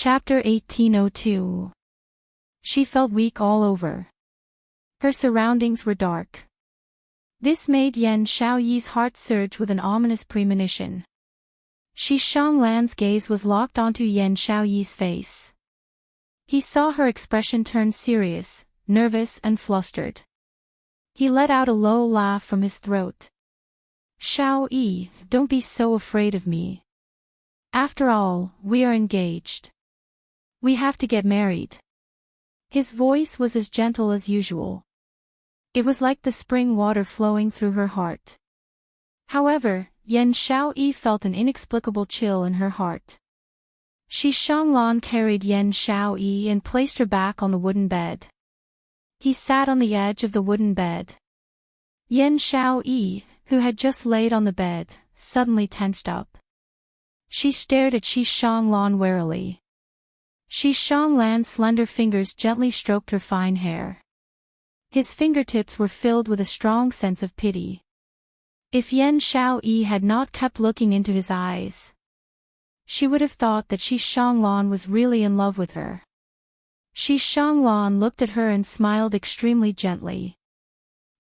Chapter 1802. She felt weak all over. Her surroundings were dark. This made Yan Xiaoyi's heart surge with an ominous premonition. Shi Xianglan's gaze was locked onto Yan Xiaoyi's face. He saw her expression turn serious, nervous and flustered. He let out a low laugh from his throat. "Xiaoyi, don't be so afraid of me. After all, we are engaged. We have to get married." His voice was as gentle as usual. It was like the spring water flowing through her heart. However, Yan Xiaoyi felt an inexplicable chill in her heart. Shi Xianglan carried Yan Xiaoyi and placed her back on the wooden bed. He sat on the edge of the wooden bed. Yan Xiaoyi, who had just laid on the bed, suddenly tensed up. She stared at Shi Xianglan warily. Shi Xianglan's slender fingers gently stroked her fine hair. His fingertips were filled with a strong sense of pity. If Yan Xiaoyi had not kept looking into his eyes, she would have thought that Shi Xianglan was really in love with her. Shi Xianglan looked at her and smiled extremely gently.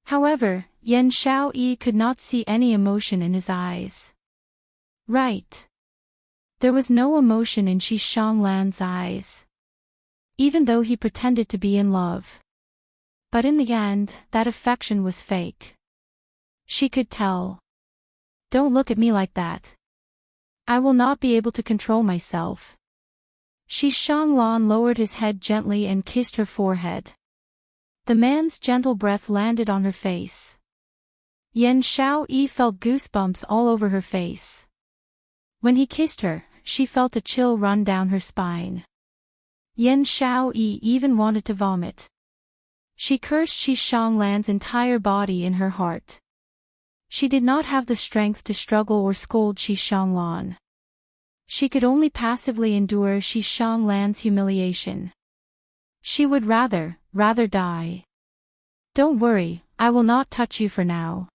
However, Yan Xiaoyi could not see any emotion in his eyes. Right. There was no emotion in Shi Xianglan's eyes, even though he pretended to be in love. But in the end, that affection was fake. She could tell. "Don't look at me like that. I will not be able to control myself." Shi Xianglan lowered his head gently and kissed her forehead. The man's gentle breath landed on her face. Yan Xiaoyi felt goosebumps all over her face. When he kissed her, she felt a chill run down her spine. Yan Xiaoyi even wanted to vomit. She cursed Shi Xianglan's entire body in her heart. She did not have the strength to struggle or scold Shi Xianglan. She could only passively endure Shi Xianglan's humiliation. She would rather die. "Don't worry, I will not touch you for now."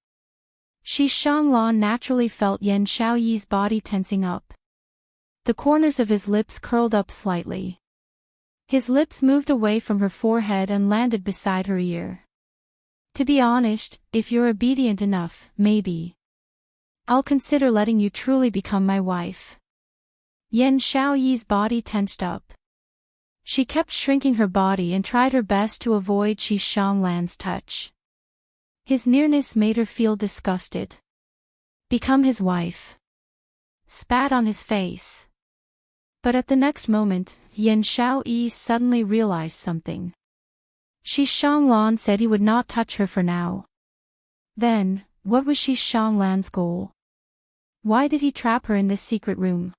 Shi Xianglan naturally felt Yan Xiaoyi's body tensing up. The corners of his lips curled up slightly. His lips moved away from her forehead and landed beside her ear. "To be honest, if you're obedient enough, maybe I'll consider letting you truly become my wife." Yan Xiaoyi's body tensed up. She kept shrinking her body and tried her best to avoid Shi Xianglan's touch. His nearness made her feel disgusted. "Become his wife." Spat on his face. But at the next moment, Yan Xiaoyi suddenly realized something. Shi Xianglan said he would not touch her for now. Then, what was Shi Xianglan's goal? Why did he trap her in this secret room?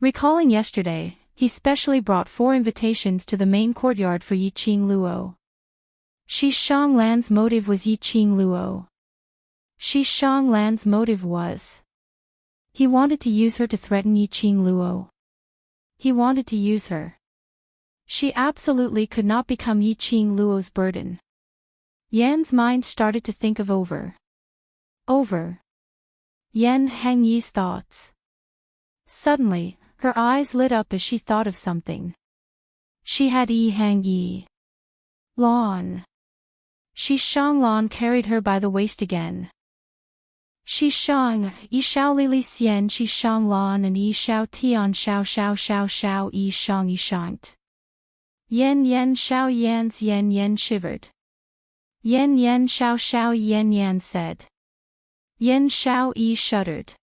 Recalling yesterday, he specially brought 4 invitations to the main courtyard for Yiqing Luo. Shi Xianglan's motive was Yiqing Luo. Shi Xianglan's motive was, he wanted to use her to threaten Yiqing Luo. He wanted to use her. She absolutely could not become Yiqing Luo's burden. Yan's mind started to think of over. Yan Hengyi's thoughts. Suddenly, her eyes lit up as she thought of something. She had Yi Hengyi. Lan. Shi Xianglan carried her by the waist again. Shi Xiang, Yi Xiao Lili Xian Shi Xianglan and Yi Xiao Tian Xiao Xiao Xiao Xiao Yi Xiang Yi Xiangт. Yan Xiao Yan's Yan shivered. Yan Xiao Xiao Yan said. Yan Xiao Yi shuddered.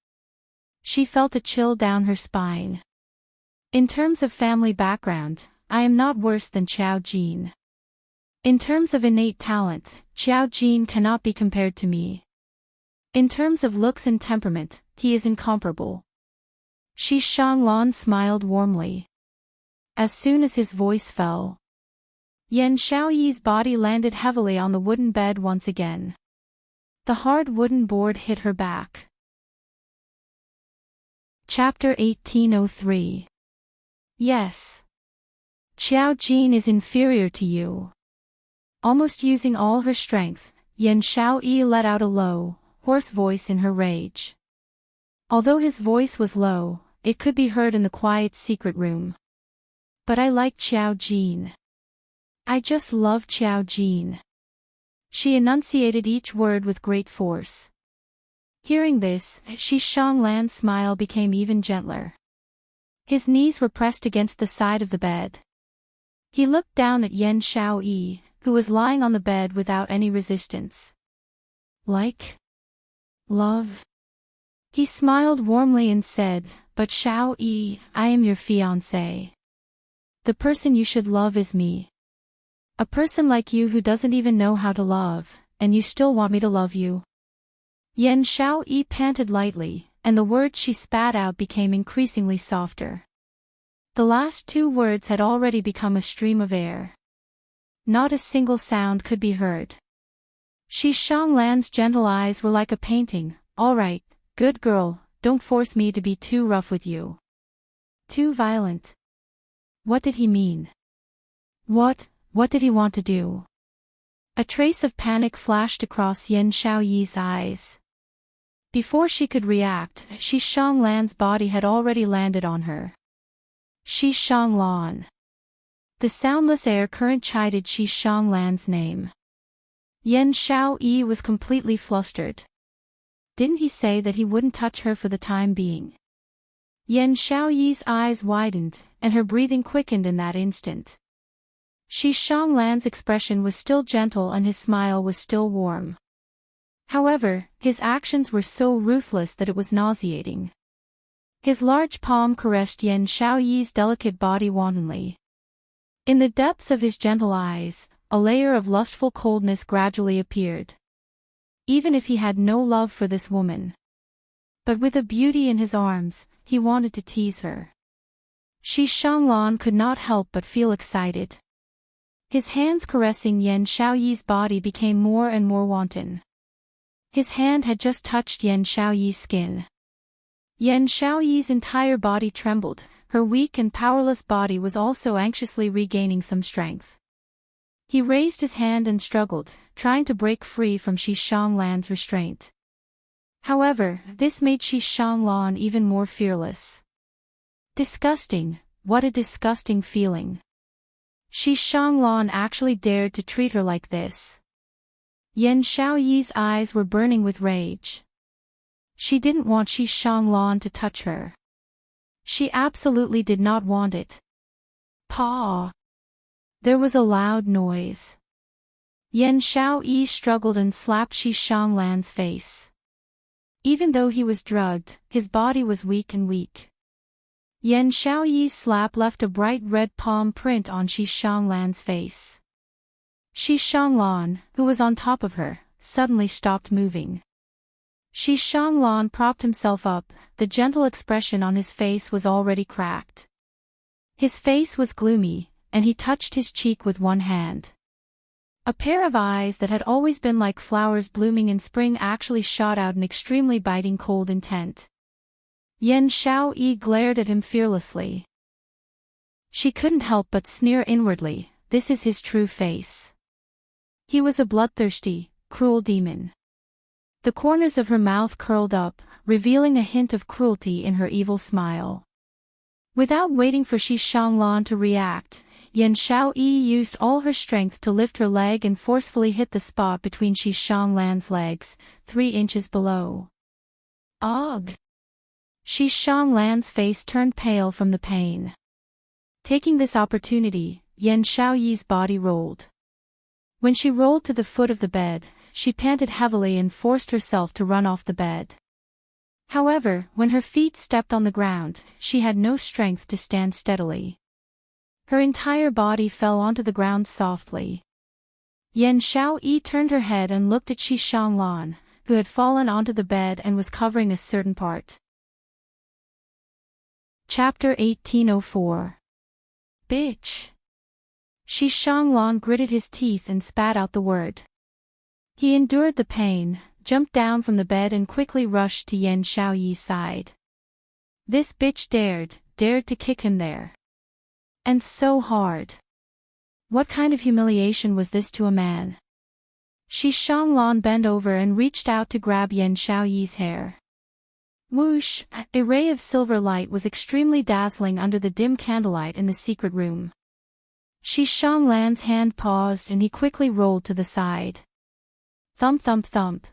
She felt a chill down her spine. In terms of family background, I am not worse than Qiao Jin. In terms of innate talent, Qiao Jin cannot be compared to me. In terms of looks and temperament, he is incomparable. Shi Xianglan smiled warmly. As soon as his voice fell, Yan Xiaoyi's body landed heavily on the wooden bed once again. The hard wooden board hit her back. Chapter 1803. Yes. Qiao Jin is inferior to you. Almost using all her strength, Yan Xiaoyi let out a low, hoarse voice in her rage. Although his voice was low, it could be heard in the quiet secret room. But I like Xiao Jin. I just love Xiao Jin. She enunciated each word with great force. Hearing this, Shi Shanglan's smile became even gentler. His knees were pressed against the side of the bed. He looked down at Yan Xiaoyi, who was lying on the bed without any resistance. Like? Love? He smiled warmly and said, "But Xiaoyi, I am your fiancé. The person you should love is me. A person like you who doesn't even know how to love, and you still want me to love you." Yan Xiaoyi panted lightly, and the words she spat out became increasingly softer. The last two words had already become a stream of air. Not a single sound could be heard. Shi Shanglan's gentle eyes were like a painting. "All right, good girl, don't force me to be too rough with you. Too violent." What did he mean? What did he want to do? A trace of panic flashed across Yan Xiaoyi's eyes. Before she could react, Shi Shanglan's body had already landed on her. Shi Shanglan. The soundless air current chided Shi Shanglan's name. Yan Xiaoyi was completely flustered. Didn't he say that he wouldn't touch her for the time being? Yan Xiaoyi's eyes widened, and her breathing quickened in that instant. Shi Shanglan's expression was still gentle and his smile was still warm. However, his actions were so ruthless that it was nauseating. His large palm caressed Yan Xiaoyi's delicate body wantonly. In the depths of his gentle eyes, a layer of lustful coldness gradually appeared. Even if he had no love for this woman. But with a beauty in his arms, he wanted to tease her. Shi Shanglan could not help but feel excited. His hands caressing Yan Xiaoyi's body became more and more wanton. His hand had just touched Yan Xiaoyi's skin. Yan Xiaoyi's entire body trembled, her weak and powerless body was also anxiously regaining some strength. He raised his hand and struggled, trying to break free from Shi Shanglan's restraint. However, this made Shi Shanglan even more fearless. Disgusting, what a disgusting feeling. Shi Shanglan actually dared to treat her like this. Yan Xiaoyi's eyes were burning with rage. She didn't want Shi Shanglan to touch her. She absolutely did not want it. Paw! There was a loud noise. Yan Xiaoyi struggled and slapped Shi Shanglan's face. Even though he was drugged, his body was weak and weak. Yan Xiaoyi's slap left a bright red palm print on Shi Shanglan's face. Shi Shanglan, who was on top of her, suddenly stopped moving. Shi Shanglan propped himself up, the gentle expression on his face was already cracked. His face was gloomy, and he touched his cheek with one hand. A pair of eyes that had always been like flowers blooming in spring actually shot out an extremely biting cold intent. Yan Xiaoyi glared at him fearlessly. She couldn't help but sneer inwardly, this is his true face. He was a bloodthirsty, cruel demon. The corners of her mouth curled up, revealing a hint of cruelty in her evil smile. Without waiting for Shi Shanglan to react, Yan Xiaoyi used all her strength to lift her leg and forcefully hit the spot between Shi Shanglan's legs, 3 inches below. Ugh! Shi Shanglan's face turned pale from the pain. Taking this opportunity, Yan Xiaoyi's body rolled. When she rolled to the foot of the bed, she panted heavily and forced herself to run off the bed. However, when her feet stepped on the ground, she had no strength to stand steadily. Her entire body fell onto the ground softly. Yan Xiaoyi turned her head and looked at Shi Shanglan, who had fallen onto the bed and was covering a certain part. Chapter 1804. Bitch! Shi Shanglan gritted his teeth and spat out the word. He endured the pain, jumped down from the bed and quickly rushed to Yan Xiaoyi's side. This bitch dared to kick him there. And so hard. What kind of humiliation was this to a man? Shi Shanglan bent over and reached out to grab Yan Xiaoyi's hair. Whoosh! A ray of silver light was extremely dazzling under the dim candlelight in the secret room. Shi Shanglan's hand paused and he quickly rolled to the side. Thump thump thump.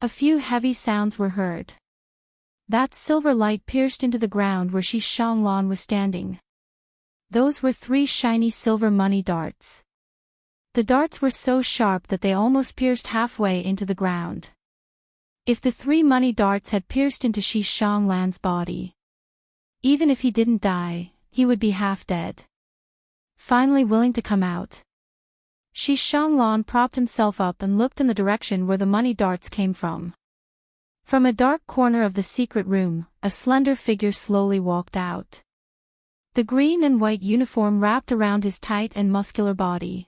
A few heavy sounds were heard. That silver light pierced into the ground where Shi Shanglan was standing. Those were 3 shiny silver money darts. The darts were so sharp that they almost pierced halfway into the ground. If the 3 money darts had pierced into Shi Shanglan's body, even if he didn't die, he would be half dead. Finally willing to come out, Shi Shanglan propped himself up and looked in the direction where the money darts came from. From a dark corner of the secret room, a slender figure slowly walked out. The green and white uniform wrapped around his tight and muscular body.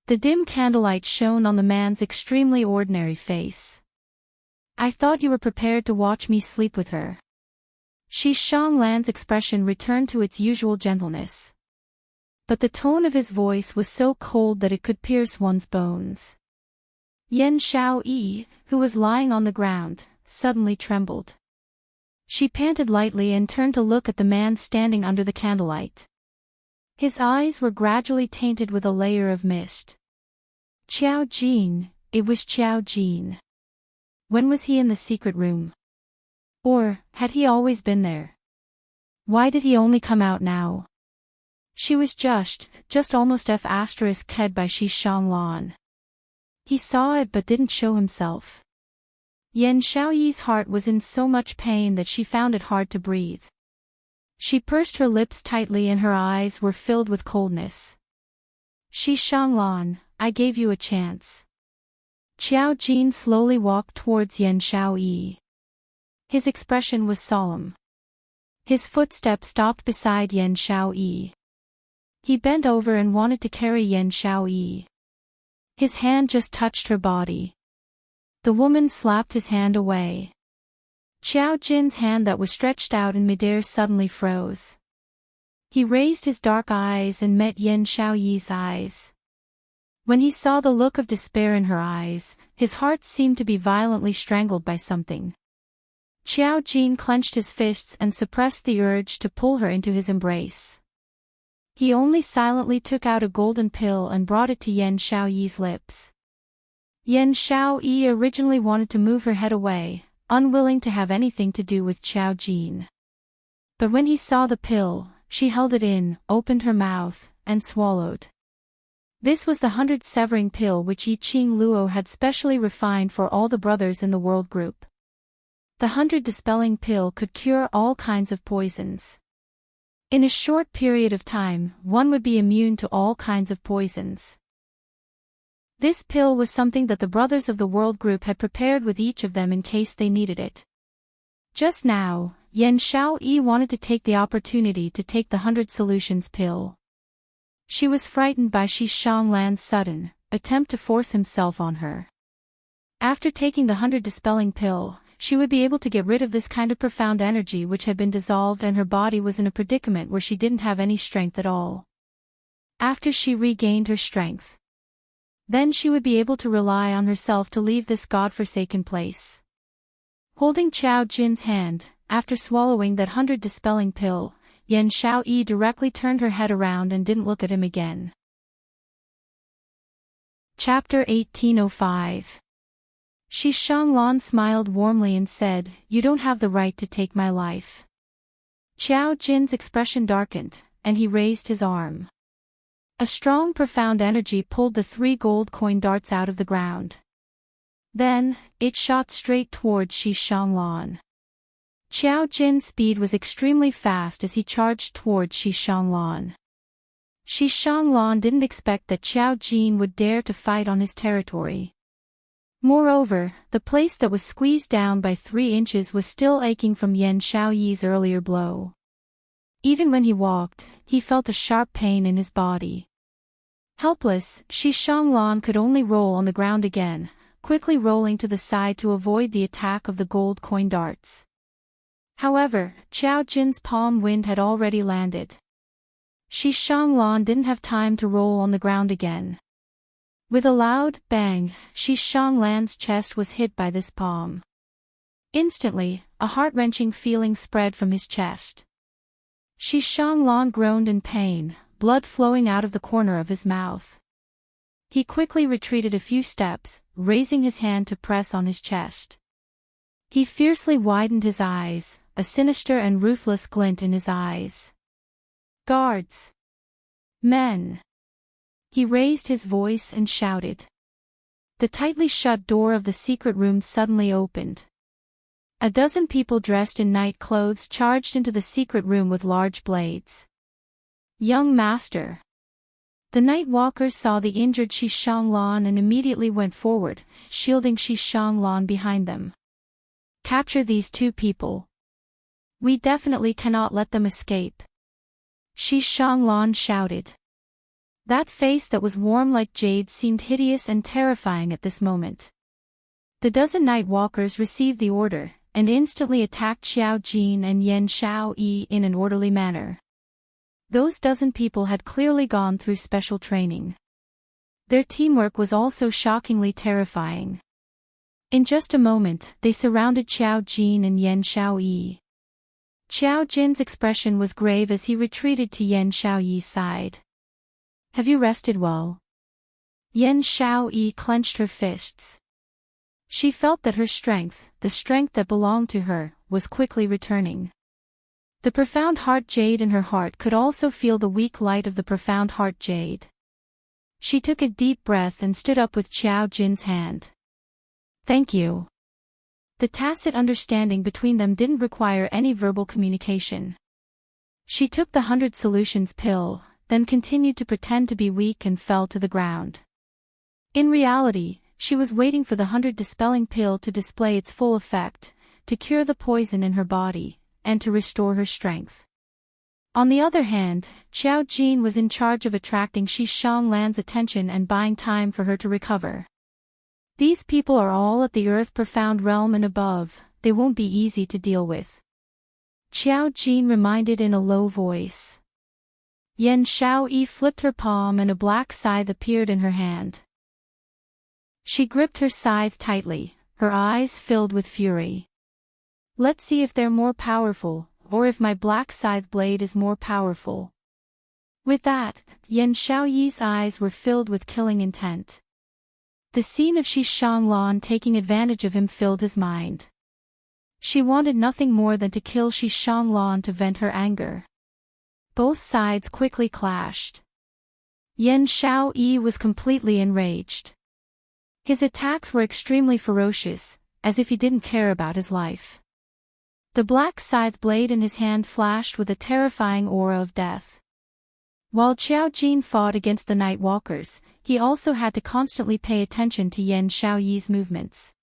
The dim candlelight shone on the man's extremely ordinary face. I thought you were prepared to watch me sleep with her. Shi Shanglan's expression returned to its usual gentleness. But the tone of his voice was so cold that it could pierce one's bones. Yan Xiaoyi, who was lying on the ground, suddenly trembled. She panted lightly and turned to look at the man standing under the candlelight. His eyes were gradually tainted with a layer of mist. Qiao Jin, it was Qiao Jin. When was he in the secret room? Or, had he always been there? Why did he only come out now? She was just almost f***ed by Shi Shanglan. He saw it but didn't show himself. Yan Xiaoyi's heart was in so much pain that she found it hard to breathe. She pursed her lips tightly and her eyes were filled with coldness. Shi Shanglan, I gave you a chance. Qiao Jin slowly walked towards Yan Xiaoyi. His expression was solemn. His footsteps stopped beside Yan Xiaoyi. He bent over and wanted to carry Yan Xiaoyi. His hand just touched her body. The woman slapped his hand away. Qiao Jin's hand that was stretched out in midair suddenly froze. He raised his dark eyes and met Yan Xiaoyi's eyes. When he saw the look of despair in her eyes, his heart seemed to be violently strangled by something. Qiao Jin clenched his fists and suppressed the urge to pull her into his embrace. He only silently took out a golden pill and brought it to Yan Xiaoyi's lips. Yan Xiaoyi originally wanted to move her head away, unwilling to have anything to do with Qiao Jin. But when he saw the pill, she held it in, opened her mouth, and swallowed. This was the 100 severing pill which Yi Qing Luo had specially refined for all the brothers in the world group. The 100 dispelling pill could cure all kinds of poisons. In a short period of time, one would be immune to all kinds of poisons. This pill was something that the brothers of the world group had prepared with each of them in case they needed it. Just now, Yan Xiaoyi wanted to take the opportunity to take the 100 solutions pill. She was frightened by Shi Shanglan's sudden attempt to force himself on her. After taking the 100 dispelling pill, she would be able to get rid of this kind of profound energy which had been dissolved and her body was in a predicament where she didn't have any strength at all. After she regained her strength, then she would be able to rely on herself to leave this godforsaken place. Holding Qiao Jin's hand, after swallowing that 100 dispelling pill, Yan Xiaoyi directly turned her head around and didn't look at him again. Chapter 1805. Shi Shanglan smiled warmly and said, "You don't have the right to take my life." Qiao Jin's expression darkened, and he raised his arm. A strong profound energy pulled the 3 gold coin darts out of the ground. Then, it shot straight towards Shi Shanglan. Qiao Jin's speed was extremely fast as he charged towards Shi Shanglan. Shi Shanglan didn't expect that Qiao Jin would dare to fight on his territory. Moreover, the place that was squeezed down by 3 inches was still aching from Yan Xiaoyi's earlier blow. Even when he walked, he felt a sharp pain in his body. Helpless, Shi Shanglan could only roll on the ground again, quickly rolling to the side to avoid the attack of the gold coin darts. However, Qiao Jin's palm wind had already landed. Shi Shanglan didn't have time to roll on the ground again. With a loud bang, Shi Shanglan's chest was hit by this palm. Instantly, a heart-wrenching feeling spread from his chest. Shi Xianglan groaned in pain, blood flowing out of the corner of his mouth. He quickly retreated a few steps, raising his hand to press on his chest. He fiercely widened his eyes, a sinister and ruthless glint in his eyes. "Guards! Men!" He raised his voice and shouted. The tightly shut door of the secret room suddenly opened. A dozen people dressed in night clothes charged into the secret room with large blades. "Young master!" The night walkers saw the injured Shi Xianglan and immediately went forward, shielding Shi Xianglan behind them. "Capture these two people. We definitely cannot let them escape," Shi Xianglan shouted. That face that was warm like jade seemed hideous and terrifying at this moment. The dozen night walkers received the order, and instantly attacked Xiao Jin and Yan Xiaoyi in an orderly manner. Those dozen people had clearly gone through special training. Their teamwork was also shockingly terrifying. In just a moment, they surrounded Xiao Jin and Yan Xiaoyi. Xiao Jin's expression was grave as he retreated to Yan Xiaoyi's side. "Have you rested well?" Yan Xiaoyi clenched her fists. She felt that her strength, the strength that belonged to her, was quickly returning. The profound heart jade in her heart could also feel the weak light of the profound heart jade. She took a deep breath and stood up with Xiao Jin's hand. "Thank you." The tacit understanding between them didn't require any verbal communication. She took the 100 solutions pill, then continued to pretend to be weak and fell to the ground. In reality, she was waiting for the 100 dispelling pill to display its full effect, to cure the poison in her body, and to restore her strength. On the other hand, Xiao Jin was in charge of attracting Shi Xianglan's attention and buying time for her to recover. "These people are all at the earth profound realm and above, they won't be easy to deal with," Xiao Jin reminded in a low voice. Yan Xiaoyi flipped her palm and a black scythe appeared in her hand. She gripped her scythe tightly, her eyes filled with fury. "Let's see if they're more powerful, or if my black scythe blade is more powerful." With that, Yan Xiaoyi's eyes were filled with killing intent. The scene of Shi Xianglan taking advantage of him filled his mind. She wanted nothing more than to kill Shi Xianglan to vent her anger. Both sides quickly clashed. Yan Xiaoyi was completely enraged. His attacks were extremely ferocious, as if he didn't care about his life. The black scythe blade in his hand flashed with a terrifying aura of death. While Xiao Jin fought against the night walkers, he also had to constantly pay attention to Yan Xiaoyi's movements.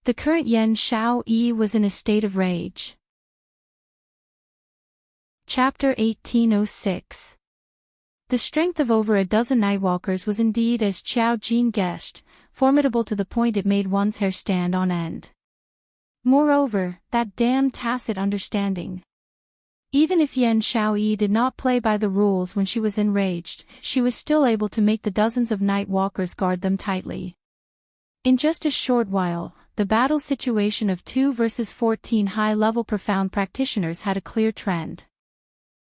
The current Yan Xiaoyi was in a state of rage. Chapter 1806. The strength of over a dozen nightwalkers was indeed, as Xiao Jin guessed, formidable to the point it made one's hair stand on end. Moreover, that damned tacit understanding. Even if Yan Xiaoyi did not play by the rules when she was enraged, she was still able to make the dozens of night walkers guard them tightly. In just a short while, the battle situation of 2 versus 14 high-level profound practitioners had a clear trend.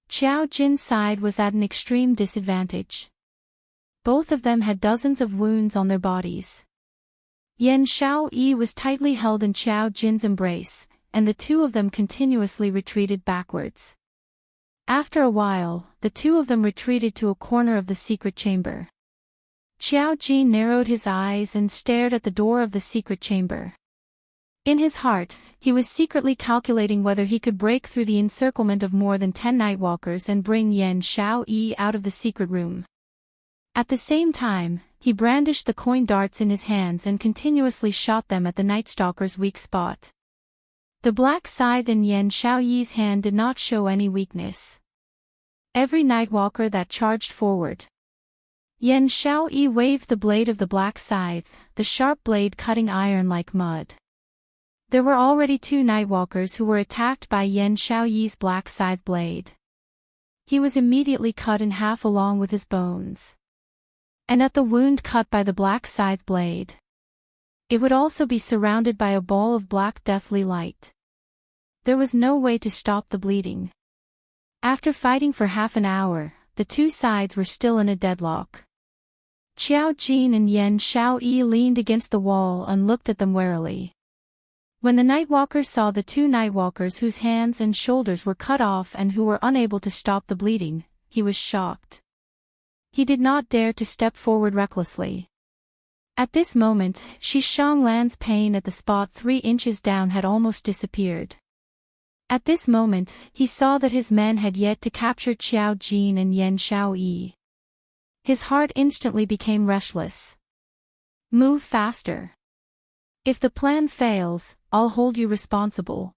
Xiao Jin's side was at an extreme disadvantage. Both of them had dozens of wounds on their bodies. Yan Xiaoyi was tightly held in Xiao Jin's embrace, and the two of them continuously retreated backwards. After a while, the two of them retreated to a corner of the secret chamber. Xiao Jin narrowed his eyes and stared at the door of the secret chamber. In his heart, he was secretly calculating whether he could break through the encirclement of more than 10 nightwalkers and bring Yan Xiaoyi out of the secret room. At the same time, he brandished the coin darts in his hands and continuously shot them at the Night Stalker's weak spot. The black scythe in Yan Xiaoyi's hand did not show any weakness. Every nightwalker that charged forward. Yan Xiaoyi waved the blade of the black scythe, the sharp blade cutting iron like mud. There were already 2 nightwalkers who were attacked by Yan Xiaoyi's black scythe blade. He was immediately cut in half along with his bones. And at the wound cut by the black scythe blade, it would also be surrounded by a ball of black deathly light. there was no way to stop the bleeding. After fighting for half an hour, the two sides were still in a deadlock. Qiao Jin and Yan Xiaoyi leaned against the wall and looked at them warily. When the Nightwalker saw the two Nightwalkers whose hands and shoulders were cut off and who were unable to stop the bleeding, he was shocked. He did not dare to step forward recklessly. At this moment, Shi Shanglan's pain at the spot 3 inches down had almost disappeared. At this moment, he saw that his men had yet to capture Qiao Jin and Yan Xiaoyi. His heart instantly became restless. Move faster. If the plan fails, I'll hold you responsible.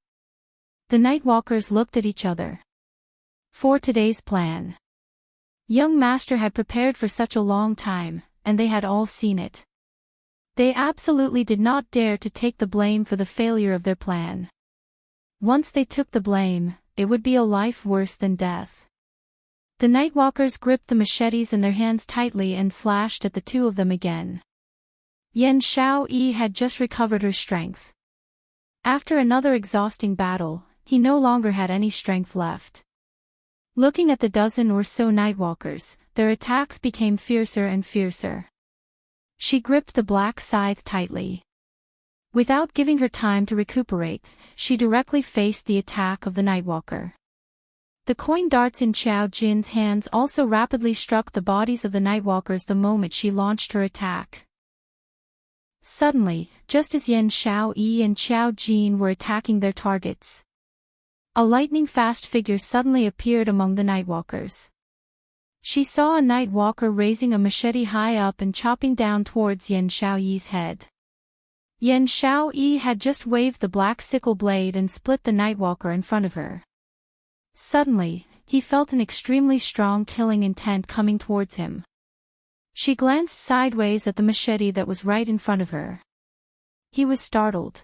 The Nightwalkers looked at each other. For today's plan. Young Master had prepared for such a long time, and they had all seen it. They absolutely did not dare to take the blame for the failure of their plan. Once they took the blame, it would be a life worse than death. The Nightwalkers gripped the machetes in their hands tightly and slashed at the two of them again. Yan Xiaoyi had just recovered her strength. After another exhausting battle, he no longer had any strength left. Looking at the dozen or so Nightwalkers, their attacks became fiercer and fiercer. She gripped the black scythe tightly. Without giving her time to recuperate, she directly faced the attack of the Nightwalker. The coin darts in Qiao Jin's hands also rapidly struck the bodies of the Nightwalkers the moment she launched her attack. Suddenly, just as Yan Xiaoyi and Qiao Jin were attacking their targets, a lightning-fast figure suddenly appeared among the Nightwalkers. She saw a Nightwalker raising a machete high up and chopping down towards Yan Xiaoyi's head. Yan Xiaoyi had just waved the black sickle blade and split the Nightwalker in front of her. Suddenly, he felt an extremely strong killing intent coming towards him. She glanced sideways at the machete that was right in front of her. He was startled.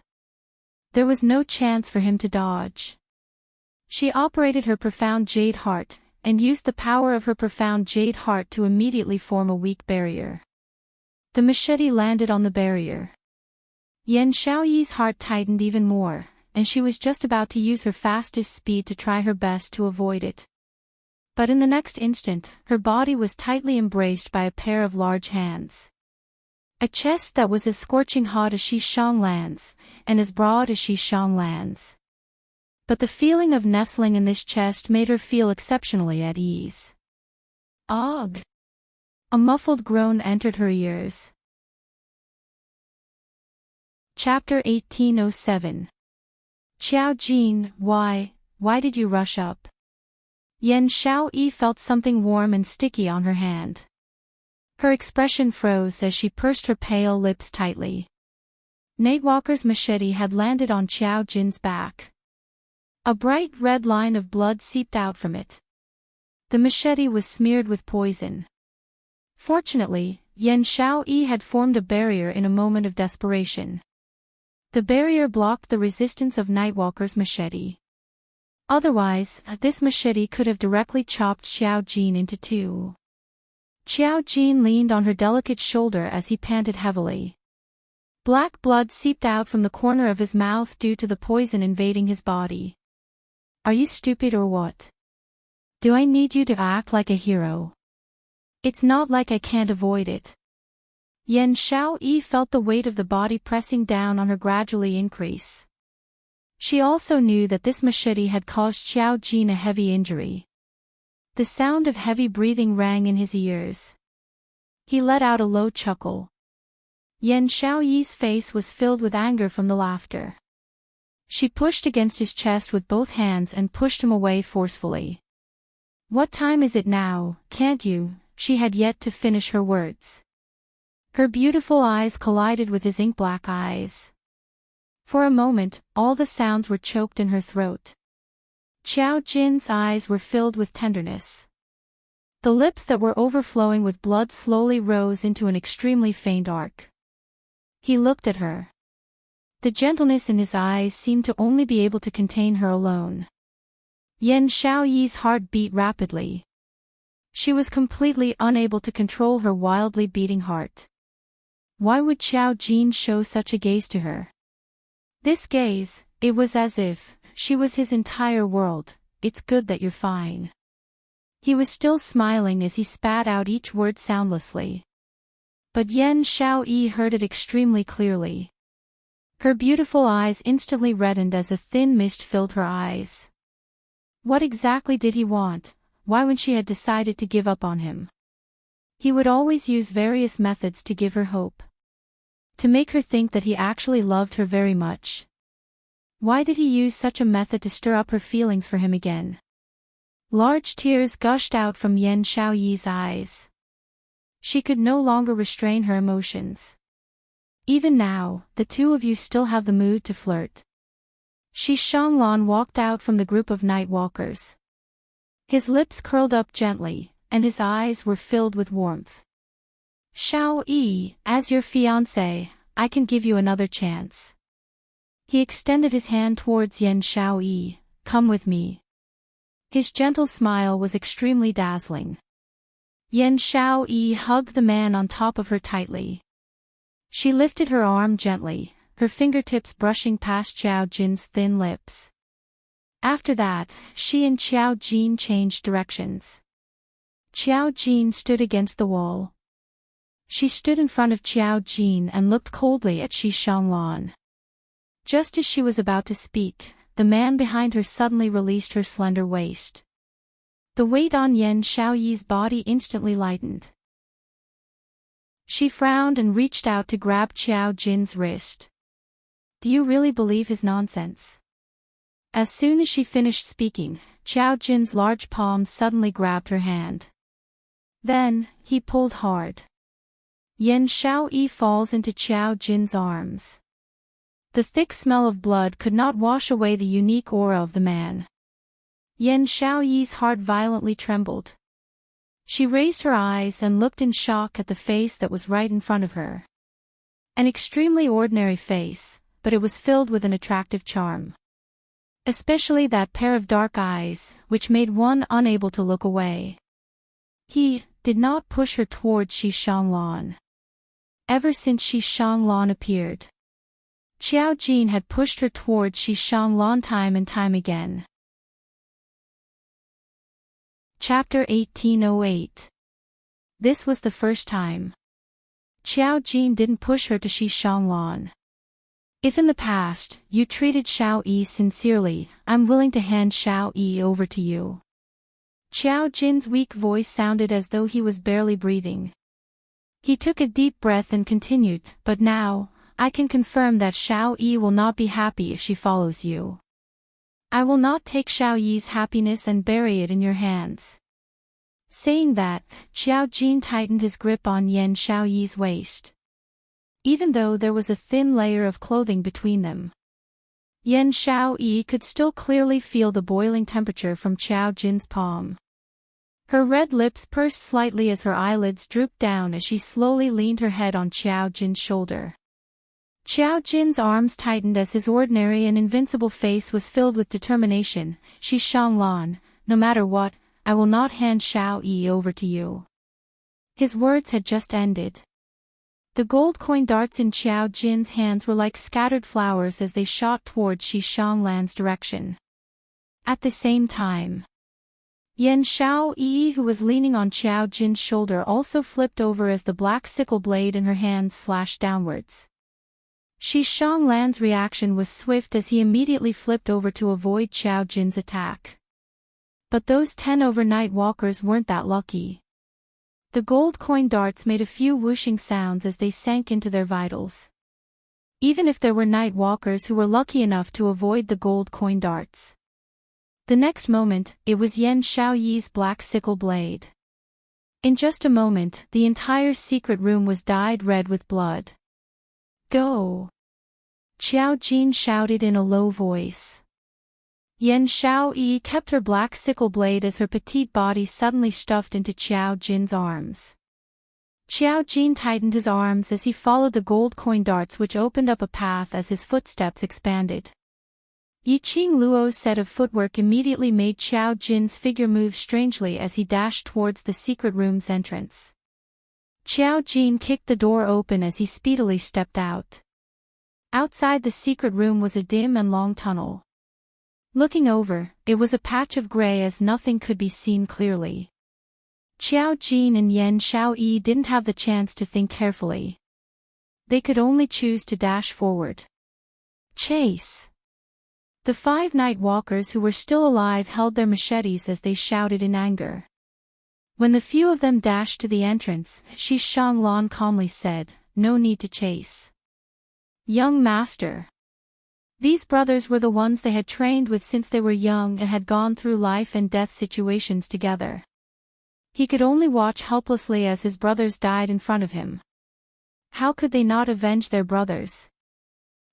There was no chance for him to dodge. She operated her profound jade heart, and used the power of her profound jade heart to immediately form a weak barrier. The machete landed on the barrier. Yan Xiaoyi's heart tightened even more, and she was just about to use her fastest speed to try her best to avoid it. But in the next instant, her body was tightly embraced by a pair of large hands. A chest that was as scorching hot as Shi Shanglan's, and as broad as Shi Shanglan's. But the feeling of nestling in this chest made her feel exceptionally at ease. Ugh! A muffled groan entered her ears. Chapter 1807. Qiao Jin, why did you rush up? Yan Xiaoyi felt something warm and sticky on her hand. Her expression froze as she pursed her pale lips tightly. Nightwalker's machete had landed on Qiao Jin's back. A bright red line of blood seeped out from it. The machete was smeared with poison. Fortunately, Yan Xiaoyi had formed a barrier in a moment of desperation. The barrier blocked the resistance of Nightwalker's machete. Otherwise, this machete could have directly chopped Qiao Jin into two. Qiao Jin leaned on her delicate shoulder as he panted heavily. Black blood seeped out from the corner of his mouth due to the poison invading his body. Are you stupid or what? Do I need you to act like a hero? It's not like I can't avoid it. Yan Xiaoyi felt the weight of the body pressing down on her gradually increase. She also knew that this machete had caused Qiao Jin a heavy injury. The sound of heavy breathing rang in his ears. He let out a low chuckle. Yan Xiaoyi's face was filled with anger from the laughter. She pushed against his chest with both hands and pushed him away forcefully. What time is it now, can't you? She had yet to finish her words. Her beautiful eyes collided with his ink-black eyes. For a moment, all the sounds were choked in her throat. Qiao Jin's eyes were filled with tenderness. The lips that were overflowing with blood slowly rose into an extremely faint arc. He looked at her. The gentleness in his eyes seemed to only be able to contain her alone. Yan Xiaoyi's heart beat rapidly. She was completely unable to control her wildly beating heart. Why would Qiao Jin show such a gaze to her? This gaze, it was as if she was his entire world. It's good that you're fine. He was still smiling as he spat out each word soundlessly. But Yan Xiaoyi heard it extremely clearly. Her beautiful eyes instantly reddened as a thin mist filled her eyes. What exactly did he want? Why, when she had decided to give up on him? He would always use various methods to give her hope. To make her think that he actually loved her very much. Why did he use such a method to stir up her feelings for him again? Large tears gushed out from Yan Xiaoyi's eyes. She could no longer restrain her emotions. Even now, the two of you still have the mood to flirt. Shi Shanglan walked out from the group of night walkers. His lips curled up gently, and his eyes were filled with warmth. Xiaoyi, as your fiancé, I can give you another chance. He extended his hand towards Yan Xiaoyi. Come with me. His gentle smile was extremely dazzling. Yan Xiaoyi hugged the man on top of her tightly. She lifted her arm gently, her fingertips brushing past Xiao Jin's thin lips. After that, she and Xiao Jin changed directions. Xiao Jin stood against the wall. She stood in front of Xiao Jin and looked coldly at Shi Shanglan. Just as she was about to speak, the man behind her suddenly released her slender waist. The weight on Yan Xiaoyi's body instantly lightened. She frowned and reached out to grab Xiao Jin's wrist. Do you really believe his nonsense? As soon as she finished speaking, Xiao Jin's large palm suddenly grabbed her hand. Then, he pulled hard. Yan Xiaoyi falls into Xiao Jin's arms. The thick smell of blood could not wash away the unique aura of the man. Yan Xiaoyi's heart violently trembled. She raised her eyes and looked in shock at the face that was right in front of her. An extremely ordinary face, but it was filled with an attractive charm. Especially that pair of dark eyes, which made one unable to look away. He did not push her towards Shi Shanglan. Ever since Shi Shanglan appeared, Xiao Jin had pushed her towards Shi Shanglan time and time again. Chapter 1808. This was the first time. Xiao Jin didn't push her to Shi Shanglan. If in the past, you treated Xiaoyi sincerely, I'm willing to hand Xiaoyi over to you. Xiao Jin's weak voice sounded as though he was barely breathing. He took a deep breath and continued, but now, I can confirm that Xiaoyi will not be happy if she follows you. I will not take Xiaoyi's happiness and bury it in your hands. Saying that, Xiao Jin tightened his grip on Yan Xiaoyi's waist. Even though there was a thin layer of clothing between them, Yan Xiaoyi could still clearly feel the boiling temperature from Xiao Jin's palm. Her red lips pursed slightly as her eyelids drooped down as she slowly leaned her head on Xiao Jin's shoulder. Xiao Jin's arms tightened as his ordinary and invincible face was filled with determination. Shi Shanglan, no matter what, I will not hand Xiaoyi over to you. His words had just ended. The gold coin darts in Xiao Jin's hands were like scattered flowers as they shot towards Shi Shanglan's direction. At the same time, Yan Xiaoyi, who was leaning on Xiao Jin's shoulder, also flipped over as the black sickle blade in her hand slashed downwards. Shi Shanglan's reaction was swift as he immediately flipped over to avoid Xiao Jin's attack. But those 10 overnight walkers weren't that lucky. The gold coin darts made a few whooshing sounds as they sank into their vitals. Even if there were night walkers who were lucky enough to avoid the gold coin darts. The next moment, it was Yan Xiaoyi's black sickle blade. In just a moment, the entire secret room was dyed red with blood. Go! Xiao Jin shouted in a low voice. Yan Xiaoyi kept her black sickle blade as her petite body suddenly stuffed into Xiao Jin's arms. Xiao Jin tightened his arms as he followed the gold coin darts, which opened up a path as his footsteps expanded. Yiqing Luo's set of footwork immediately made Xiao Jin's figure move strangely as he dashed towards the secret room's entrance. Xiao Jin kicked the door open as he speedily stepped out. Outside the secret room was a dim and long tunnel. Looking over, it was a patch of gray as nothing could be seen clearly. Qiao Jin and Yan Xiaoyi didn't have the chance to think carefully. They could only choose to dash forward. Chase! The 5 night walkers who were still alive held their machetes as they shouted in anger. When the few of them dashed to the entrance, Shi Shanglan calmly said, "No need to chase. Young master." These brothers were the ones they had trained with since they were young and had gone through life and death situations together. He could only watch helplessly as his brothers died in front of him. How could they not avenge their brothers?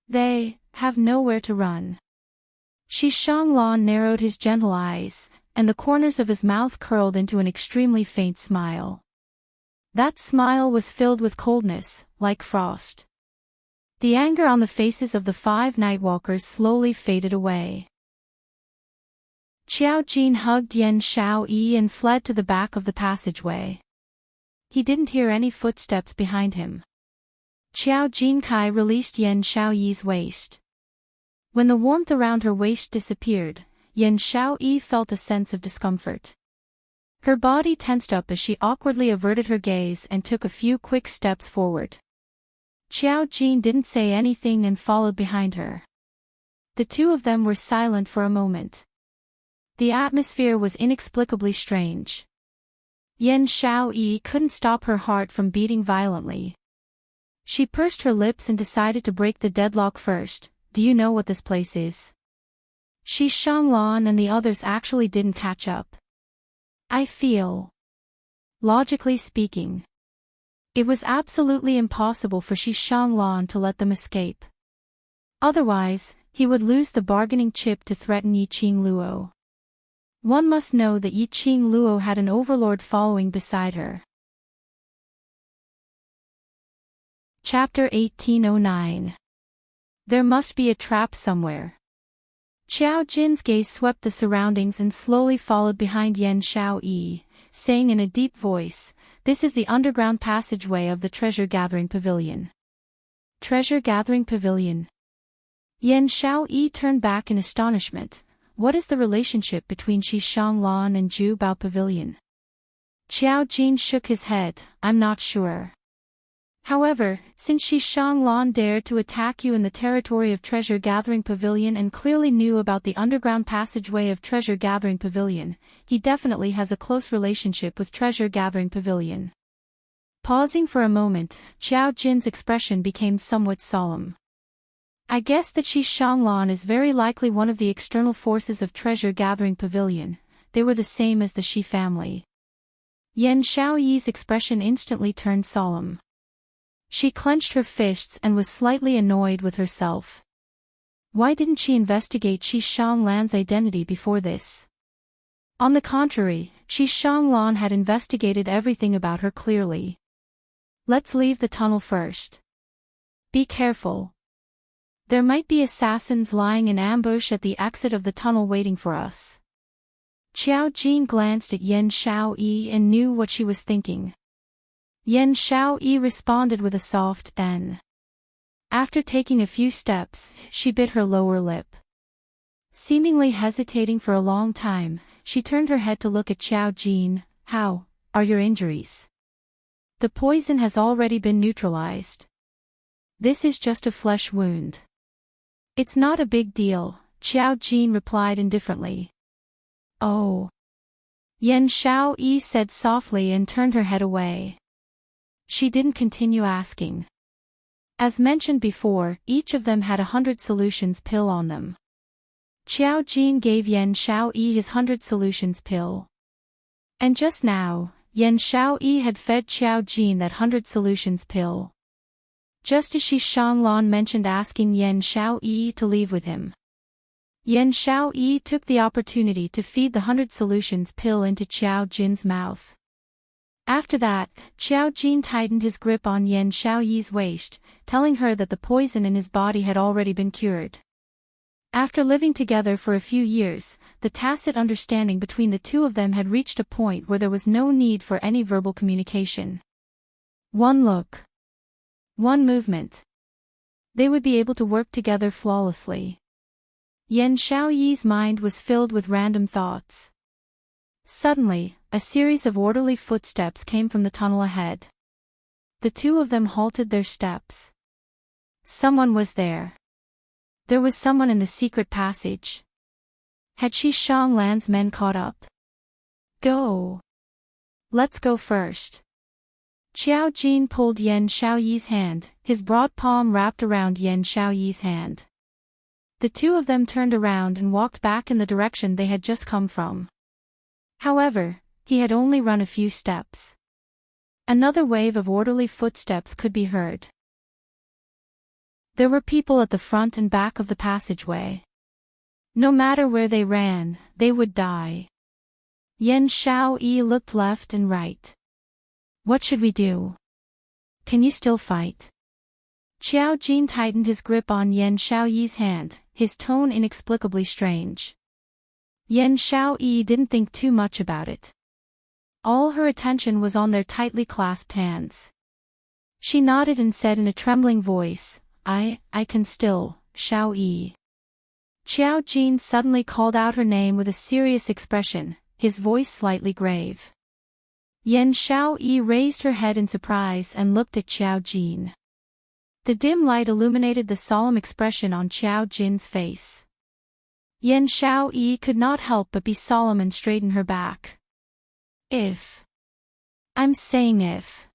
They have nowhere to run. Shi Shanglan narrowed his gentle eyes, and the corners of his mouth curled into an extremely faint smile. That smile was filled with coldness, like frost. The anger on the faces of the 5 nightwalkers slowly faded away. Qiao Jin hugged Yan Xiaoyi and fled to the back of the passageway. He didn't hear any footsteps behind him. Qiao Jinkai released Yan Xiaoyi's waist. When the warmth around her waist disappeared, Yan Xiaoyi felt a sense of discomfort. Her body tensed up as she awkwardly averted her gaze and took a few quick steps forward. Qiao Jin didn't say anything and followed behind her. The two of them were silent for a moment. The atmosphere was inexplicably strange. Yan Xiaoyi couldn't stop her heart from beating violently. She pursed her lips and decided to break the deadlock first. "Do you know what this place is?" Shi Shanglan and the others actually didn't catch up. "I feel. Logically speaking, it was absolutely impossible for Shi Shanglan to let them escape. Otherwise, he would lose the bargaining chip to threaten Yi Qing Luo. One must know that Yi Qing Luo had an overlord following beside her." Chapter 1809. There must be a trap somewhere. Qiao Jin's gaze swept the surroundings and slowly followed behind Yan Xiaoyi, saying in a deep voice, "This is the underground passageway of the treasure-gathering pavilion." Treasure-gathering pavilion? Yan Xiaoyi turned back in astonishment. What is the relationship between Shi Shanglan and Ju Bao Pavilion? Qiao Jin shook his head. "I'm not sure. However, since Shi Shanglan dared to attack you in the territory of Treasure Gathering Pavilion and clearly knew about the underground passageway of Treasure Gathering Pavilion, he definitely has a close relationship with Treasure Gathering Pavilion." Pausing for a moment, Qiao Jin's expression became somewhat solemn. "I guess that Shi Shanglan is very likely one of the external forces of Treasure Gathering Pavilion. They were the same as the Shi family." Yan Xiaoyi's expression instantly turned solemn. She clenched her fists and was slightly annoyed with herself. Why didn't she investigate Shi Shanglan's identity before this? On the contrary, Shi Shanglan had investigated everything about her clearly. "Let's leave the tunnel first. Be careful. There might be assassins lying in ambush at the exit of the tunnel waiting for us." Qiao Jin glanced at Yan Xiaoyi and knew what she was thinking. Yan Xiaoyi responded with a soft "N." After taking a few steps, she bit her lower lip. Seemingly hesitating for a long time, she turned her head to look at Qiao Jin. "How are your injuries?" "The poison has already been neutralized. This is just a flesh wound. It's not a big deal," Qiao Jin replied indifferently. "Oh." Yan Xiaoyi said softly and turned her head away. She didn't continue asking. As mentioned before, each of them had 100 solutions pill on them. Qiao Jin gave Yan Xiaoyi his 100 solutions pill. And just now, Yan Xiaoyi had fed Qiao Jin that 100 solutions pill. Just as Shi Shanglan mentioned asking Yan Xiaoyi to leave with him. Yan Xiaoyi took the opportunity to feed the 100 solutions pill into Qiao Jin's mouth. After that, Qiao Jin tightened his grip on Yan Xiaoyi's waist, telling her that the poison in his body had already been cured. After living together for a few years, the tacit understanding between the two of them had reached a point where there was no need for any verbal communication. One look. One movement. They would be able to work together flawlessly. Yan Xiaoyi's mind was filled with random thoughts. Suddenly, a series of orderly footsteps came from the tunnel ahead. The two of them halted their steps. Someone was there. There was someone in the secret passage. Had Shi Shanglan's men caught up? Go. Let's go first. Qiao Jin pulled Yan Xiaoyi's hand, his broad palm wrapped around Yan Xiaoyi's hand. The two of them turned around and walked back in the direction they had just come from. However, he had only run a few steps. Another wave of orderly footsteps could be heard. There were people at the front and back of the passageway. No matter where they ran, they would die. Yan Xiaoyi looked left and right. What should we do? Can you still fight? Qiao Jin tightened his grip on Yan Xiaoyi's hand, his tone inexplicably strange. Yan Xiaoyi didn't think too much about it. All her attention was on their tightly clasped hands. She nodded and said in a trembling voice, I can still, Xiaoyi. Qiao Jin suddenly called out her name with a serious expression, his voice slightly grave. Yan Xiaoyi raised her head in surprise and looked at Qiao Jin. The dim light illuminated the solemn expression on Qiao Jin's face. Yan Xiaoyi could not help but be solemn and straighten her back. If. I'm saying if.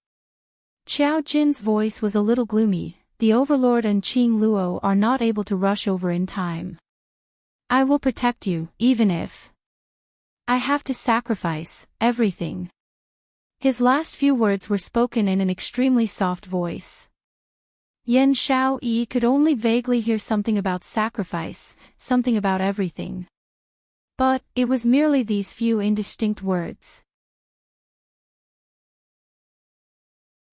Qiao Jin's voice was a little gloomy. The Overlord and Qing Luo are not able to rush over in time. I will protect you, even if I have to sacrifice everything. His last few words were spoken in an extremely soft voice. Yan Xiaoyi could only vaguely hear something about sacrifice, something about everything. But it was merely these few indistinct words.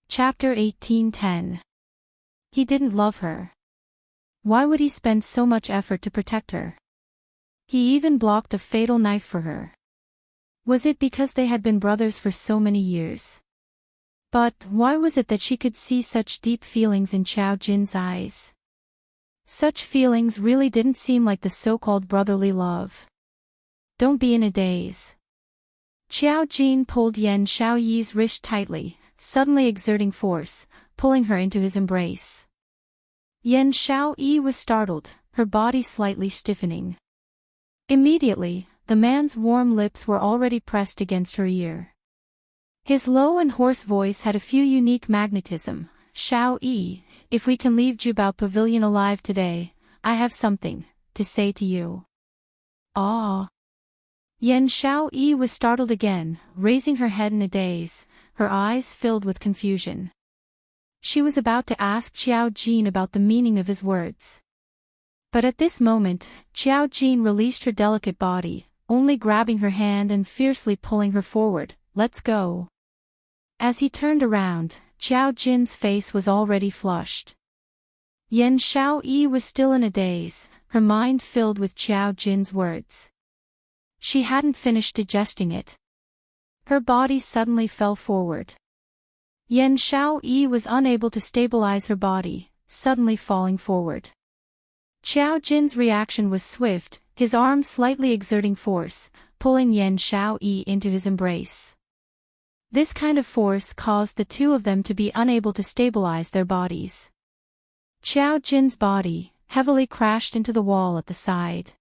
Chapter 18:10. He didn't love her. Why would he spend so much effort to protect her? He even blocked a fatal knife for her. Was it because they had been brothers for so many years? But why was it that she could see such deep feelings in Qiao Jin's eyes? Such feelings really didn't seem like the so-called brotherly love. Don't be in a daze. Qiao Jin pulled Yan Xiaoyi's wrist tightly, suddenly exerting force, pulling her into his embrace. Yan Xiaoyi was startled, her body slightly stiffening. Immediately, the man's warm lips were already pressed against her ear. His low and hoarse voice had a few unique magnetism. Xiaoyi, if we can leave Jubao Pavilion alive today, I have something to say to you. Ah. Yan Xiaoyi was startled again, raising her head in a daze, her eyes filled with confusion. She was about to ask Qiao Jin about the meaning of his words. But at this moment, Qiao Jin released her delicate body, only grabbing her hand and fiercely pulling her forward. Let's go. As he turned around, Qiao Jin's face was already flushed. Yan Xiaoyi was still in a daze, her mind filled with Qiao Jin's words. She hadn't finished digesting it. Her body suddenly fell forward. Yan Xiaoyi was unable to stabilize her body, suddenly falling forward. Qiao Jin's reaction was swift, his arms slightly exerting force, pulling Yan Xiaoyi into his embrace. This kind of force caused the two of them to be unable to stabilize their bodies. Qiao Jin's body heavily crashed into the wall at the side.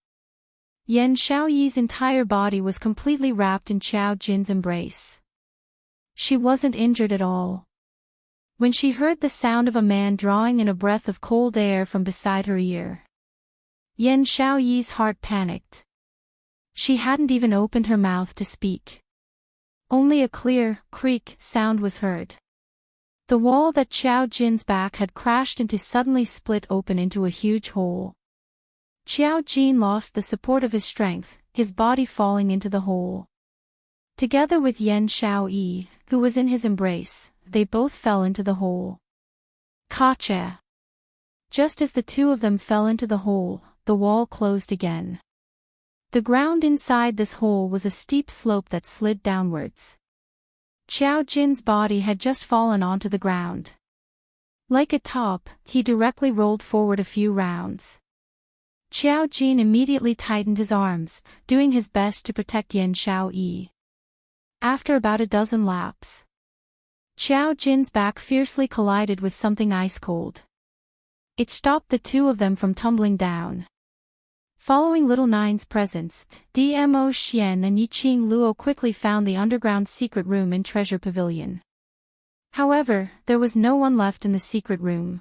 Yan Xiaoyi's entire body was completely wrapped in Qiao Jin's embrace. She wasn't injured at all. When she heard the sound of a man drawing in a breath of cold air from beside her ear, Yan Xiaoyi's heart panicked. She hadn't even opened her mouth to speak. Only a clear, creak sound was heard. The wall that Qiao Jin's back had crashed into suddenly split open into a huge hole. Qiao Jin lost the support of his strength, his body falling into the hole. Together with Yan Xiaoyi, who was in his embrace, they both fell into the hole. Kacha! Just as the two of them fell into the hole, the wall closed again. The ground inside this hole was a steep slope that slid downwards. Qiao Jin's body had just fallen onto the ground. Like a top, he directly rolled forward a few rounds. Qiao Jin immediately tightened his arms, doing his best to protect Yan Xiaoyi. After about a dozen laps, Qiao Jin's back fiercely collided with something ice-cold. It stopped the two of them from tumbling down. Following Little Nine's presence, Dmo Xian and Yiqing Luo quickly found the underground secret room in Treasure Pavilion. However, there was no one left in the secret room.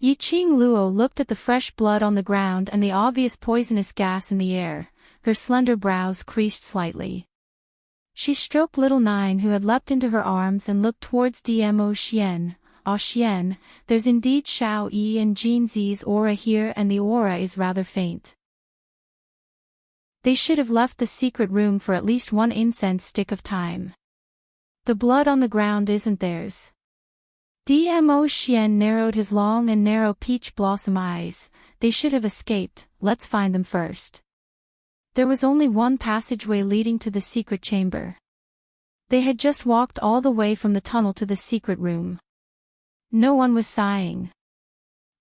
Yiqing Luo looked at the fresh blood on the ground and the obvious poisonous gas in the air. Her slender brows creased slightly. She stroked Little Nine, who had leapt into her arms, and looked towards Dmo Xian. "Ah Xian, there's indeed Xiao Yi and Jin Zi's aura here, and the aura is rather faint. They should have left the secret room for at least one incense stick of time. The blood on the ground isn't theirs." Dmo Xian narrowed his long and narrow peach blossom eyes. "They should have escaped, let's find them first." There was only one passageway leading to the secret chamber. They had just walked all the way from the tunnel to the secret room. No one was sighing.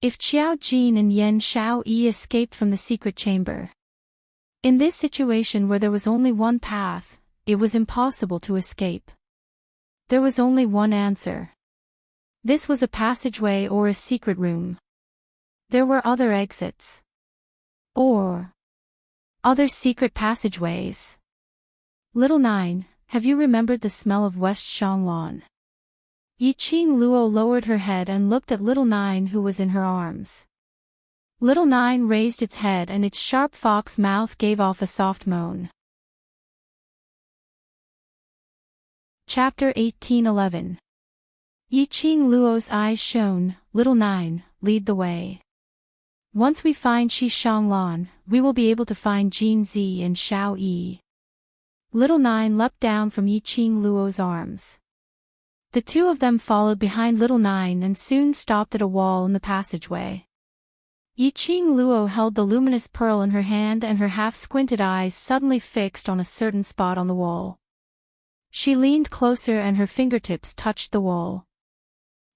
If Qiao Jin and Yan Xiaoyi escaped from the secret chamber. In this situation where there was only one path, it was impossible to escape. There was only one answer. This was a passageway or a secret room. There were other exits. Or other secret passageways. "Little Nine, have you remembered the smell of West Shanglan?" Yiqing Luo lowered her head and looked at Little Nine, who was in her arms. Little Nine raised its head and its sharp fox mouth gave off a soft moan. Chapter 1811. Yiqing Luo's eyes shone. "Little Nine, lead the way. Once we find Shi Shanglan, we will be able to find Jin Zi and Xiao Yi." Little Nine leapt down from Yiqing Luo's arms. The two of them followed behind Little Nine and soon stopped at a wall in the passageway. Yiqing Luo held the luminous pearl in her hand, and her half-squinted eyes suddenly fixed on a certain spot on the wall. She leaned closer and her fingertips touched the wall.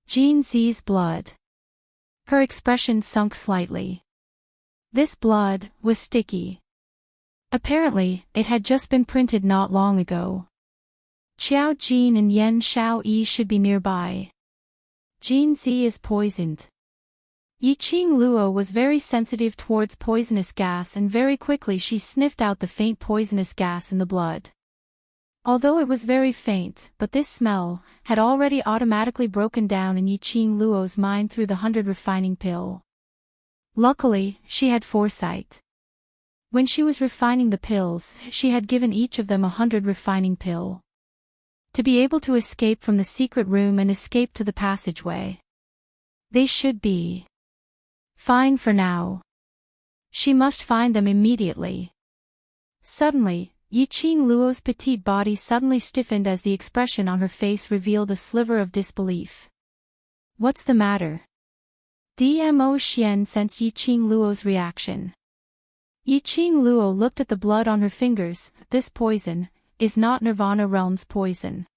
Jin Zi's blood. Her expression sunk slightli. This blood was sticky. Apparently, it had just been printed not long ago. Qiao Jin and Yan Xiaoyi should be nearby. Jin Zi is poisoned. Yiqing Luo was very sensitive towards poisonous gas, and very quickly she sniffed out the faint poisonous gas in the blood. Although it was very faint, but this smell had already automatically broken down in Yiqing Luo's mind through the 100 refining pill. Luckily, she had foresight. When she was refining the pills, she had given each of them 100 refining pill. To be able to escape from the secret room and escape to the passageway. They should be fine for now. She must find them immediately. Suddenly, Yiqing Luo's petite body suddenly stiffened as the expression on her face revealed a sliver of disbelief. "What's the matter?" Dmo Xian sensed Yiqing Luo's reaction. Yiqing Luo looked at the blood on her fingers. "This poison is not Nirvana Realm's poison.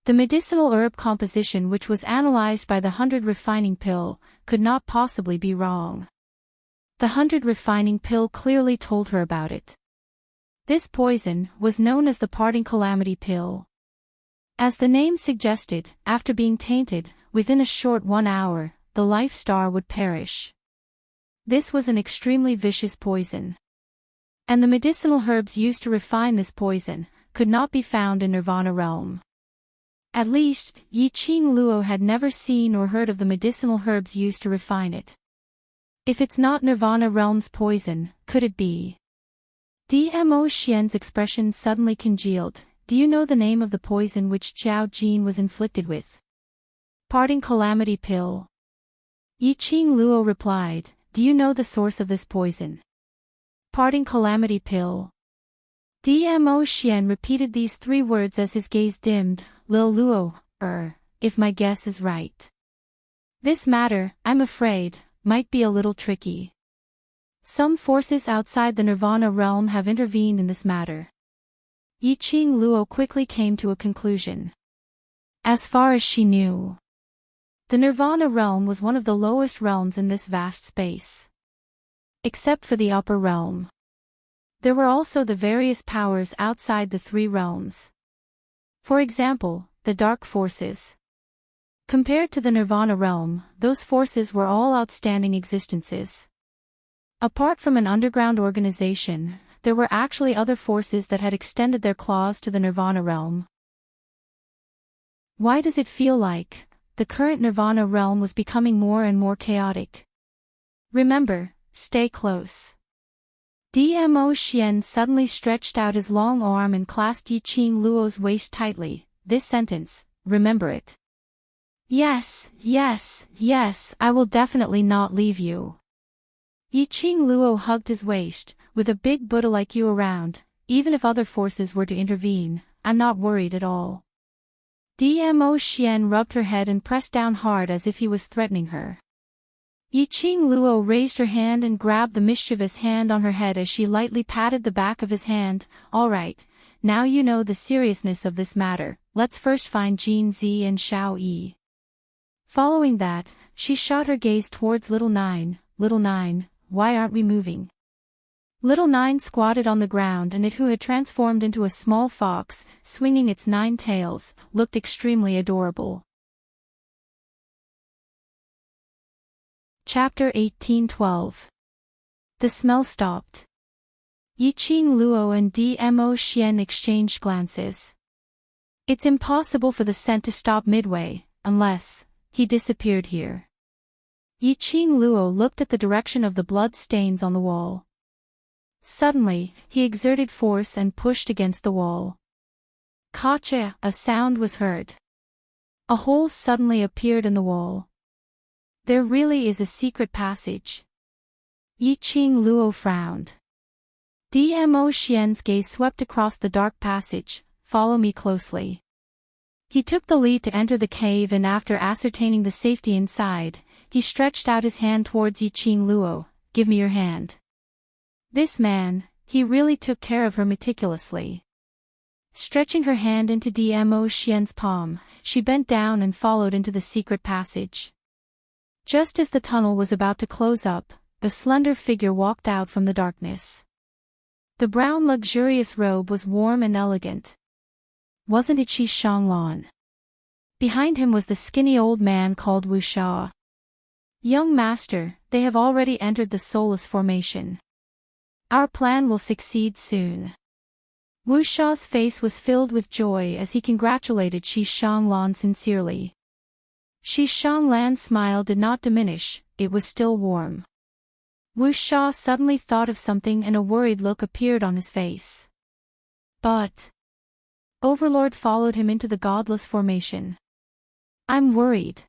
The medicinal herb composition, which was analyzed by the 100 refining pill, could not possibly be wrong. The 100 refining pill clearly told her about it. This poison was known as the parting calamity pill. As the name suggested, after being tainted, within a short 1 hour, the life star would perish. This was an extremely vicious poison. And the medicinal herbs used to refine this poison could not be found in Nirvana Realm. At least, Yiqing Luo had never seen or heard of the medicinal herbs used to refine it. If it's not Nirvana Realm's poison, could it be? Dmo Xian's expression suddenly congealed. "Do you know the name of the poison which Qiao Jin was inflicted with?" "Parting calamity pill." Yiqing Luo replied. "Do you know the source of this poison?" "Parting calamity pill." Dmo Xian repeated these 3 words as his gaze dimmed. "Lil Luo, if my guess is right. This matter, I'm afraid, might be a little tricky. Some forces outside the Nirvana Realm have intervened in this matter." Yiqing Luo quickly came to a conclusion. As far as she knew, the Nirvana Realm was one of the lowest realms in this vast space. except for the upper realm. There were also the various powers outside the three realms. For example, the dark forces. Compared to the Nirvana realm, those forces were all outstanding existences. Apart from an underground organization, there were actually other forces that had extended their claws to the Nirvana realm. Why does it feel like the current Nirvana realm was becoming more and more chaotic? Remember, stay close. Dmo Xian suddenly stretched out his long arm and clasped Yiqing Luo's waist tightly. This sentence, remember it. Yes, yes, yes, I will definitely not leave you. Yiqing Luo hugged his waist, with a big Buddha like you around. Even if other forces were to intervene, I'm not worried at all. Dmo Xian rubbed her head and pressed down hard as if he was threatening her. Yiqing Luo raised her hand and grabbed the mischievous hand on her head as she lightly patted the back of his hand. All right, now you know the seriousness of this matter, let's first find Jin Zi and Xiao Yi. Following that, she shot her gaze towards Little Nine. Little Nine, why aren't we moving? Little Nine squatted on the ground, and it, who had transformed into a small fox, swinging its 9 tails, looked extremely adorable. Chapter 18:12. The smell stopped. Yiqing Luo and Dmo Xian exchanged glances. It's impossible for the scent to stop midway, unless he disappeared here. Yiqing Luo looked at the direction of the blood stains on the wall. Suddenly, he exerted force and pushed against the wall. Kacha, a sound was heard. A hole suddenly appeared in the wall. There really is a secret passage. Yiqing Luo frowned. Dmo Xian's gaze swept across the dark passage. Follow me closely. He took the lead to enter the cave, and after ascertaining the safety inside, he stretched out his hand towards Yiqing Luo. Give me your hand. This man, he really took care of her meticulously. Stretching her hand into Dmo Xian's palm, she bent down and followed into the secret passage. Just as the tunnel was about to close up, a slender figure walked out from the darkness. The brown luxurious robe was warm and elegant. Wasn't it Shi Shanglan? Behind him was the skinny old man called Wu Sha. Young master, they have already entered the soulless formation. Our plan will succeed soon. Wu Sha's face was filled with joy as he congratulated Shi Shanglan sincerely. Shi Shanglan's smile did not diminish, it was still warm. Wu Sha suddenly thought of something and a worried look appeared on his face. But Overlord followed him into the godless formation. I'm worried.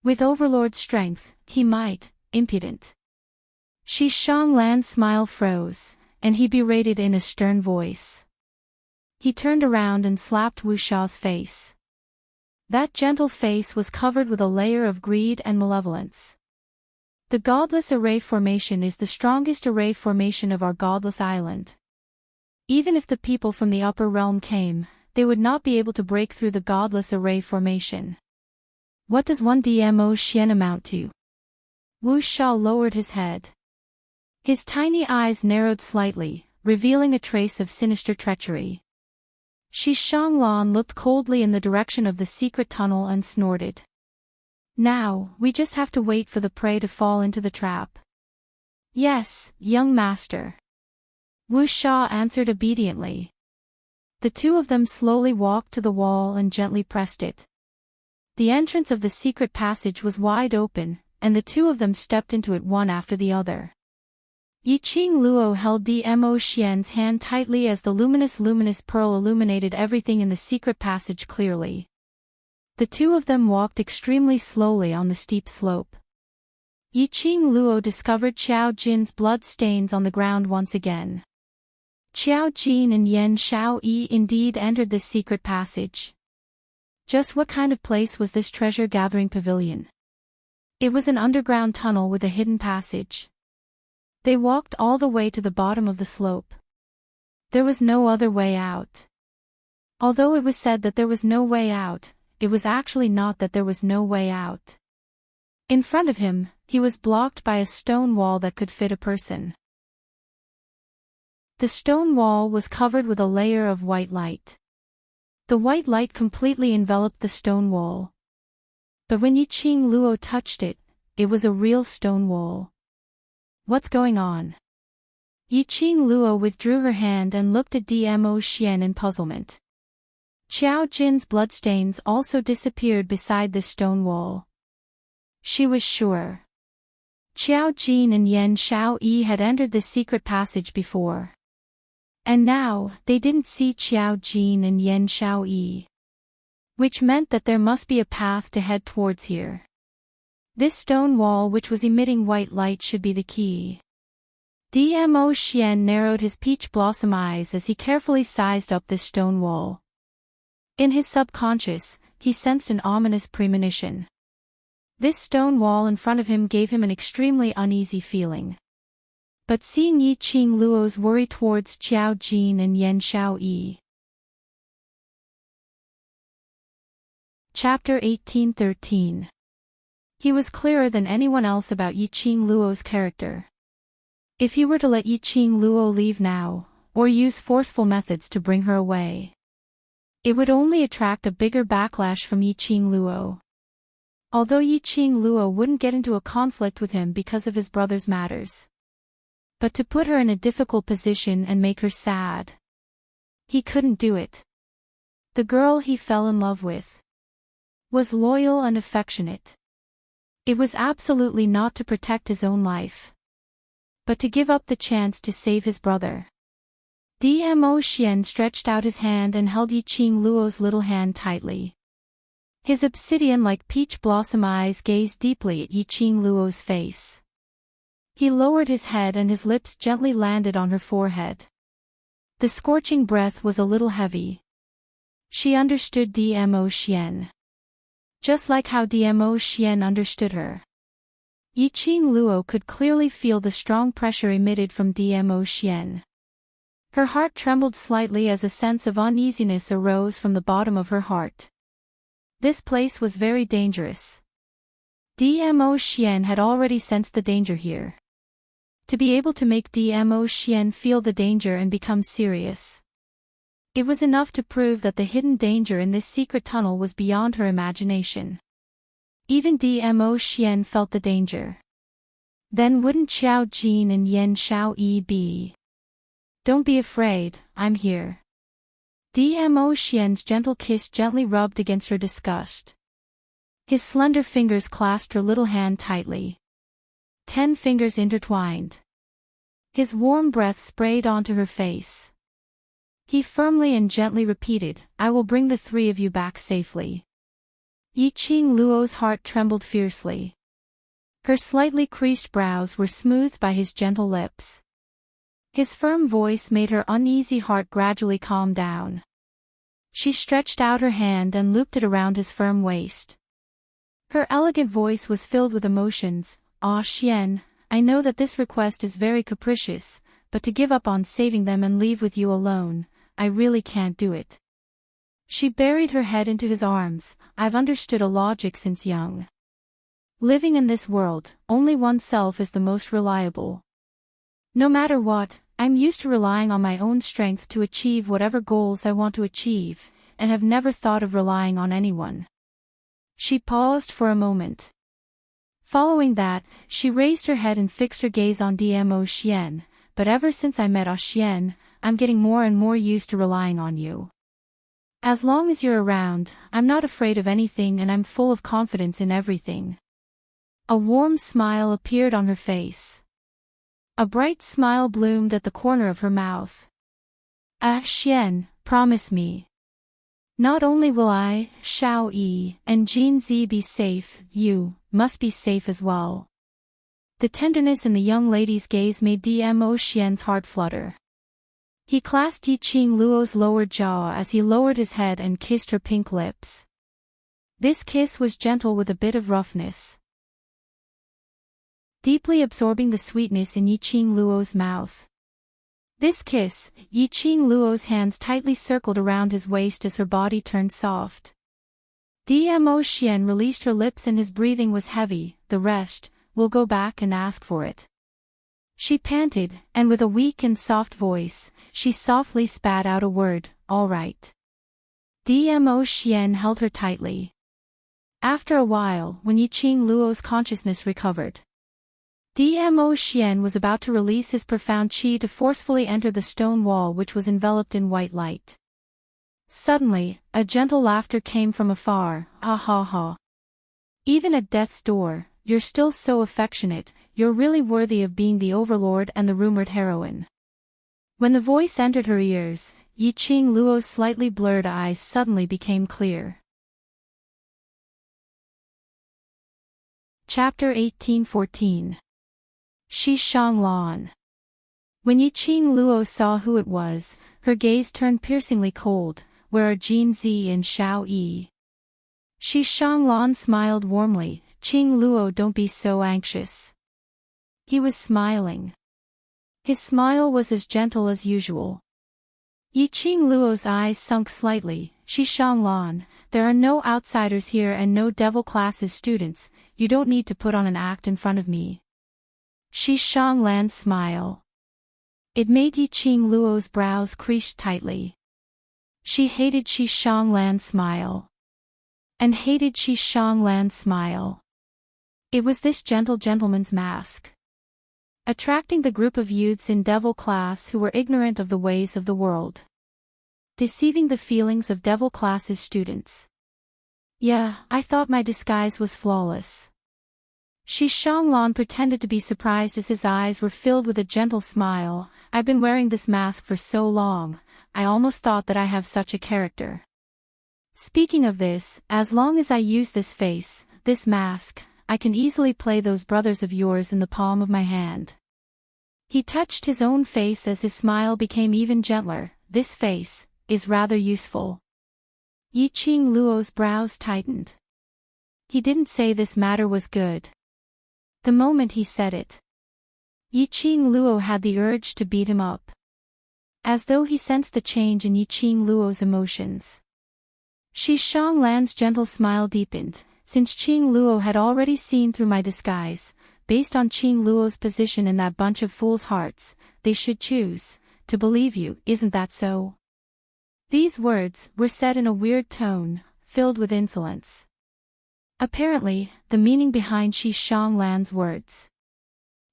With Overlord's strength, he might, impudent. Shi Shanglan's smile froze, and he berated in a stern voice. He turned around and slapped Wu Sha's face. That gentle face was covered with a layer of greed and malevolence. The godless array formation is the strongest array formation of our godless island. Even if the people from the upper realm came, they would not be able to break through the godless array formation. What does one Dmo Xian amount to? Wu Sha lowered his head. His tiny eyes narrowed slightly, revealing a trace of sinister treachery. Shi Shanglan looked coldly in the direction of the secret tunnel and snorted. Now, we just have to wait for the prey to fall into the trap. Yes, young master. Wu Sha answered obediently. The two of them slowly walked to the wall and gently pressed it. The entrance of the secret passage was wide open, and the two of them stepped into it one after the other. Yiqing Luo held Dmo Xian's hand tightly as the luminous pearl illuminated everything in the secret passage clearly. The two of them walked extremely slowly on the steep slope. Yiqing Luo discovered Qiao Jin's blood stains on the ground once again. Qiao Jin and Yan Xiao Yi indeed entered this secret passage. Just what kind of place was this treasure-gathering pavilion? It was an underground tunnel with a hidden passage. They walked all the way to the bottom of the slope. There was no other way out. Although it was said that there was no way out, it was actually not that there was no way out. In front of him, he was blocked by a stone wall that could fit a person. The stone wall was covered with a layer of white light. The white light completely enveloped the stone wall. But when Yiqing Luo touched it, it was a real stone wall. What's going on? Yiqing Luo withdrew her hand and looked at Dmo Xian in puzzlement. Qiao Jin's bloodstains also disappeared beside this stone wall. She was sure. Qiao Jin and Yan Xiao Yi had entered this secret passage before. And now, they didn't see Qiao Jin and Yan Xiao Yi. Which meant that there must be a path to head towards here. This stone wall which was emitting white light should be the key. Dmo Xian narrowed his peach blossom eyes as he carefully sized up this stone wall. In his subconscious, he sensed an ominous premonition. This stone wall in front of him gave him an extremely uneasy feeling. But seeing Yiqing Luo's worry towards Qiao Jin and Yan Xiao Yi. Chapter 1813. He was clearer than anyone else about Yiqing Luo's character. If he were to let Yiqing Luo leave now, or use forceful methods to bring her away, it would only attract a bigger backlash from Yiqing Luo. Although Yiqing Luo wouldn't get into a conflict with him because of his brother's matters. But to put her in a difficult position and make her sad. He couldn't do it. The girl he fell in love with was loyal and affectionate. It was absolutely not to protect his own life, but to give up the chance to save his brother. Dmo Xian stretched out his hand and held Yiqing Luo's little hand tightly. His obsidian-like peach blossom eyes gazed deeply at Yiqing Luo's face. He lowered his head and his lips gently landed on her forehead. The scorching breath was a little heavy. She understood Dmo Xian. Just like how Dmo Xian understood her. Yiqing Luo could clearly feel the strong pressure emitted from Dmo Xian. Her heart trembled slightly as a sense of uneasiness arose from the bottom of her heart. This place was very dangerous. Dmo Xian had already sensed the danger here. To be able to make Dmo Xian feel the danger and become serious. It was enough to prove that the hidden danger in this secret tunnel was beyond her imagination. Even Dmo Xian felt the danger. Then wouldn't Qiao Jin and Yan Xiao Yi be? Don't be afraid, I'm here. Dmo Xian's gentle kiss gently rubbed against her disgust. His slender fingers clasped her little hand tightly. 10 fingers intertwined. His warm breath sprayed onto her face. He firmly and gently repeated, I will bring the 3 of you back safely. Yiqing Luo's heart trembled fiercely. Her slightly creased brows were smoothed by his gentle lips. His firm voice made her uneasy heart gradually calm down. She stretched out her hand and looped it around his firm waist. Her elegant voice was filled with emotions. Ah Xian, I know that this request is very capricious, but to give up on saving them and leave with you alone, I really can't do it. She buried her head into his arms. I've understood a logic since young. Living in this world, only oneself is the most reliable. No matter what, I'm used to relying on my own strength to achieve whatever goals I want to achieve, and have never thought of relying on anyone. She paused for a moment. Following that, she raised her head and fixed her gaze on Dmo Xian, but ever since I met Xian, I'm getting more and more used to relying on you. As long as you're around, I'm not afraid of anything and I'm full of confidence in everything. A warm smile appeared on her face. A bright smile bloomed at the corner of her mouth. Ah Xian, promise me. Not only will I, Xiao Yi, and Jin Zi be safe, you must be safe as well. The tenderness in the young lady's gaze made Dmo Xian's heart flutter. He clasped Yiqing Luo's lower jaw as he lowered his head and kissed her pink lips. This kiss was gentle with a bit of roughness. Deeply absorbing the sweetness in Yiqing Luo's mouth. This kiss, Yiqing Luo's hands tightly circled around his waist as her body turned soft. Dmo Xian released her lips and his breathing was heavy. The rest, we'll go back and ask for it. She panted, and with a weak and soft voice, she softly spat out a word, all right. Dmo Xian held her tightly. After a while, when Yiqing Luo's consciousness recovered, Dmo Xian was about to release his profound qi to forcefully enter the stone wall which was enveloped in white light. Suddenly, a gentle laughter came from afar, ha ha ha. Even at death's door, you're still so affectionate, you're really worthy of being the overlord and the rumored heroine. When the voice entered her ears, Yiqing Luo's slightly blurred eyes suddenly became clear. Chapter 1814. Shi Shanglan. When Yiqing Luo saw who it was, her gaze turned piercingly cold. Where are Jin Zi and Xiao Yi? Shi Shanglan smiled warmly. Qing Luo, don't be so anxious. He was smiling. His smile was as gentle as usual. Yiqing Luo's eyes sunk slightly. Shi Shanglan, there are no outsiders here and no devil classes students, you don't need to put on an act in front of me. Shi Shanglan's smile. It made Yiqing Luo's brows crease tightly. She hated Shi Shanglan's smile. And hated Shi Shanglan's smile. It was this gentle gentleman's mask, attracting the group of youths in devil class who were ignorant of the ways of the world, deceiving the feelings of devil class's students. Yeah, I thought my disguise was flawless. Shi Shanglan pretended to be surprised as his eyes were filled with a gentle smile. I've been wearing this mask for so long, I almost thought that I have such a character. Speaking of this, as long as I use this face, this mask, I can easily play those brothers of yours in the palm of my hand. He touched his own face as his smile became even gentler. This face is rather useful. Yiqing Luo's brows tightened. He didn't say this matter was good. The moment he said it, Yiqing Luo had the urge to beat him up. As though he sensed the change in Yiqing Luo's emotions. Shi Shanglan's gentle smile deepened. Since Qing Luo had already seen through my disguise, based on Qing Luo's position in that bunch of fools' hearts, they should choose to believe you, isn't that so? These words were said in a weird tone, filled with insolence. Apparently, the meaning behind Shi Shanglan's words.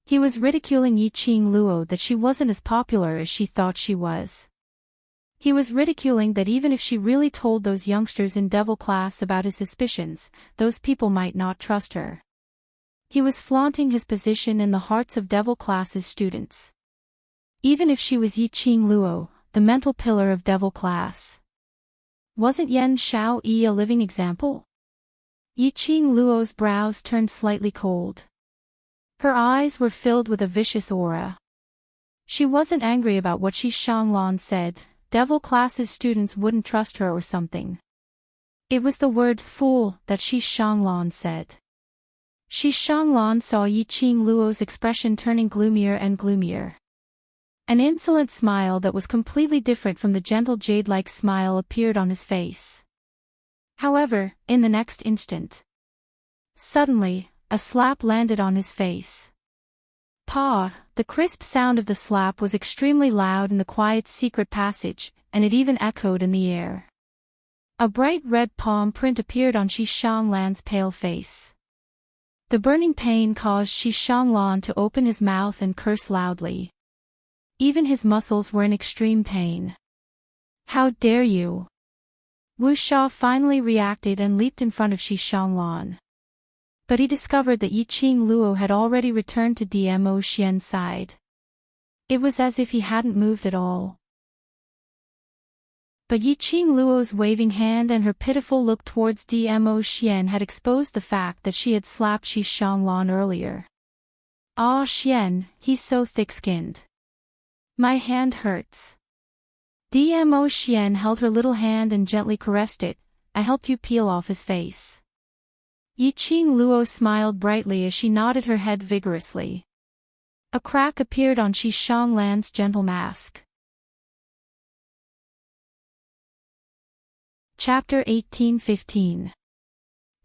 He was ridiculing Yiqing Luo that she wasn't as popular as she thought she was. He was ridiculing that even if she really told those youngsters in devil class about his suspicions, those people might not trust her. He was flaunting his position in the hearts of devil class's students. Even if she was Yiqing Luo, the mental pillar of devil class. Wasn't Yan Xiao Yi a living example? Yiqing Luo's brows turned slightly cold. Her eyes were filled with a vicious aura. She wasn't angry about what Shi Shanglan said. Devil class's students wouldn't trust her or something. It was the word fool that Shi Shanglan said. Shi Shanglan saw Yiqing Luo's expression turning gloomier and gloomier. An insolent smile that was completely different from the gentle jade-like smile appeared on his face. However, in the next instant, suddenly, a slap landed on his face. Pa! The crisp sound of the slap was extremely loud in the quiet secret passage, and it even echoed in the air. A bright red palm print appeared on Shi Shanglan's pale face. The burning pain caused Shi Shanglan to open his mouth and curse loudly. Even his muscles were in extreme pain. How dare you! Wu Sha finally reacted and leaped in front of Shi Shanglan. But he discovered that Yiqing Luo had already returned to Dmo Xian's side. It was as if he hadn't moved at all. But Yiqing Luo's waving hand and her pitiful look towards Dmo Xian had exposed the fact that she had slapped Shi Shanglan earlier. Ah, Xian, he's so thick-skinned. My hand hurts. Dmo Xian held her little hand and gently caressed it. I helped you peel off his face. Yiqing Luo smiled brightly as she nodded her head vigorously. A crack appeared on Shi Shanglan's gentle mask. Chapter 1815.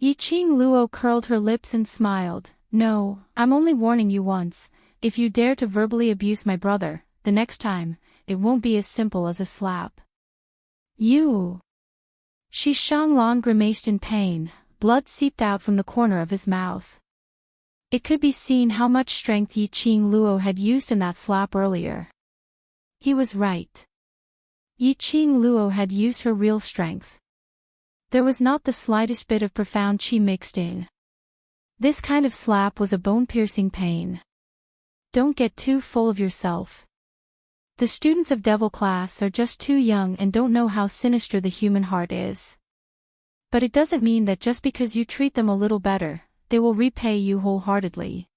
Yiqing Luo curled her lips and smiled. No, I'm only warning you once. If you dare to verbally abuse my brother, the next time, it won't be as simple as a slap. You! Shi Shanglan grimaced in pain, blood seeped out from the corner of his mouth. It could be seen how much strength Yiqing Luo had used in that slap earlier. He was right. Yiqing Luo had used her real strength. There was not the slightest bit of profound qi mixed in. This kind of slap was a bone-piercing pain. Don't get too full of yourself. The students of Devil class are just too young and don't know how sinister the human heart is. But it doesn't mean that just because you treat them a little better, they will repay you wholeheartedly.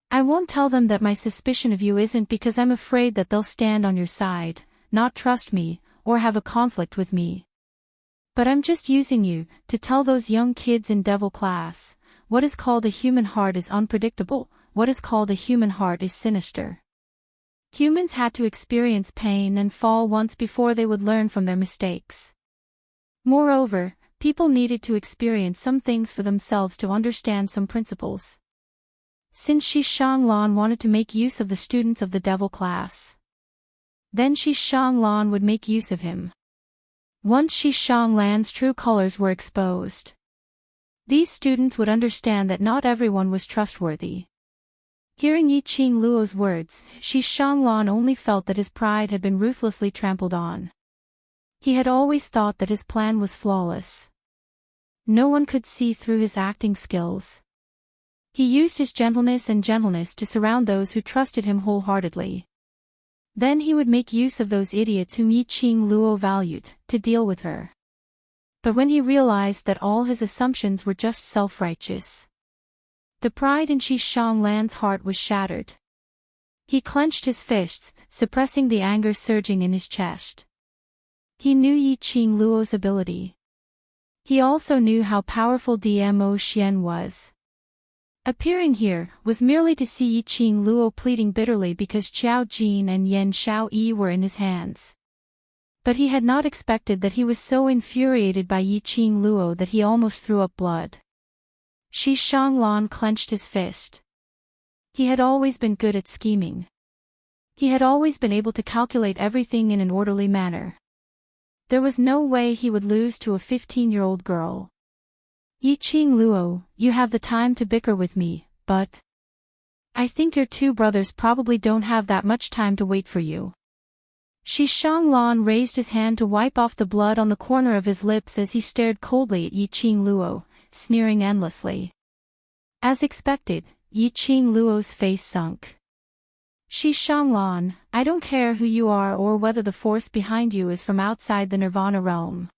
I won't tell them that my suspicion of you isn't because I'm afraid that they'll stand on your side, not trust me, or have a conflict with me. But I'm just using you to tell those young kids in Devil class, what is called a human heart is unpredictable, what is called a human heart is sinister. Humans had to experience pain and fall once before they would learn from their mistakes. Moreover, people needed to experience some things for themselves to understand some principles. Since Shi Shanglan wanted to make use of the students of the Devil class, then Shi Shanglan would make use of him. Once Shi Shanglan's true colors were exposed, these students would understand that not everyone was trustworthy. Hearing Yiqing Luo's words, Shi Shanglan only felt that his pride had been ruthlessly trampled on. He had always thought that his plan was flawless. No one could see through his acting skills. He used his gentleness to surround those who trusted him wholeheartedly. Then he would make use of those idiots whom Yiqing Luo valued, to deal with her. But when he realized that all his assumptions were just self-righteous, the pride in Shi Shanglan's heart was shattered. He clenched his fists, suppressing the anger surging in his chest. He knew Yiqing Luo's ability. He also knew how powerful Dmo Xian was. Appearing here was merely to see Yiqing Luo pleading bitterly because Qiao Jin and Yan Xiaoyi were in his hands. But he had not expected that he was so infuriated by Yiqing Luo that he almost threw up blood. Shi Shanglan clenched his fist. He had always been good at scheming. He had always been able to calculate everything in an orderly manner. There was no way he would lose to a 15-year-old girl. Yiqing Luo, you have the time to bicker with me, but I think your two brothers probably don't have that much time to wait for you. Shi Shanglan raised his hand to wipe off the blood on the corner of his lips as he stared coldly at Yiqing Luo, sneering endlessly. As expected, Yiqing Luo's face sunk. Shi Shanglan, I don't care who you are or whether the force behind you is from outside the Nirvana realm.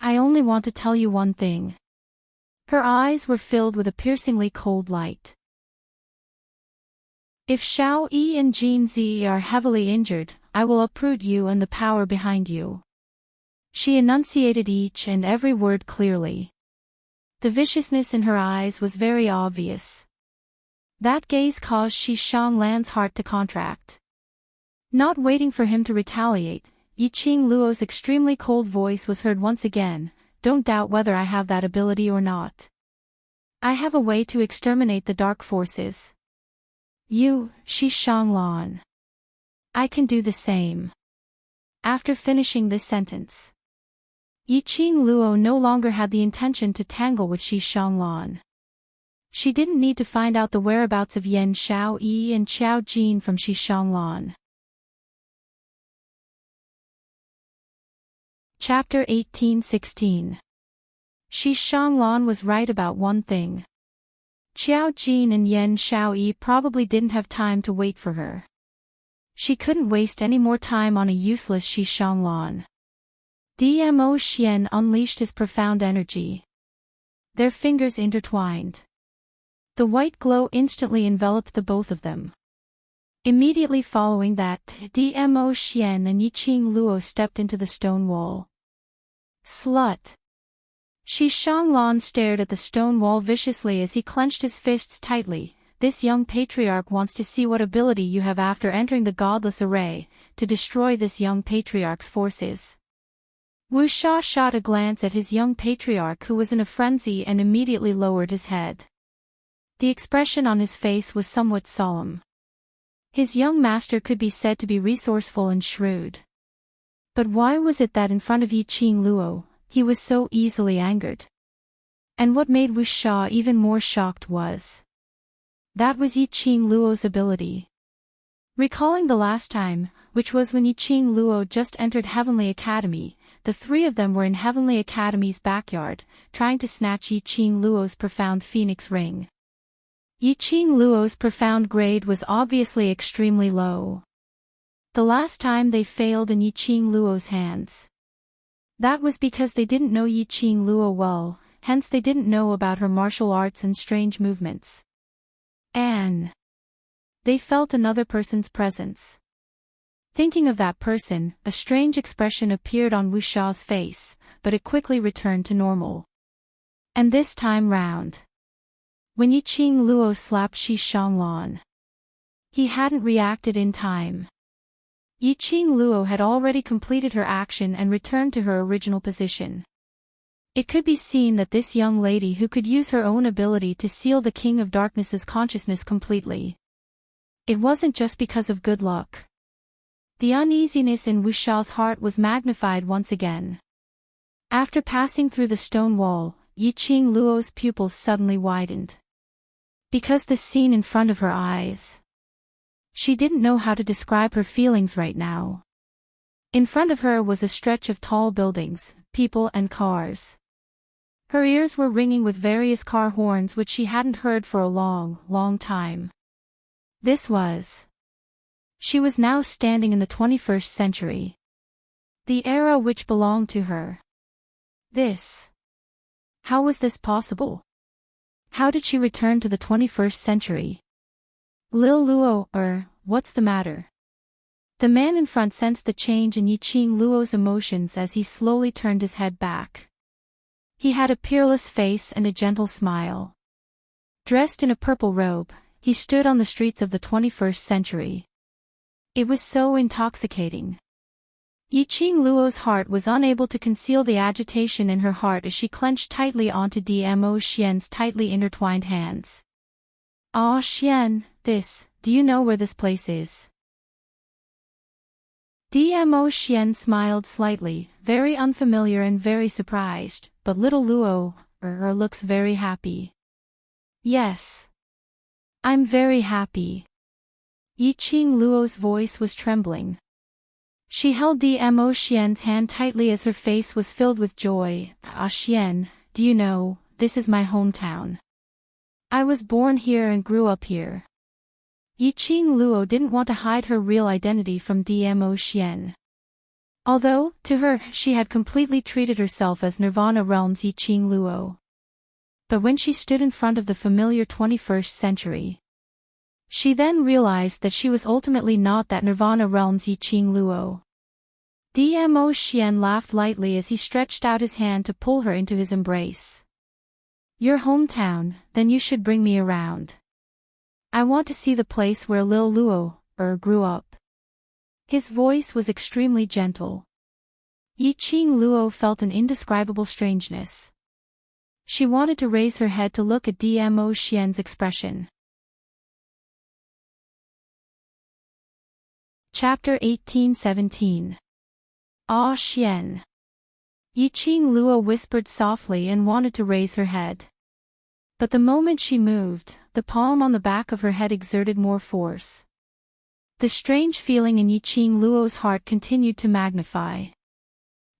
I only want to tell you one thing. Her eyes were filled with a piercingly cold light. If Xiao Yi and Jin Zi are heavily injured, I will uproot you and the power behind you. She enunciated each and every word clearly. The viciousness in her eyes was very obvious. That gaze caused Shi Shanglan's heart to contract. Not waiting for him to retaliate, Yiqing Luo's extremely cold voice was heard once again. Don't doubt whether I have that ability or not. I have a way to exterminate the dark forces. You, Shi Shanglan. I can do the same. After finishing this sentence, Yiqing Luo no longer had the intention to tangle with Shi Shanglan. She didn't need to find out the whereabouts of Yan Xiaoyi and Qiao Jin from Shi Shanglan. Chapter 18-16. Shi Shanglan was right about one thing. Qiao Jin and Yan Xiaoyi probably didn't have time to wait for her. She couldn't waste any more time on a useless Shi Shanglan. Dmo Xian unleashed his profound energy. Their fingers intertwined. The white glow instantly enveloped the both of them. Immediately following that, Dmo Xian and Yiqing Luo stepped into the stone wall. Slut! Shi Shanglan stared at the stone wall viciously as he clenched his fists tightly. This young patriarch wants to see what ability you have after entering the godless array, to destroy this young patriarch's forces. Wuxia shot a glance at his young patriarch who was in a frenzy and immediately lowered his head. The expression on his face was somewhat solemn. His young master could be said to be resourceful and shrewd. But why was it that in front of Yiqing Luo, he was so easily angered? And what made Wuxia even more shocked was that was Yiqing Luo's ability. Recalling the last time, which was when Yiqing Luo just entered Heavenly Academy, the three of them were in Heavenly Academy's backyard, trying to snatch Yiqing Luo's profound phoenix ring. Yiqing Luo's profound grade was obviously extremely low. The last time they failed in Yiqing Luo's hands. That was because they didn't know Yiqing Luo well, hence they didn't know about her martial arts and strange movements. And they felt another person's presence. Thinking of that person, a strange expression appeared on Wuxia's face, but it quickly returned to normal. And this time round, when Yiqing Luo slapped Shi Shanglan, he hadn't reacted in time. Yiqing Luo had already completed her action and returned to her original position. It could be seen that this young lady who could use her own ability to seal the King of Darkness's consciousness completely. It wasn't just because of good luck. The uneasiness in Wuxia's heart was magnified once again. After passing through the stone wall, Yiqing Luo's pupils suddenly widened. Because the scene in front of her eyes. She didn't know how to describe her feelings right now. In front of her was a stretch of tall buildings, people and cars. Her ears were ringing with various car horns which she hadn't heard for a long, long time. She was now standing in the 21st century. The era which belonged to her. How was this possible? How did she return to the 21st century? Lil Luo, what's the matter? The man in front sensed the change in Yiqing Luo's emotions as he slowly turned his head back. He had a peerless face and a gentle smile. Dressed in a purple robe, he stood on the streets of the 21st century. It was so intoxicating. Yiqing Luo's heart was unable to conceal the agitation in her heart as she clenched tightly onto Dmo Xian's tightly intertwined hands. "Ah, Xian, do you know where this place is?" Dmo Xian smiled slightly, very unfamiliar and very surprised, but little Luo, looks very happy. "Yes. I'm very happy." Yiqing Luo's voice was trembling. She held Dmo Xian's hand tightly as her face was filled with joy. "Ah Xian, do you know, this is my hometown. I was born here and grew up here." Yiqing Luo didn't want to hide her real identity from Dmo Xian. Although, to her, she had completely treated herself as Nirvana Realm's Yiqing Luo. But when she stood in front of the familiar 21st century, she then realized that she was ultimately not that Nirvana Realm's Yiqing Luo. Dmo Xian laughed lightly as he stretched out his hand to pull her into his embrace. "Your hometown, then you should bring me around. I want to see the place where Lil Luo, grew up." His voice was extremely gentle. Yiqing Luo felt an indescribable strangeness. She wanted to raise her head to look at Dmo Xian's expression. Chapter 18-17. "Ah Xian." Yiqing Luo whispered softly and wanted to raise her head. But the moment she moved, the palm on the back of her head exerted more force. The strange feeling in Yiqing Luo's heart continued to magnify.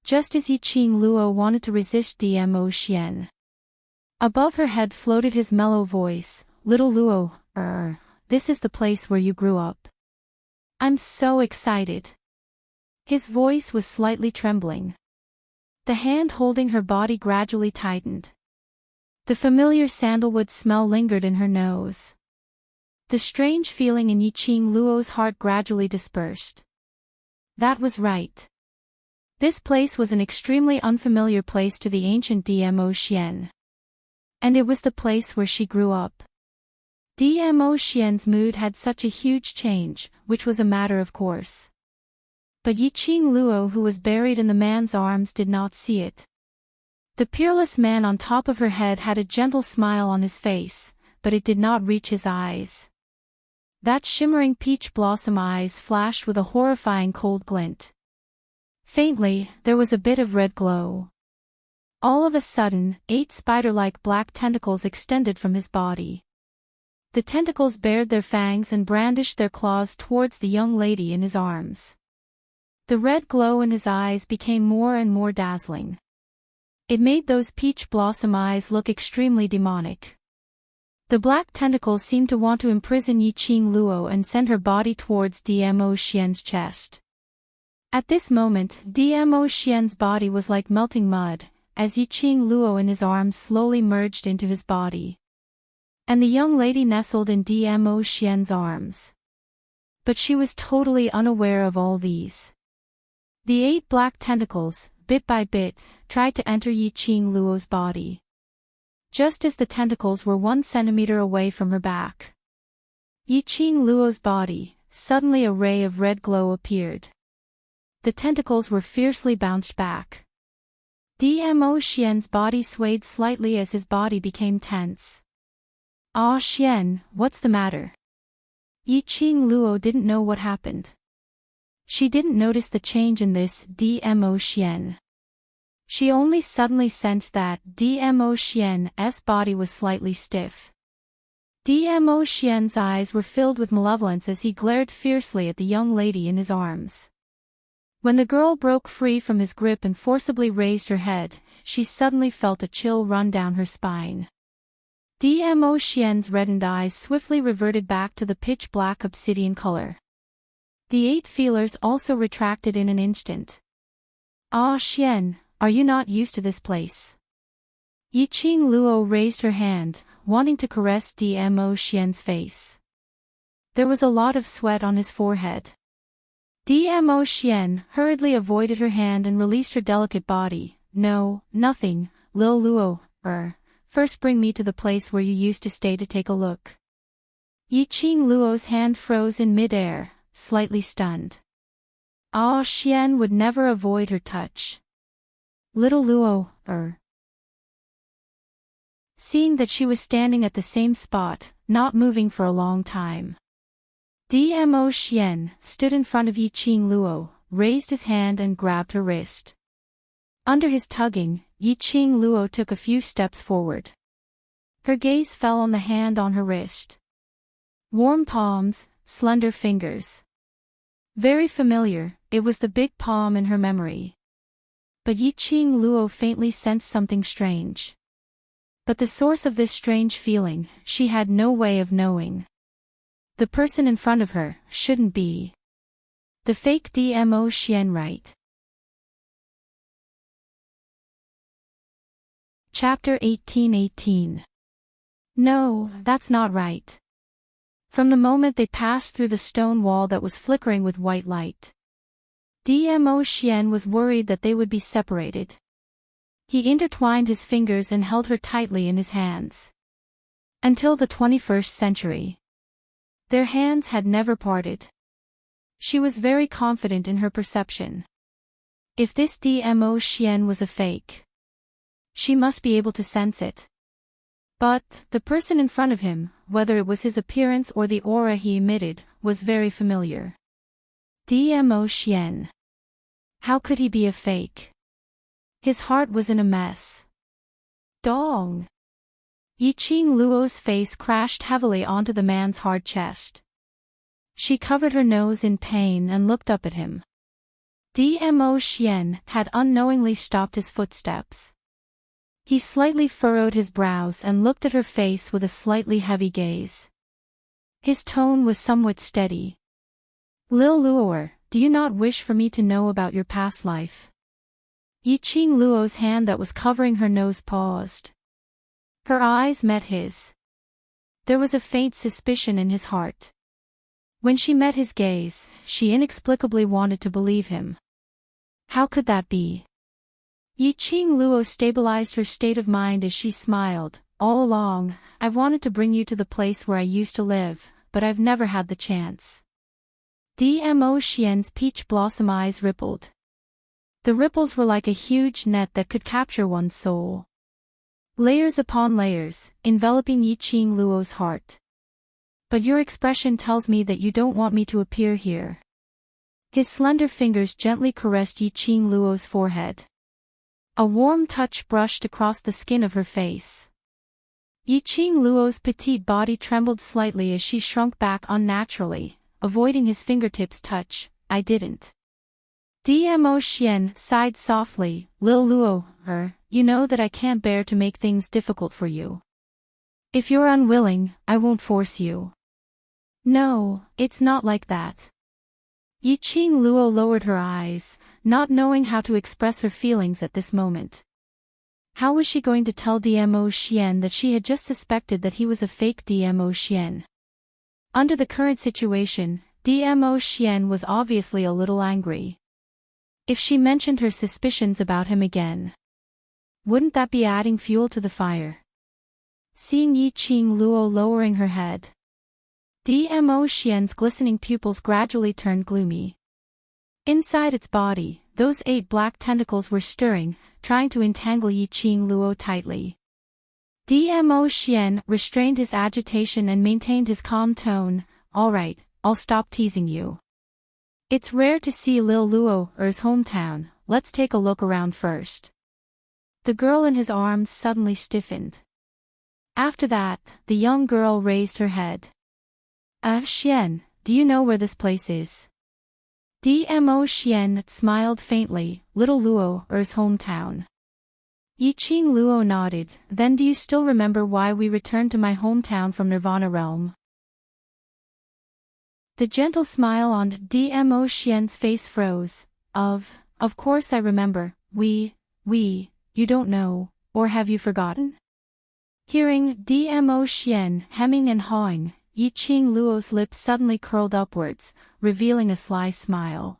Just as Yiqing Luo wanted to resist Dmo Xian, above her head floated his mellow voice, "Little Luo, this is the place where you grew up. I'm so excited." His voice was slightly trembling. The hand holding her body gradually tightened. The familiar sandalwood smell lingered in her nose. The strange feeling in Yiqing Luo's heart gradually dispersed. That was right. This place was an extremely unfamiliar place to the ancient Dmo Xian. And it was the place where she grew up. Dmo Xian's mood had such a huge change, which was a matter of course. But Yiqing Luo, who was buried in the man's arms, did not see it. The peerless man on top of her head had a gentle smile on his face, but it did not reach his eyes. That shimmering peach blossom eyes flashed with a horrifying cold glint. Faintly, there was a bit of red glow. All of a sudden, 8 spider-like black tentacles extended from his body. The tentacles bared their fangs and brandished their claws towards the young lady in his arms. The red glow in his eyes became more and more dazzling. It made those peach blossom eyes look extremely demonic. The black tentacles seemed to want to imprison Yiqing Luo and send her body towards Dmo Xian's chest. At this moment, Dmo Xian's body was like melting mud, as Yiqing Luo in his arms slowly merged into his body. And the young lady nestled in Dmo Xian's arms. But she was totally unaware of all these. The 8 black tentacles, bit by bit, tried to enter Yiqing Luo's body. Just as the tentacles were 1 centimeter away from her back. Yiqing Luo's body, suddenly a ray of red glow appeared. The tentacles were fiercely bounced back. Dmo Xian's body swayed slightly as his body became tense. "Ah Xian, what's the matter?" Yiqing Luo didn't know what happened. She didn't notice the change in this Dmo Xian. She only suddenly sensed that Dmo Xian's body was slightly stiff. Dmo Xian's eyes were filled with malevolence as he glared fiercely at the young lady in his arms. When the girl broke free from his grip and forcibly raised her head, she suddenly felt a chill run down her spine. Dmo Xian's reddened eyes swiftly reverted back to the pitch-black obsidian color. The 8 feelers also retracted in an instant. "Ah Xian, are you not used to this place?" Yiqing Luo raised her hand, wanting to caress Dmo Xian's face. There was a lot of sweat on his forehead. Dmo Xian hurriedly avoided her hand and released her delicate body. "No, nothing, Lil Luo, first bring me to the place where you used to stay to take a look." Yiqing Luo's hand froze in mid-air, slightly stunned. Ah Xian would never avoid her touch. "Little Luo, Seeing that she was standing at the same spot, not moving for a long time. Dmo Xian stood in front of Yiqing Luo, raised his hand and grabbed her wrist. Under his tugging, Yiqing Luo took a few steps forward. Her gaze fell on the hand on her wrist. Warm palms, slender fingers. Very familiar, it was the big palm in her memory. But Yiqing Luo faintly sensed something strange. But the source of this strange feeling, she had no way of knowing. The person in front of her shouldn't be the fake Dmo Xian, right? Chapter 18:18. No, that's not right. From the moment they passed through the stone wall that was flickering with white light, Dmo Xian was worried that they would be separated. He intertwined his fingers and held her tightly in his hands. Until the 21st century. Their hands had never parted. She was very confident in her perception. If this Dmo Xian was a fake, she must be able to sense it. But the person in front of him, whether it was his appearance or the aura he emitted, was very familiar. Dmo Xian. How could he be a fake? His heart was in a mess. Dong! Yiqing Luo's face crashed heavily onto the man's hard chest. She covered her nose in pain and looked up at him. Dmo Xian had unknowingly stopped his footsteps. He slightly furrowed his brows and looked at her face with a slightly heavy gaze. His tone was somewhat steady. "Lil Luo, do you not wish for me to know about your past life?" Yiqing Luo's hand that was covering her nose paused. Her eyes met his. There was a faint suspicion in his heart. When she met his gaze, she inexplicably wanted to believe him. How could that be? Yiqing Luo stabilized her state of mind as she smiled. "All along, I've wanted to bring you to the place where I used to live, but I've never had the chance." Dmo Xian's peach blossom eyes rippled. The ripples were like a huge net that could capture one's soul. Layers upon layers, enveloping Yiqing Luo's heart. But your expression tells me that you don't want me to appear here. His slender fingers gently caressed Yiqing Luo's forehead. A warm touch brushed across the skin of her face. Yiqing Luo's petite body trembled slightly as she shrunk back unnaturally, avoiding his fingertips' touch. I didn't. Dmo Xian sighed softly. Lil Luo, you know that I can't bear to make things difficult for you. If you're unwilling, I won't force you. No, it's not like that. Yiqing Luo lowered her eyes, not knowing how to express her feelings at this moment. How was she going to tell Dmo Xian that she had just suspected that he was a fake Dmo Xian? Under the current situation, Dmo Xian was obviously a little angry. If she mentioned her suspicions about him again, wouldn't that be adding fuel to the fire? Seeing Yiqing Luo lowering her head, Dmo Xian's glistening pupils gradually turned gloomy. Inside its body, those 8 black tentacles were stirring, trying to entangle Yiqing Luo tightly. Dmo Xian restrained his agitation and maintained his calm tone. All right, I'll stop teasing you. It's rare to see Lil Luo's hometown, let's take a look around first. The girl in his arms suddenly stiffened. After that, the young girl raised her head. Xian, do you know where this place is? Dmo Xian smiled faintly. Little Luo's hometown. Yiqing Luo nodded. Then do you still remember why we returned to my hometown from Nirvana Realm? The gentle smile on Dmo Xian's face froze. Of course I remember. You don't know, or have you forgotten? Hearing Dmo Xian hemming and hawing, Yiqing Luo's lips suddenly curled upwards, revealing a sly smile.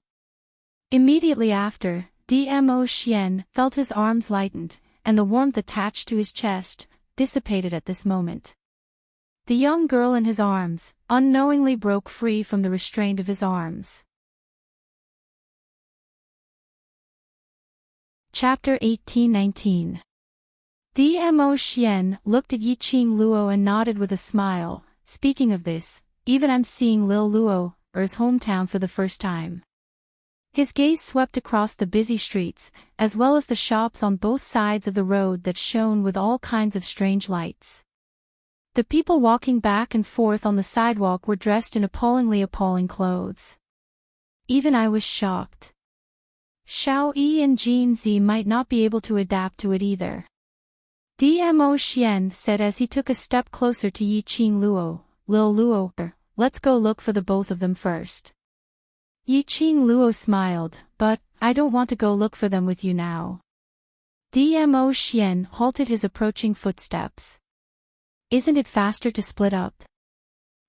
Immediately after, Dmo Xian felt his arms lightened, and the warmth attached to his chest dissipated at this moment. The young girl in his arms unknowingly broke free from the restraint of his arms. Chapter 18-19. Dmo Xian looked at Yiqing Luo and nodded with a smile. Speaking of this, even I'm seeing Lil Luo's hometown for the first time. His gaze swept across the busy streets, as well as the shops on both sides of the road that shone with all kinds of strange lights. The people walking back and forth on the sidewalk were dressed in appalling clothes. Even I was shocked. Xiao Yi and Jin Zi might not be able to adapt to it either. Dmo Xian said as he took a step closer to Yiqing Luo. Lil Luo, let's go look for the both of them first. Yiqing Luo smiled, but I don't want to go look for them with you now. Dmo Xian halted his approaching footsteps. Isn't it faster to split up?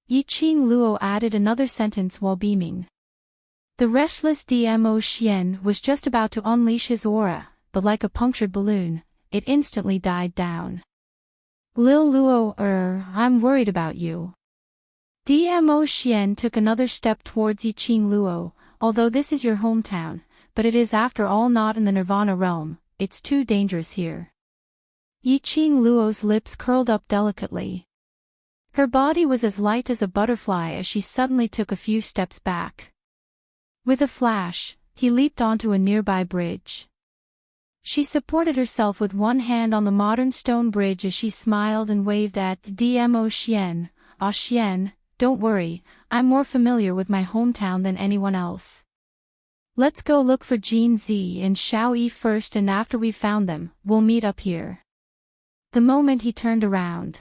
Yiqing Luo added another sentence while beaming. The restless Dmo Xian was just about to unleash his aura, but like a punctured balloon, it instantly died down. Lil Luo, I'm worried about you. Dmo Xian took another step towards Yiqing Luo. Although this is your hometown, but it is after all not in the Nirvana realm, it's too dangerous here. Yiqing Luo's lips curled up delicately. Her body was as light as a butterfly as she suddenly took a few steps back. With a flash, he leaped onto a nearby bridge. She supported herself with one hand on the modern stone bridge as she smiled and waved at Dmo Xian. Xian, don't worry, I'm more familiar with my hometown than anyone else. Let's go look for Jin Zi and Xiao Yi first, and after we've found them, we'll meet up here. The moment he turned around,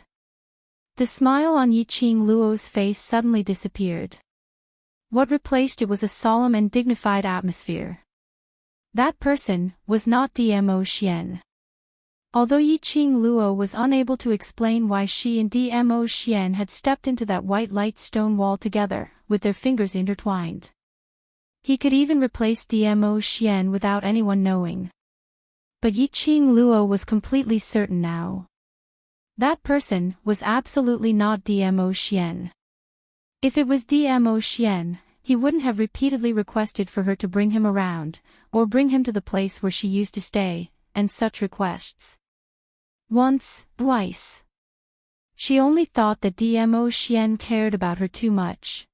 the smile on Yiqing Luo's face suddenly disappeared. What replaced it was a solemn and dignified atmosphere. That person was not Dmo Xian. Although Yiqing Luo was unable to explain why she and Dmo Xian had stepped into that white light stone wall together, with their fingers intertwined. He could even replace Dmo Xian without anyone knowing. But Yiqing Luo was completely certain now. That person was absolutely not Dmo Xian. If it was Dmo Xian, he wouldn't have repeatedly requested for her to bring him around, or bring him to the place where she used to stay, and such requests. Once, twice. She only thought that Dmo Xian cared about her too much.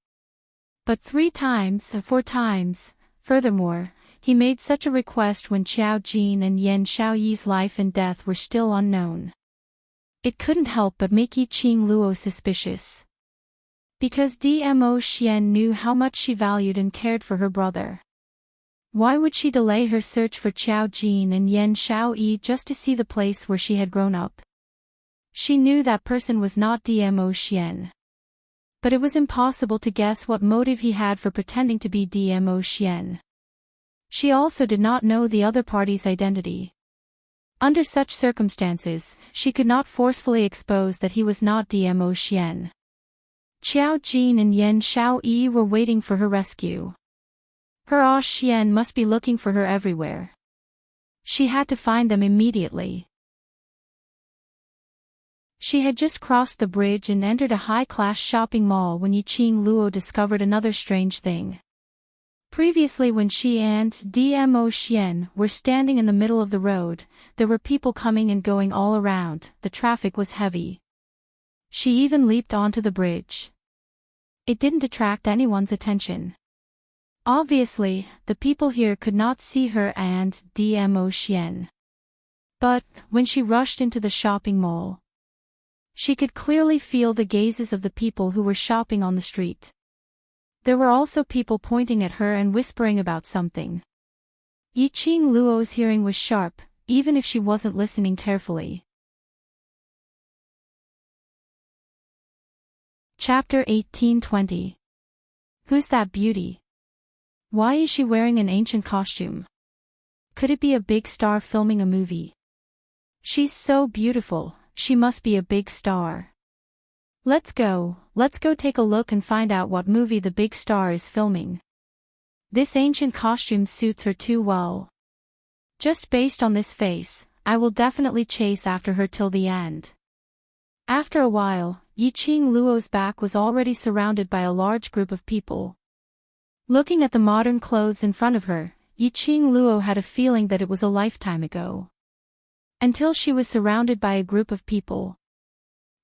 But 3 times, 4 times, furthermore, he made such a request when Qiao Jin and Yan Xiaoyi's life and death were still unknown. It couldn't help but make Yi Qing Luo suspicious. Because Dmo Xian knew how much she valued and cared for her brother. Why would she delay her search for Qiao Jin and Yan Xiaoyi just to see the place where she had grown up? She knew that person was not Dmo Xian. But it was impossible to guess what motive he had for pretending to be Dmo Xian. She also did not know the other party's identity. Under such circumstances, she could not forcefully expose that he was not Dmo Xian. Qiao Jin and Yan Xiaoyi were waiting for her rescue. Her Xian must be looking for her everywhere. She had to find them immediately. She had just crossed the bridge and entered a high-class shopping mall when Yi Qing Luo discovered another strange thing. Previously, when she and Dmo Xian were standing in the middle of the road, there were people coming and going all around, the traffic was heavy. She even leaped onto the bridge. It didn't attract anyone's attention. Obviously, the people here could not see her and Dmo Xian. But, when she rushed into the shopping mall, she could clearly feel the gazes of the people who were shopping on the street. There were also people pointing at her and whispering about something. Yi Qing Luo's hearing was sharp, even if she wasn't listening carefully. Chapter 1820. Who's that beauty? Why is she wearing an ancient costume? Could it be a big star filming a movie? She's so beautiful, she must be a big star. Let's go take a look and find out what movie the big star is filming. This ancient costume suits her too well. Just based on this face, I will definitely chase after her till the end. After a while, Yi Qing Luo's back was already surrounded by a large group of people. Looking at the modern clothes in front of her, Yi Qing Luo had a feeling that it was a lifetime ago. Until she was surrounded by a group of people.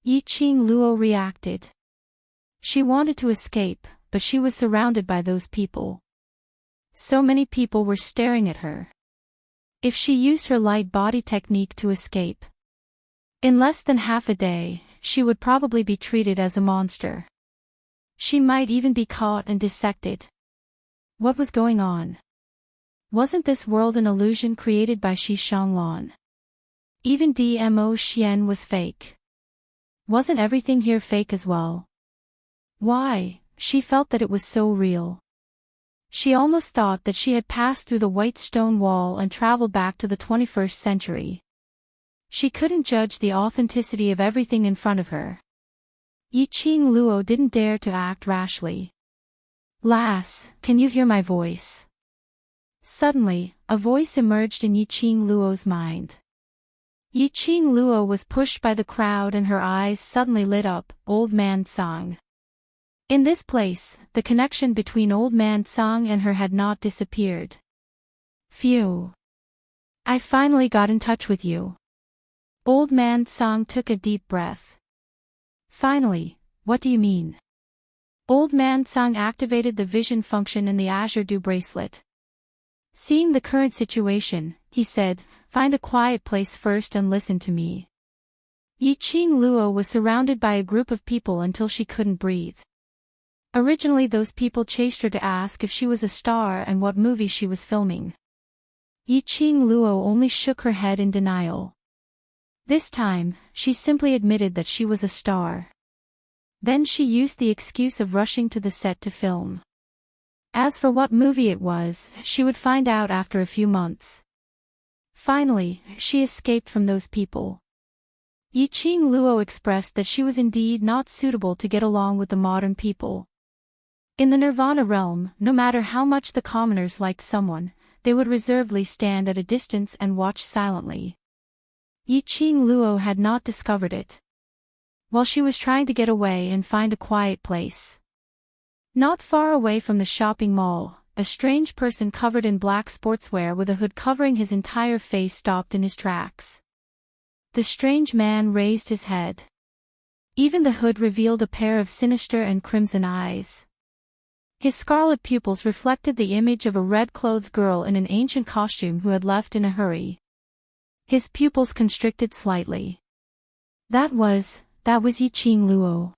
Yi Qing Luo reacted. She wanted to escape, but she was surrounded by those people. So many people were staring at her. If she used her light body technique to escape, in less than half a day, she would probably be treated as a monster. She might even be caught and dissected. What was going on? Wasn't this world an illusion created by Shi Shanglan? Even Dmo Xian was fake. Wasn't everything here fake as well? Why? She felt that it was so real. She almost thought that she had passed through the white stone wall and traveled back to the 21st century. She couldn't judge the authenticity of everything in front of her. Yi Qing Luo didn't dare to act rashly. Lass, can you hear my voice? Suddenly, a voice emerged in Yi Qing Luo's mind. Yi Qing Luo was pushed by the crowd and her eyes suddenly lit up. Old Man Song. In this place, the connection between Old Man Song and her had not disappeared. Phew. I finally got in touch with you. Old Man Song took a deep breath. Finally, what do you mean? Old Man Song activated the vision function in the Azure Do bracelet. Seeing the current situation, he said, find a quiet place first and listen to me. Yi Qing Luo was surrounded by a group of people until she couldn't breathe. Originally those people chased her to ask if she was a star and what movie she was filming. Yi Qing Luo only shook her head in denial. This time, she simply admitted that she was a star. Then she used the excuse of rushing to the set to film. As for what movie it was, she would find out after a few months. Finally, she escaped from those people. Yi Qing Luo expressed that she was indeed not suitable to get along with the modern people. In the Nirvana realm, no matter how much the commoners liked someone, they would reservedly stand at a distance and watch silently. Yi Qing Luo had not discovered it. While she was trying to get away and find a quiet place, Not far away from the shopping mall, a strange person covered in black sportswear with a hood covering his entire face stopped in his tracks. The strange man raised his head. Even the hood revealed a pair of sinister and crimson eyes. His scarlet pupils reflected the image of a red-clothed girl in an ancient costume who had left in a hurry. His pupils constricted slightly. That was Yi Qing Luo.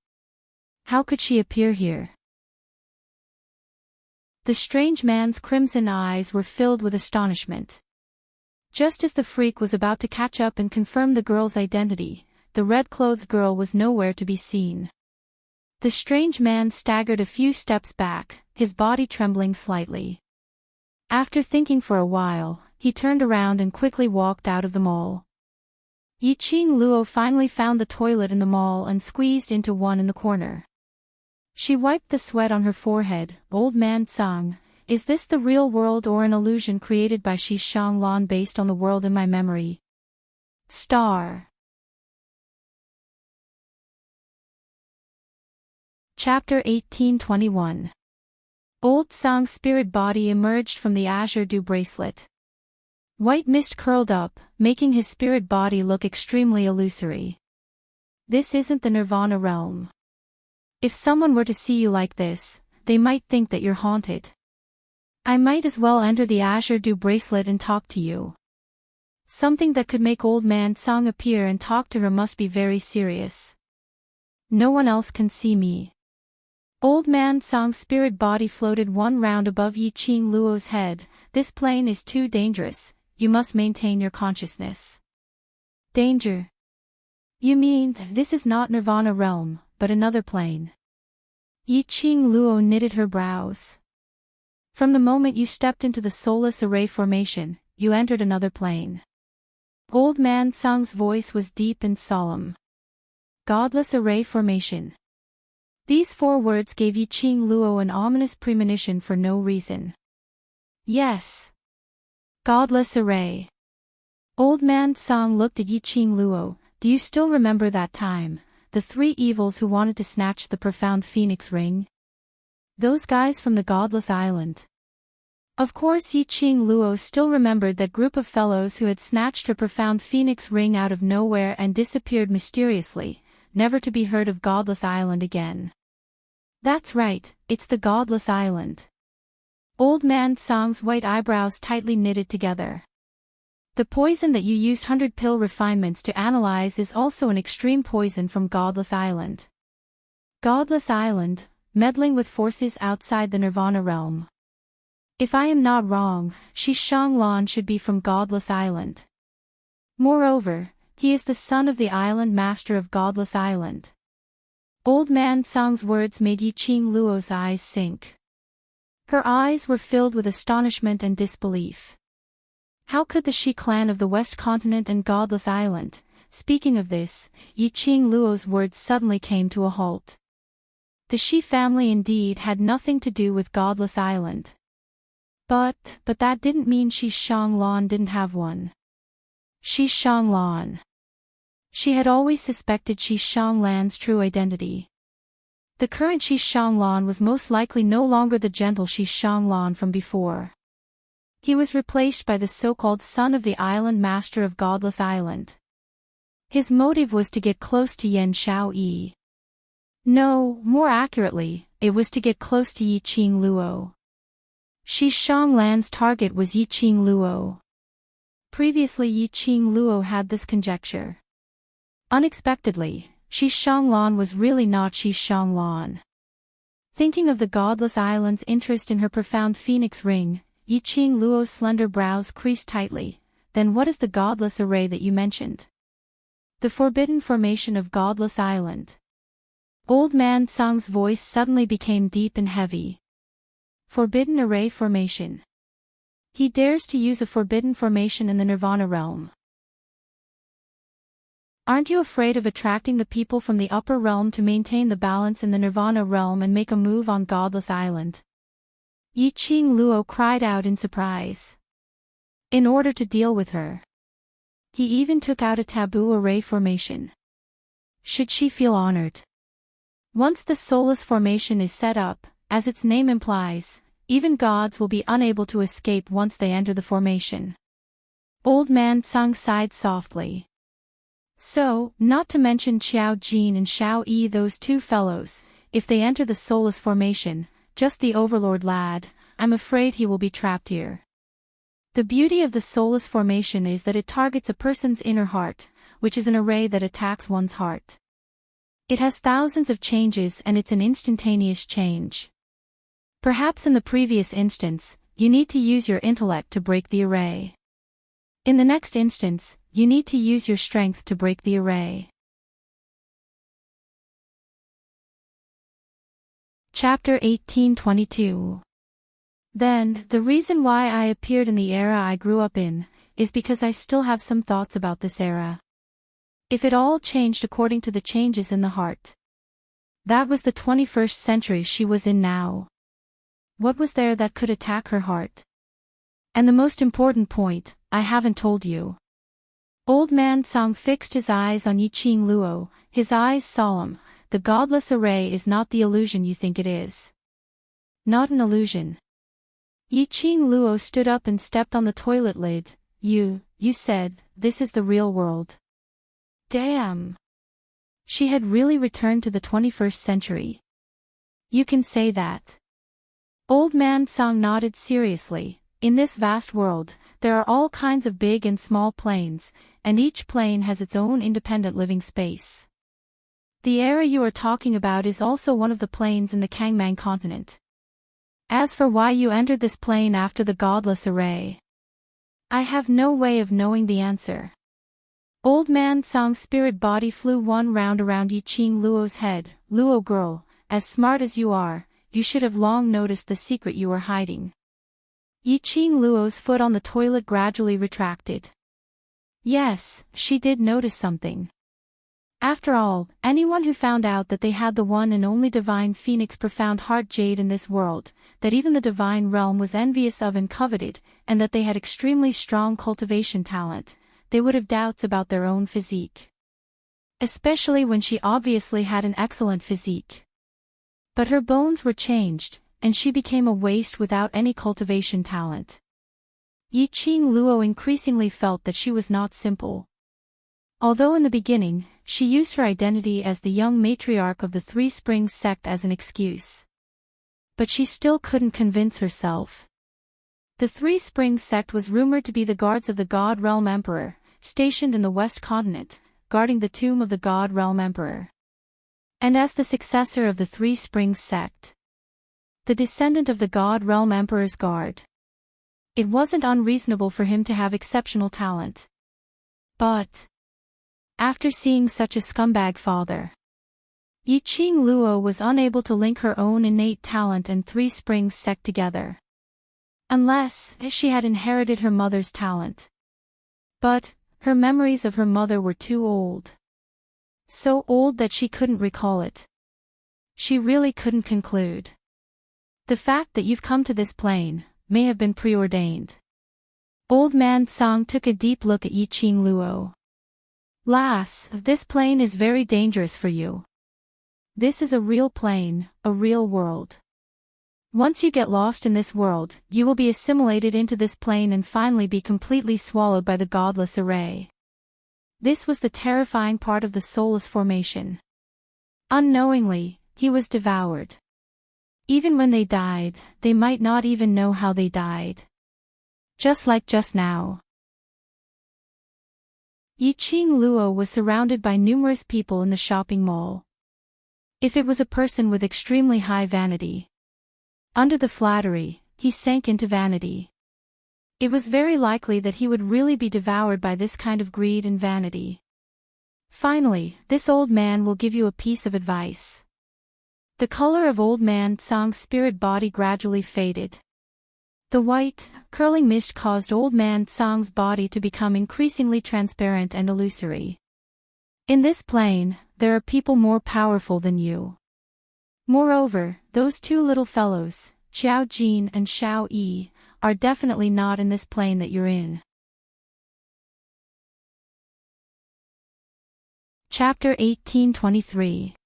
How could she appear here? The strange man's crimson eyes were filled with astonishment. Just as the freak was about to catch up and confirm the girl's identity, the red-clothed girl was nowhere to be seen. The strange man staggered a few steps back, his body trembling slightly. After thinking for a while, he turned around and quickly walked out of the mall. Yi Qing Luo finally found the toilet in the mall and squeezed into one in the corner. She wiped the sweat on her forehead. Old man Tsang, is this the real world or an illusion created by Shi Shanglan based on the world in my memory? Star. Chapter 1821. Old Tsang's spirit body emerged from the azure dew bracelet. White mist curled up, making his spirit body look extremely illusory. This isn't the Nirvana realm. If someone were to see you like this, they might think that you're haunted. I might as well enter the azure dew bracelet and talk to you. Something that could make old man Tsang appear and talk to her must be very serious. No one else can see me. Old man Tsang's spirit body floated one round above Yi Qing Luo's head. This plane is too dangerous, you must maintain your consciousness. Danger? You mean, this is not Nirvana realm, but another plane? Yi Qing Luo knitted her brows. From the moment you stepped into the soulless array formation, you entered another plane. Old man Tsang's voice was deep and solemn. Godless array formation. These 4 words gave Yi Qing Luo an ominous premonition for no reason. Yes. Godless array. Old man Tsang looked at Yi Qing Luo. Do you still remember that time, the 3 evils who wanted to snatch the profound phoenix ring? Those guys from the Godless Island. Of course Yi Qing Luo still remembered that group of fellows who had snatched her profound phoenix ring out of nowhere and disappeared mysteriously, never to be heard of Godless Island again. That's right, it's the Godless Island. Old man Tsang's white eyebrows tightly knitted together. The poison that you used 100-pill refinements to analyze is also an extreme poison from Godless Island. Godless Island, meddling with forces outside the Nirvana realm. If I am not wrong, Shi Shanglan should be from Godless Island. Moreover, he is the son of the island master of Godless Island. Old man Tsang's words made Yi Qing Luo's eyes sink. Her eyes were filled with astonishment and disbelief. How could the Shi clan of the West Continent and Godless Island? Speaking of this, Yi Qing Luo's words suddenly came to a halt. The Shi family indeed had nothing to do with Godless Island. But that didn't mean Shi Shanglan didn't have one. Shi Shanglan. She had always suspected Shi Shanglan's true identity. The current Shi Shanglan was most likely no longer the gentle Shi Shanglan from before. He was replaced by the so-called son of the island master of Godless Island. His motive was to get close to Yan Xiaoyi. No, more accurately, it was to get close to Yi Qing Luo. Shi Shanglan's target was Yi Qing Luo. Previously Yi Qing Luo had this conjecture. Unexpectedly, Shi Shanglan was really not Shi Shanglan. Thinking of the Godless Island's interest in her profound phoenix ring, Yi Qing Luo's slender brows creased tightly. Then what is the Godless array that you mentioned? The forbidden formation of Godless Island. Old man Tsang's voice suddenly became deep and heavy. Forbidden array formation. He dares to use a forbidden formation in the Nirvana realm. Aren't you afraid of attracting the people from the upper realm to maintain the balance in the Nirvana realm and make a move on Godless Island? Yi Qing Luo cried out in surprise. In order to deal with her, he even took out a taboo array formation. Should she feel honored? Once the soulless formation is set up, as its name implies, even gods will be unable to escape once they enter the formation. Old Man Tsang sighed softly. So, not to mention Xiao Jin and Xiao Yi, those two fellows, if they enter the soulless formation, just the overlord lad, I'm afraid he will be trapped here. The beauty of the soulless formation is that it targets a person's inner heart, which is an array that attacks one's heart. It has thousands of changes and it's an instantaneous change. Perhaps in the previous instance, you need to use your intellect to break the array. In the next instance, you need to use your strength to break the array. Chapter 1822. Then, the reason why I appeared in the era I grew up in, is because I still have some thoughts about this era. If it all changed according to the changes in the heart. That was the 21st century she was in now. What was there that could attack her heart? And the most important point, I haven't told you. Old Man Tsang fixed his eyes on Yiqing Luo, his eyes solemn. The godless array is not the illusion you think it is. Not an illusion. Yiqing Luo stood up and stepped on the toilet lid. You said, this is the real world. Damn. She had really returned to the 21st century. You can say that. Old Man Tsang nodded seriously. In this vast world, there are all kinds of big and small planes, and each plane has its own independent living space. The era you are talking about is also one of the planes in the Kangmang continent. As for why you entered this plane after the godless array, I have no way of knowing the answer. Old Man Tsang's spirit body flew one round around Yiqing Luo's head. Luo girl, as smart as you are, you should have long noticed the secret you were hiding. Yiqing Luo's foot on the toilet gradually retracted. Yes, she did notice something. After all, anyone who found out that they had the one and only divine phoenix profound heart jade in this world, that even the divine realm was envious of and coveted, and that they had extremely strong cultivation talent, they would have doubts about their own physique. Especially when she obviously had an excellent physique. But her bones were changed, and she became a waste without any cultivation talent. Yiqing Luo increasingly felt that she was not simple. Although in the beginning, she used her identity as the young matriarch of the Three Springs sect as an excuse. But she still couldn't convince herself. The Three Springs sect was rumored to be the guards of the God Realm Emperor, stationed in the West Continent, guarding the tomb of the God Realm Emperor. And as the successor of the Three Springs sect, the descendant of the God Realm Emperor's guard, it wasn't unreasonable for him to have exceptional talent. But after seeing such a scumbag father, Yiqing Luo was unable to link her own innate talent and Three Springs sect together. Unless she had inherited her mother's talent. But her memories of her mother were too old. So old that she couldn't recall it. She really couldn't conclude. The fact that you've come to this plane may have been preordained. Old Man Tsang took a deep look at Yiqing Luo. Lass, this plane is very dangerous for you. This is a real plane, a real world. Once you get lost in this world, you will be assimilated into this plane and finally be completely swallowed by the godless array. This was the terrifying part of the soulless formation. Unknowingly, he was devoured. Even when they died, they might not even know how they died. Just like just now. Yiqing Luo was surrounded by numerous people in the shopping mall. If it was a person with extremely high vanity, under the flattery, he sank into vanity. It was very likely that he would really be devoured by this kind of greed and vanity. Finally, this old man will give you a piece of advice. The color of Old Man Tsang's spirit body gradually faded. The white, curling mist caused Old Man Tsang's body to become increasingly transparent and illusory. In this plane, there are people more powerful than you. Moreover, those two little fellows, Xiao Jin and Xiao Yi, are definitely not in this plane that you're in. Chapter 1823.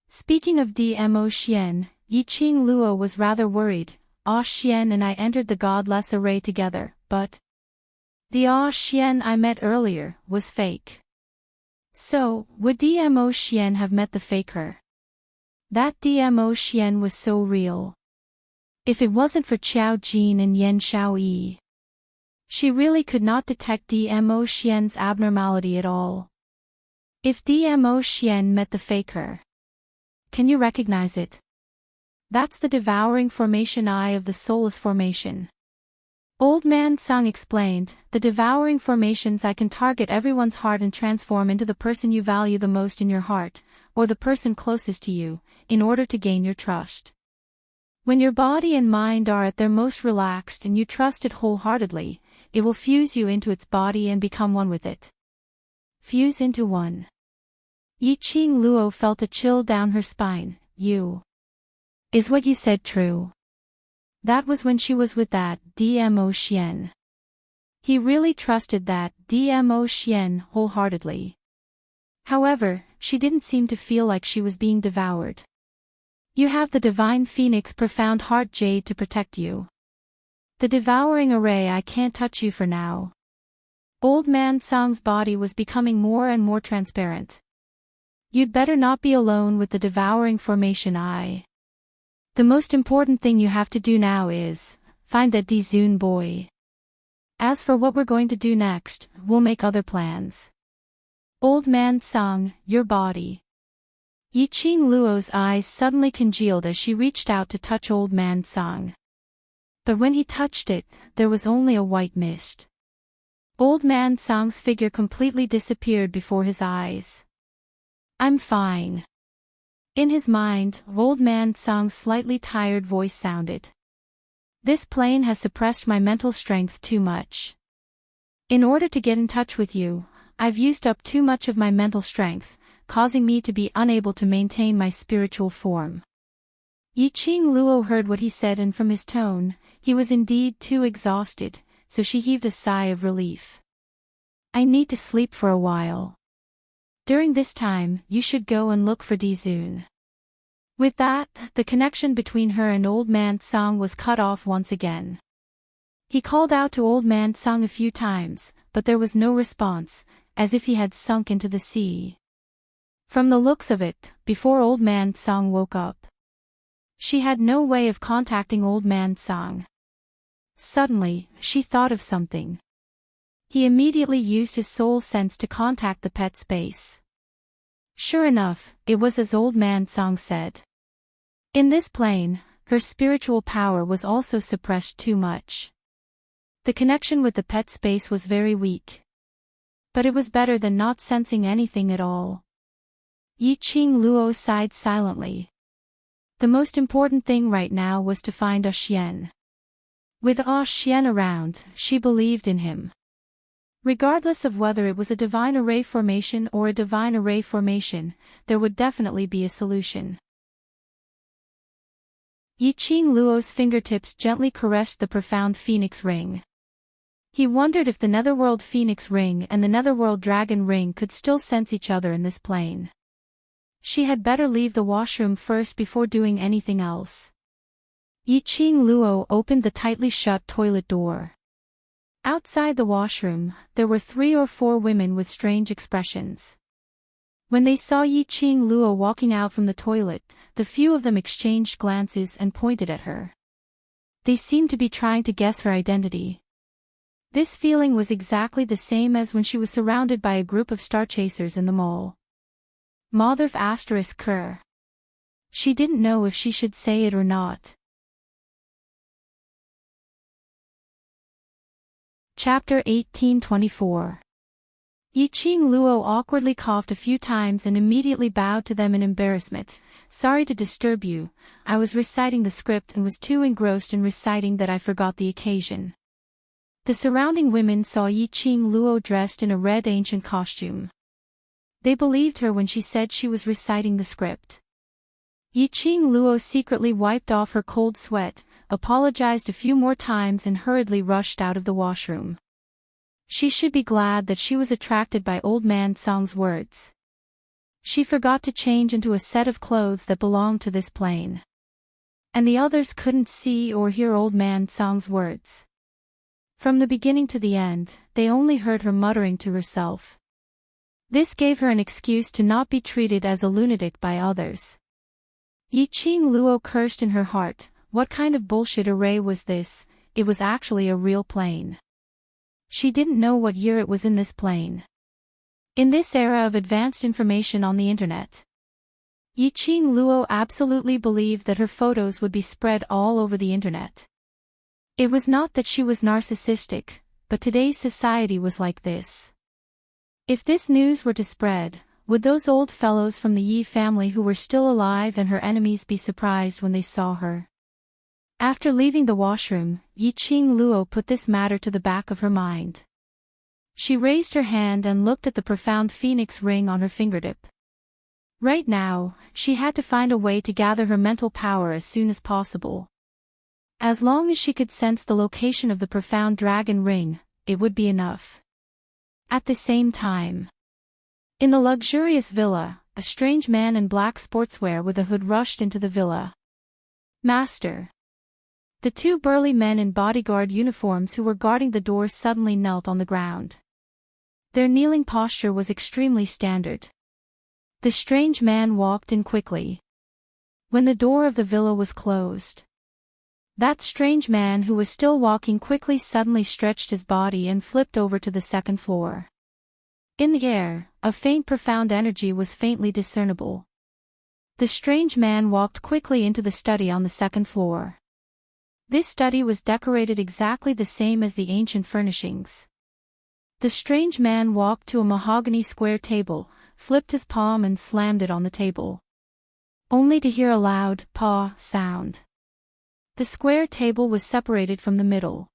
Speaking of Dmo Xian, Yiqing Luo was rather worried. Ah Xian and I entered the godless array together, but the Ah Xian I met earlier was fake. So, would DMO Xian have met the faker? That DMO Xian was so real. If it wasn't for Qiao Jin and Yan Xiaoyi, she really could not detect DMO Xian's abnormality at all. If DMO Xian met the faker, can you recognize it? That's the devouring formation eye of the soulless formation. Old Man Sung explained, the devouring formations eye can target everyone's heart and transform into the person you value the most in your heart, or the person closest to you, in order to gain your trust. When your body and mind are at their most relaxed and you trust it wholeheartedly, it will fuse you into its body and become one with it. Fuse into one. Yiqing Luo felt a chill down her spine. Is what you said true? That was when she was with that DMO Xian. He really trusted that DMO Xian wholeheartedly. However, she didn't seem to feel like she was being devoured. You have the Divine Phoenix Profound Heart Jade to protect you. The devouring array I can't touch you for now. Old Man Song's body was becoming more and more transparent. You'd better not be alone with the devouring formation eye. The most important thing you have to do now is find that Dizun boy. As for what we're going to do next, we'll make other plans. Old Man Song, your body. Yiqing Luo's eyes suddenly congealed as she reached out to touch Old Man Song. But when he touched it, there was only a white mist. Old Man Song's figure completely disappeared before his eyes. I'm fine. In his mind, Old Man Song's slightly tired voice sounded. This plane has suppressed my mental strength too much. In order to get in touch with you, I've used up too much of my mental strength, causing me to be unable to maintain my spiritual form. Yiqing Luo heard what he said, and from his tone, he was indeed too exhausted, so she heaved a sigh of relief. I need to sleep for a while. During this time, you should go and look for Dizun. With that, the connection between her and Old Man Song was cut off once again. He called out to Old Man Song a few times, but there was no response, as if he had sunk into the sea. From the looks of it, before Old Man Song woke up, she had no way of contacting Old Man Song. Suddenly, she thought of something. He immediately used his soul sense to contact the pet space. Sure enough, it was as Old Man Song said. In this plane, her spiritual power was also suppressed too much. The connection with the pet space was very weak. But it was better than not sensing anything at all. Yiqing Luo sighed silently. The most important thing right now was to find Ah Xian. With Ah Xian around, she believed in him. Regardless of whether it was a divine array formation or a divine array formation, there would definitely be a solution. Yiqing Luo's fingertips gently caressed the profound phoenix ring. He wondered if the Netherworld Phoenix Ring and the Netherworld Dragon Ring could still sense each other in this plane. She had better leave the washroom first before doing anything else. Yiqing Luo opened the tightly shut toilet door. Outside the washroom, there were 3 or 4 women with strange expressions. When they saw Yiqing Luo walking out from the toilet, the few of them exchanged glances and pointed at her. They seemed to be trying to guess her identity. This feeling was exactly the same as when she was surrounded by a group of star chasers in the mall. Motherf asterisk cur. She didn't know if she should say it or not. Chapter 1824. Yiqing Luo awkwardly coughed a few times and immediately bowed to them in embarrassment. Sorry to disturb you, I was reciting the script and was too engrossed in reciting that I forgot the occasion. The surrounding women saw Yiqing Luo dressed in a red ancient costume. They believed her when she said she was reciting the script. Yiqing Luo secretly wiped off her cold sweat, apologized a few more times and hurriedly rushed out of the washroom. She should be glad that she was attracted by Old Man Song's words. She forgot to change into a set of clothes that belonged to this plane. And the others couldn't see or hear Old Man Song's words. From the beginning to the end, they only heard her muttering to herself. This gave her an excuse to not be treated as a lunatic by others. Yiqing Luo cursed in her heart. What kind of bullshit array was this? It was actually a real plane. She didn't know what year it was in this plane. In this era of advanced information on the internet, Yiqing Luo absolutely believed that her photos would be spread all over the internet. It was not that she was narcissistic, but today's society was like this. If this news were to spread, would those old fellows from the Yi family who were still alive and her enemies be surprised when they saw her? After leaving the washroom, Yiqing Luo put this matter to the back of her mind. She raised her hand and looked at the profound phoenix ring on her fingertip. Right now, she had to find a way to gather her mental power as soon as possible. As long as she could sense the location of the profound dragon ring, it would be enough. At the same time, in the luxurious villa, a strange man in black sportswear with a hood rushed into the villa. Master. The two burly men in bodyguard uniforms who were guarding the door suddenly knelt on the ground. Their kneeling posture was extremely standard. The strange man walked in quickly. When the door of the villa was closed, that strange man who was still walking quickly suddenly stretched his body and flipped over to the second floor. In the air, a faint profound energy was faintly discernible. The strange man walked quickly into the study on the second floor. This study was decorated exactly the same as the ancient furnishings. The strange man walked to a mahogany square table, flipped his palm and slammed it on the table, only to hear a loud paw sound. The square table was separated from the middle.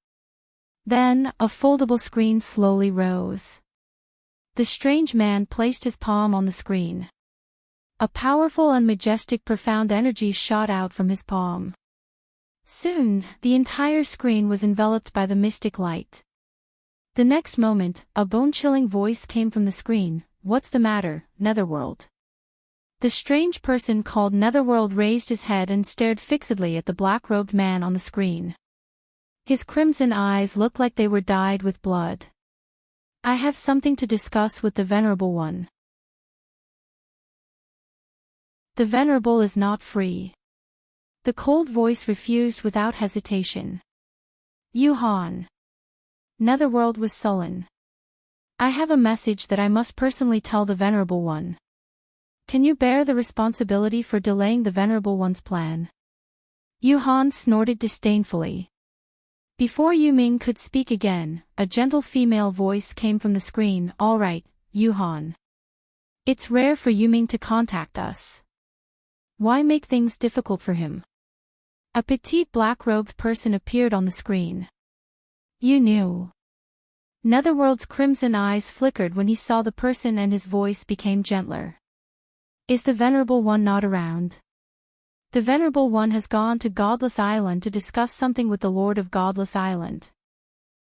Then, a foldable screen slowly rose. The strange man placed his palm on the screen. A powerful and majestic profound energy shot out from his palm. Soon, the entire screen was enveloped by the mystic light. The next moment, a bone-chilling voice came from the screen. "What's the matter, Netherworld?" The strange person called Netherworld raised his head and stared fixedly at the black-robed man on the screen. His crimson eyes looked like they were dyed with blood. "I have something to discuss with the Venerable One." "The Venerable is not free." The cold voice refused without hesitation. "Yuhan." Netherworld was sullen. "I have a message that I must personally tell the Venerable One. Can you bear the responsibility for delaying the Venerable One's plan?" Yuhan snorted disdainfully. Before Yuming could speak again, a gentle female voice came from the screen. "All right, Yuhan. It's rare for Yuming to contact us. Why make things difficult for him?" A petite black-robed person appeared on the screen. "You knew." Netherworld's crimson eyes flickered when he saw the person and his voice became gentler. "Is the Venerable One not around?" "The Venerable One has gone to Godless Island to discuss something with the Lord of Godless Island.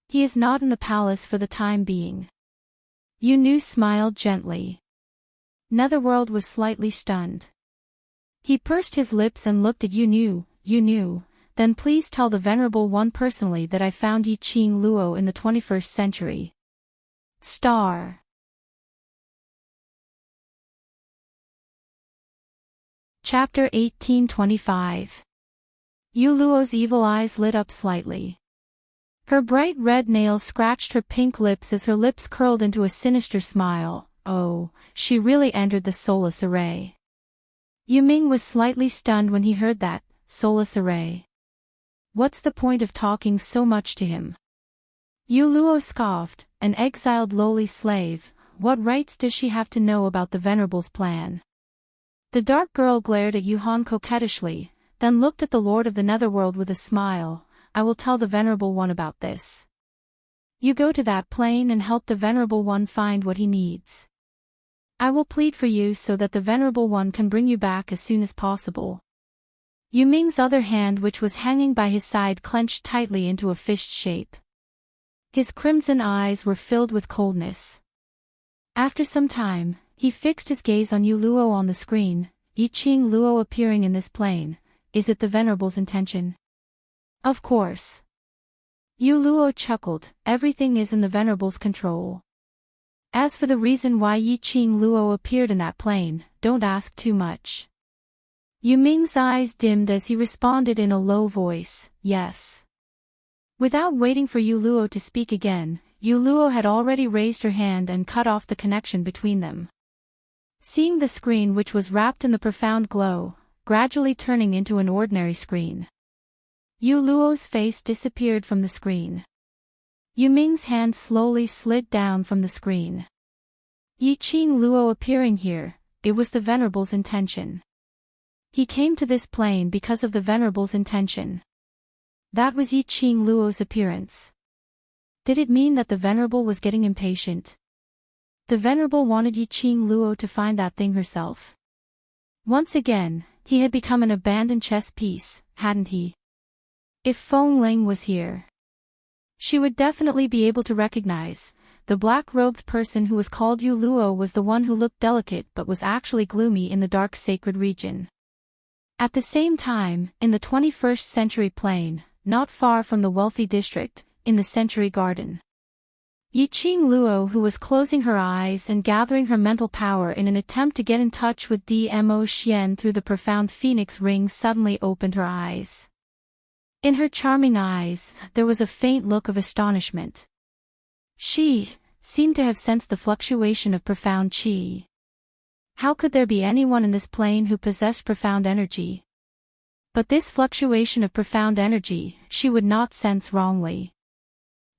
He is not in the palace for the time being." Yu smiled gently. Netherworld was slightly stunned. He pursed his lips and looked at Yu. "Then please tell the Venerable One personally that I found Yiqing Luo in the 21st century. Star." Chapter 1825. Yu Luo's evil eyes lit up slightly. Her bright red nails scratched her pink lips as her lips curled into a sinister smile. Oh, she really entered the soulless array. Yuming was slightly stunned when he heard that, soulless array. What's the point of talking so much to him? Yu Luo scoffed, "An exiled lowly slave, what rights does she have to know about the Venerable's plan?" The dark girl glared at Yuhan coquettishly, then looked at the Lord of the Netherworld with a smile. "I will tell the Venerable One about this. You go to that plane and help the Venerable One find what he needs. I will plead for you so that the Venerable One can bring you back as soon as possible." Yuming's other hand, which was hanging by his side, clenched tightly into a fist shape. His crimson eyes were filled with coldness. After some time, he fixed his gaze on Yu Luo on the screen. "Yiqing Luo appearing in this plane, is it the Venerable's intention? Of course. Yu Luo chuckled, everything is in the Venerable's control. As for the reason why Yi Qing Luo appeared in that plane, don't ask too much. Yu Ming's eyes dimmed as he responded in a low voice, yes. Without waiting for Yu Luo to speak again, Yu Luo had already raised her hand and cut off the connection between them. Seeing the screen which was wrapped in the profound glow, gradually turning into an ordinary screen. Yu Luo's face disappeared from the screen. Yu Ming's hand slowly slid down from the screen. Yi Qing Luo appearing here, it was the Venerable's intention. He came to this plane because of the Venerable's intention. That was Yi Qing Luo's appearance. Did it mean that the Venerable was getting impatient? The Venerable wanted Yi Qing Luo to find that thing herself. Once again, he had become an abandoned chess piece, hadn't he? If Feng Ling was here, she would definitely be able to recognize. The black-robed person who was called Yu Luo was the one who looked delicate but was actually gloomy in the dark sacred region. At the same time, in the 21st century plane, not far from the wealthy district, in the Century Garden, Yi Qing Luo, who was closing her eyes and gathering her mental power in an attempt to get in touch with Dmo Xian through the profound phoenix ring, suddenly opened her eyes. In her charming eyes, there was a faint look of astonishment. She seemed to have sensed the fluctuation of profound qi. How could there be anyone in this plane who possessed profound energy? But this fluctuation of profound energy, she would not sense wrongly.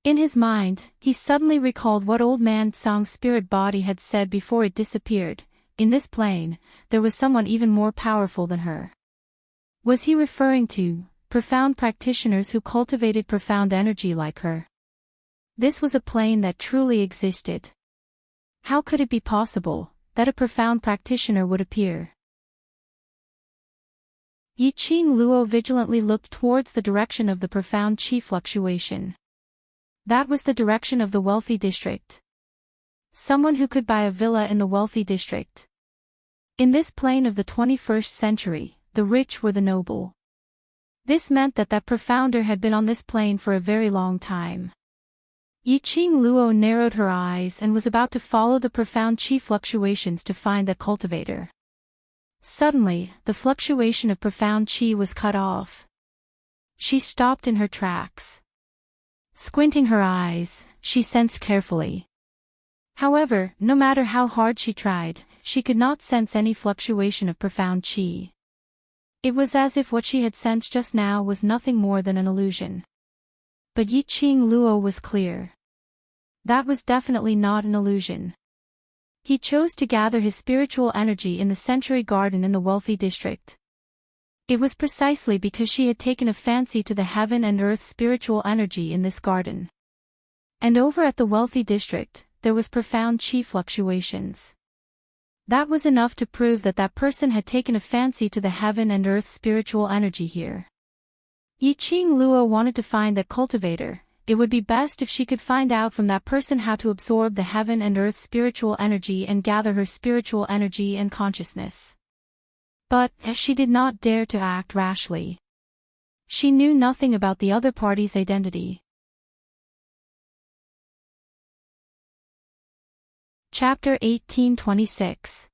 In his mind, he suddenly recalled what old man Tsang's spirit body had said before it disappeared. In this plane, there was someone even more powerful than her. Was he referring to profound practitioners who cultivated profound energy like her? This was a plane that truly existed. How could it be possible that a profound practitioner would appear? Yi Qing Luo vigilantly looked towards the direction of the profound qi fluctuation. That was the direction of the wealthy district. Someone who could buy a villa in the wealthy district. In this plane of the 21st century, the rich were the noble. This meant that profounder had been on this plane for a very long time. Yi Qing Luo narrowed her eyes and was about to follow the profound qi fluctuations to find that cultivator. Suddenly, the fluctuation of profound qi was cut off. She stopped in her tracks. Squinting her eyes, she sensed carefully. However, no matter how hard she tried, she could not sense any fluctuation of profound qi. It was as if what she had sensed just now was nothing more than an illusion. But Yi Qing Luo was clear. That was definitely not an illusion. He chose to gather his spiritual energy in the Century Garden in the wealthy district. It was precisely because she had taken a fancy to the heaven and earth spiritual energy in this garden. And over at the wealthy district, there was profound qi fluctuations. That was enough to prove that person had taken a fancy to the heaven and earth spiritual energy here. Yi Qing Luo wanted to find that cultivator. It would be best if she could find out from that person how to absorb the heaven and earth spiritual energy and gather her spiritual energy and consciousness. But, she did not dare to act rashly. She knew nothing about the other party's identity. Chapter 1826.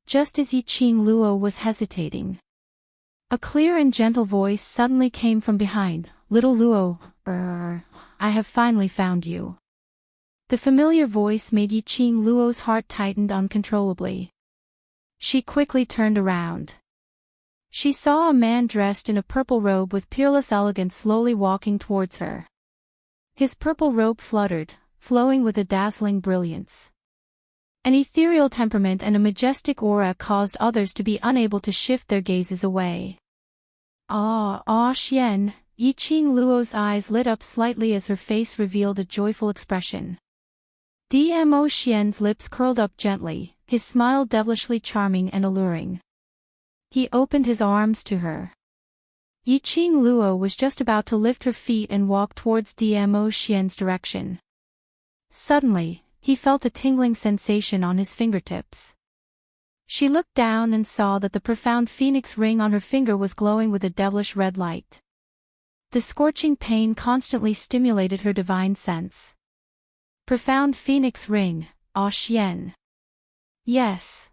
Just as Yi Qing Luo was hesitating, a clear and gentle voice suddenly came from behind. Little Luo, I have finally found you. The familiar voice made Yi Qing Luo's heart tighten uncontrollably. She quickly turned around. She saw a man dressed in a purple robe with peerless elegance slowly walking towards her. His purple robe fluttered, flowing with a dazzling brilliance. An ethereal temperament and a majestic aura caused others to be unable to shift their gazes away. Xian, Yi Qing Luo's eyes lit up slightly as her face revealed a joyful expression. Dmo Xian's lips curled up gently, his smile devilishly charming and alluring. He opened his arms to her. Yi Qing Luo was just about to lift her feet and walk towards Dmo Xian's direction. Suddenly, he felt a tingling sensation on his fingertips. She looked down and saw that the profound phoenix ring on her finger was glowing with a devilish red light. The scorching pain constantly stimulated her divine sense. Profound phoenix ring, ah Xian. Yes.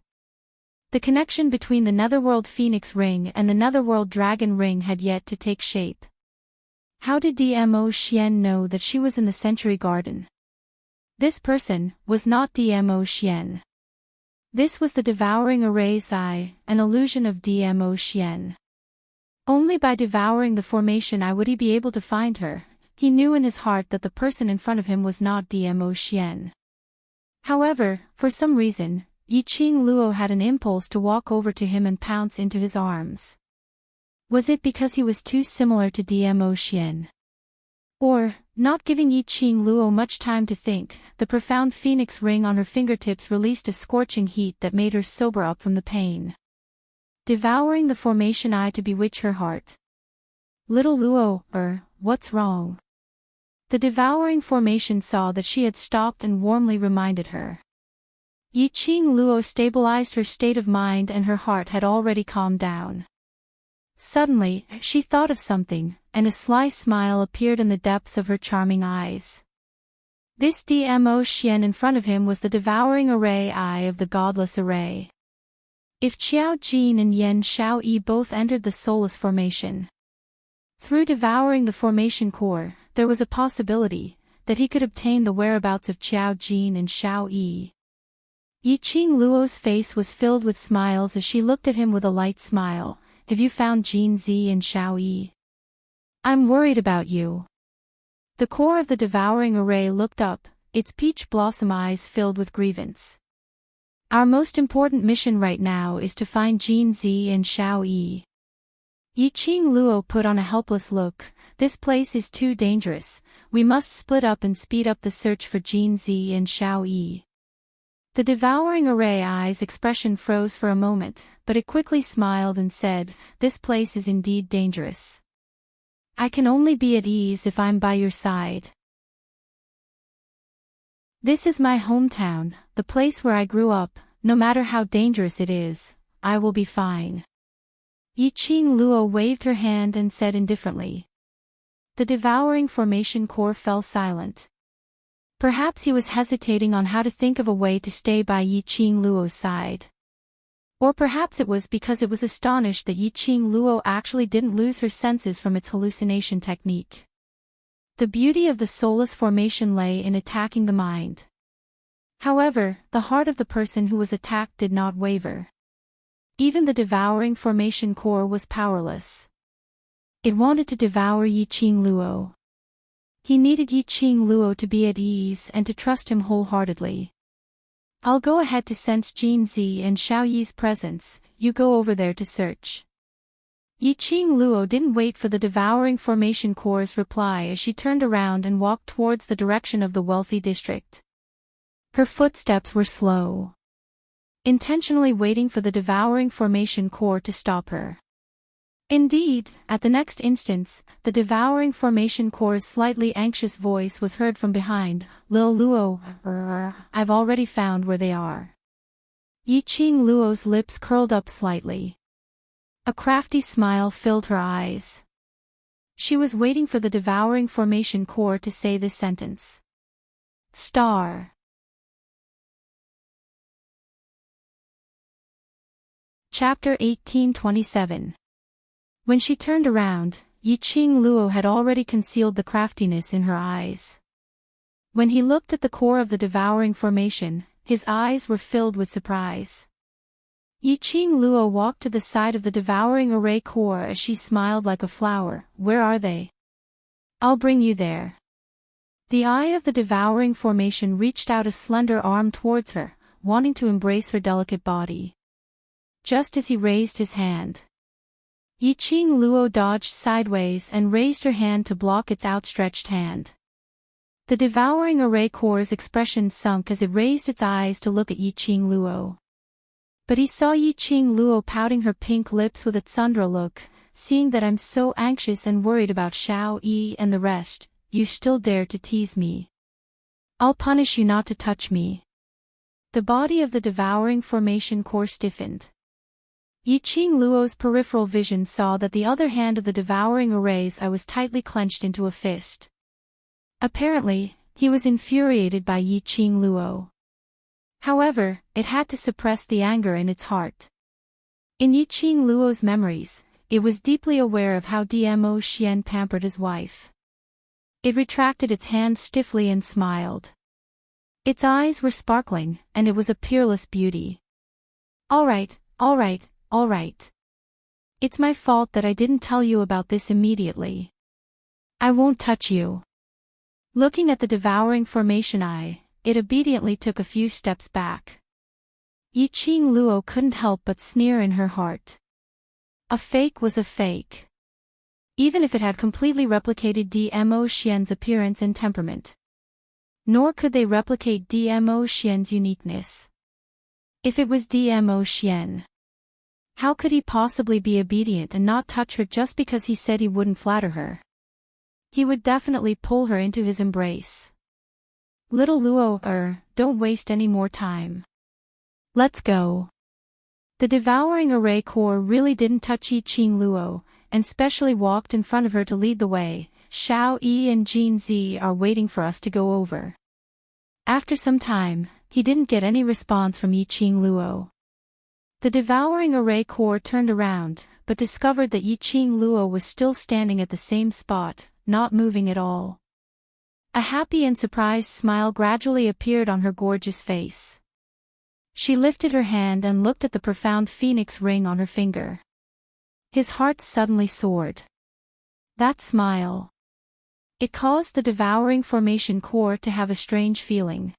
The connection between the Netherworld Phoenix Ring and the Netherworld Dragon Ring had yet to take shape. How did Dmo Xian know that she was in the Century Garden? This person was not Dmo Xian. This was the Devouring Array's eye, an illusion of Dmo Xian. Only by devouring the formation eye would he be able to find her. He knew in his heart that the person in front of him was not Dmo Xian. However, for some reason, Yiqing Luo had an impulse to walk over to him and pounce into his arms. Was it because he was too similar to Dmo Xian? Or, not giving Yiqing Luo much time to think, the profound phoenix ring on her fingertips released a scorching heat that made her sober up from the pain. Devouring the formation eye to bewitch her heart. Little Luo, what's wrong? The devouring formation saw that she had stopped and warmly reminded her. Yiqing Luo stabilized her state of mind and her heart had already calmed down. Suddenly, she thought of something, and a sly smile appeared in the depths of her charming eyes. This Dmo Xian in front of him was the devouring array eye of the godless array. If Qiao Jin and Yen Shao Yi both entered the soulless formation, through devouring the formation core, there was a possibility that he could obtain the whereabouts of Qiao Jin and Shao Yi. Yiqing Luo's face was filled with smiles as she looked at him with a light smile. Have you found Jin Zi and Shao Yi? I'm worried about you. The core of the devouring array looked up, its peach blossom eyes filled with grievance. Our most important mission right now is to find Jin Zi and Shao Yi. Yiqing Luo put on a helpless look. This place is too dangerous. We must split up and speed up the search for Jin Zi and Shao Yi. The devouring array eye's expression froze for a moment, but it quickly smiled and said, "This place is indeed dangerous. I can only be at ease if I'm by your side. This is my hometown, the place where I grew up. No matter how dangerous it is, I will be fine." Yiqing Luo waved her hand and said indifferently. The devouring formation core fell silent. Perhaps he was hesitating on how to think of a way to stay by Yiqing Luo's side. Or perhaps it was because it was astonished that Yiqing Luo actually didn't lose her senses from its hallucination technique. The beauty of the soulless formation lay in attacking the mind. However, the heart of the person who was attacked did not waver. Even the devouring formation core was powerless. It wanted to devour Yiqing Luo. He needed Yiqing Luo to be at ease and to trust him wholeheartedly. I'll go ahead to sense Jin Zi and Shao Yi's presence, you go over there to search. Yiqing Luo didn't wait for the devouring formation core's reply as she turned around and walked towards the direction of the wealthy district. Her footsteps were slow, intentionally waiting for the devouring formation core to stop her. Indeed, at the next instance, the devouring formation core's slightly anxious voice was heard from behind. Lil Luo, I've already found where they are. Yiqing Luo's lips curled up slightly. A crafty smile filled her eyes. She was waiting for the devouring formation core to say this sentence. Star. Chapter 1827. When she turned around, Yiqing Luo had already concealed the craftiness in her eyes. When he looked at the core of the devouring formation, his eyes were filled with surprise. Yiqing Luo walked to the side of the devouring array core as she smiled like a flower. Where are they? I'll bring you there. The eye of the devouring formation reached out a slender arm towards her, wanting to embrace her delicate body. Just as he raised his hand, Yiqing Luo dodged sideways and raised her hand to block its outstretched hand. The devouring array core's expression sunk as it raised its eyes to look at Yiqing Luo. But he saw Yiqing Luo pouting her pink lips with a tsundere look. Seeing that I'm so anxious and worried about Shao Yi and the rest, you still dare to tease me. I'll punish you not to touch me. The body of the devouring formation core stiffened. Yiqing Luo's peripheral vision saw that the other hand of the devouring array's eye was tightly clenched into a fist. Apparently, he was infuriated by Yiqing Luo. However, it had to suppress the anger in its heart. In Yiqing Luo's memories, it was deeply aware of how Dmo Xian pampered his wife. It retracted its hand stiffly and smiled. Its eyes were sparkling, and it was a peerless beauty. All right. It's my fault that I didn't tell you about this immediately. I won't touch you. Looking at the devouring formation eye, it obediently took a few steps back. Yiqing Luo couldn't help but sneer in her heart. A fake was a fake. Even if it had completely replicated Dmo Xian's appearance and temperament. Nor could they replicate Dmo Xian's uniqueness. If it was Dmo Xian, how could he possibly be obedient and not touch her just because he said he wouldn't flatter her? He would definitely pull her into his embrace. Little Luo, don't waste any more time. Let's go. The devouring array core really didn't touch Yiqing Luo, and specially walked in front of her to lead the way. Xiao Yi and Jin Zi are waiting for us to go over. After some time, he didn't get any response from Yiqing Luo. The devouring array core turned around, but discovered that Yiqing Luo was still standing at the same spot, not moving at all. A happy and surprised smile gradually appeared on her gorgeous face. She lifted her hand and looked at the profound phoenix ring on her finger. His heart suddenly soared. That smile. It caused the devouring formation core to have a strange feeling.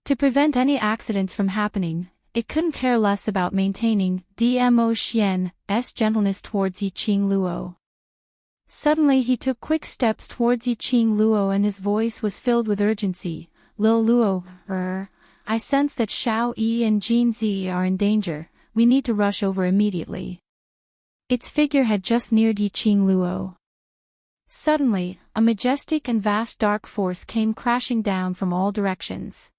To prevent any accidents from happening, it couldn't care less about maintaining Dmo Xian's gentleness towards Yiqing Luo. Suddenly he took quick steps towards Yiqing Luo and his voice was filled with urgency. Lil Luo, I sense that Xiao Yi and Jin Zi are in danger, we need to rush over immediately. Its figure had just neared Yiqing Luo. Suddenly, a majestic and vast dark force came crashing down from all directions.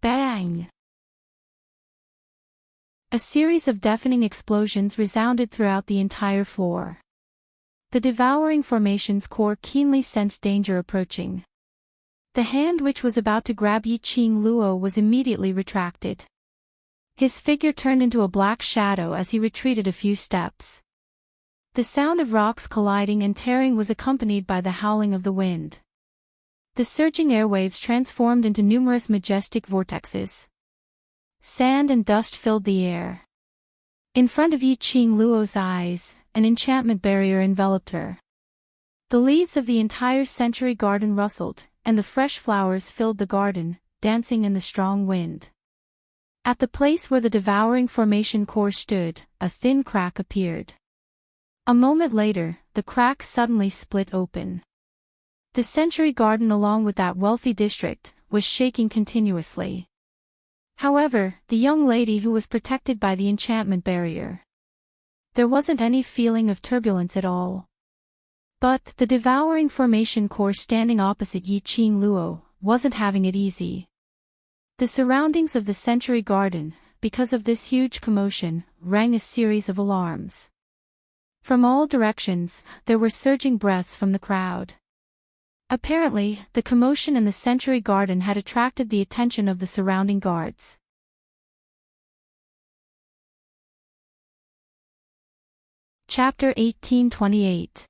Bang! A series of deafening explosions resounded throughout the entire floor. The devouring formation's core keenly sensed danger approaching. The hand which was about to grab Yiqing Luo was immediately retracted. His figure turned into a black shadow as he retreated a few steps. The sound of rocks colliding and tearing was accompanied by the howling of the wind. The surging airwaves transformed into numerous majestic vortexes. Sand and dust filled the air. In front of Yiqing Luo's eyes, an enchantment barrier enveloped her. The leaves of the entire century garden rustled, and the fresh flowers filled the garden, dancing in the strong wind. At the place where the devouring formation core stood, a thin crack appeared. A moment later, the crack suddenly split open. The century garden along with that wealthy district, was shaking continuously. However, the young lady who was protected by the enchantment barrier. There wasn't any feeling of turbulence at all. But the devouring formation core standing opposite Yiqing Luo wasn't having it easy. The surroundings of the century garden, because of this huge commotion, rang a series of alarms. From all directions, there were surging breaths from the crowd. Apparently, the commotion in the century garden had attracted the attention of the surrounding guards. Chapter 1828.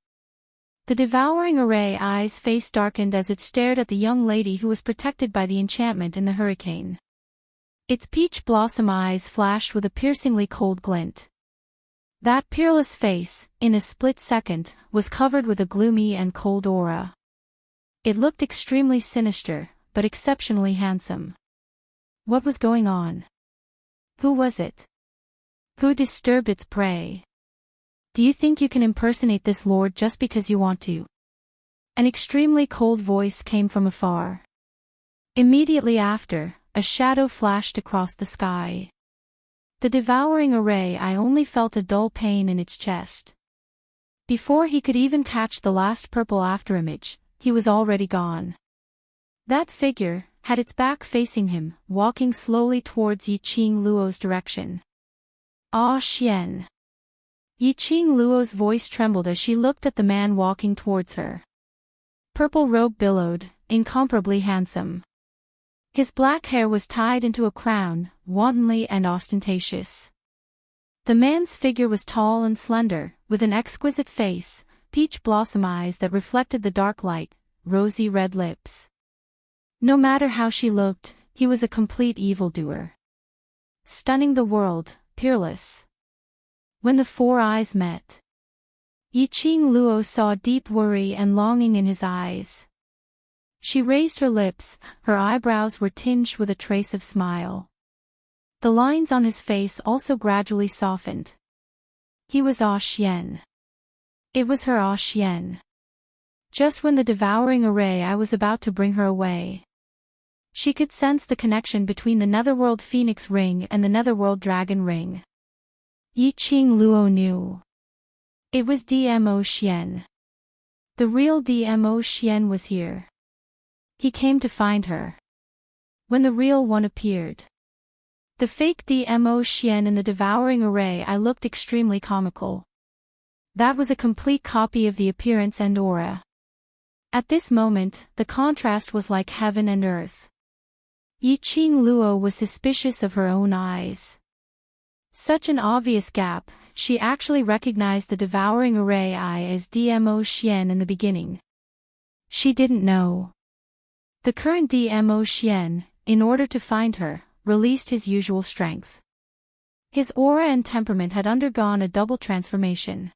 The devouring array eyes face darkened as it stared at the young lady who was protected by the enchantment in the hurricane. Its peach blossom eyes flashed with a piercingly cold glint. That peerless face, in a split second, was covered with a gloomy and cold aura. It looked extremely sinister, but exceptionally handsome. What was going on? Who was it? Who disturbed its prey? Do you think you can impersonate this lord just because you want to? An extremely cold voice came from afar. Immediately after, a shadow flashed across the sky. The devouring array eye only felt a dull pain in its chest. Before he could even catch the last purple afterimage, he was already gone. That figure, had its back facing him, walking slowly towards Yiqing Luo's direction. Ah Xian. Yiqing Luo's voice trembled as she looked at the man walking towards her. Purple robe billowed, incomparably handsome. His black hair was tied into a crown, wantonly and ostentatious. The man's figure was tall and slender, with an exquisite face, peach blossom eyes that reflected the dark light, rosy red lips. No matter how she looked, he was a complete evildoer. Stunning the world, peerless. When the four eyes met, Yiqing Luo saw deep worry and longing in his eyes. She raised her lips, her eyebrows were tinged with a trace of smile. The lines on his face also gradually softened. He was Ah Xian. It was her Ah Xian. Just when the devouring array I was about to bring her away. She could sense the connection between the Netherworld Phoenix Ring and the Netherworld Dragon Ring. Yiqing Luo knew. It was Dmo Xian. The real Dmo Xian was here. He came to find her. When the real one appeared. The fake Dmo Xian in the devouring array I looked extremely comical. That was a complete copy of the appearance and aura. At this moment, the contrast was like heaven and earth. Yiqing Luo was suspicious of her own eyes. Such an obvious gap, she actually recognized the devouring array eye as Dmo Xian in the beginning. She didn't know. The current Dmo Xian, in order to find her, released his usual strength. His aura and temperament had undergone a double transformation.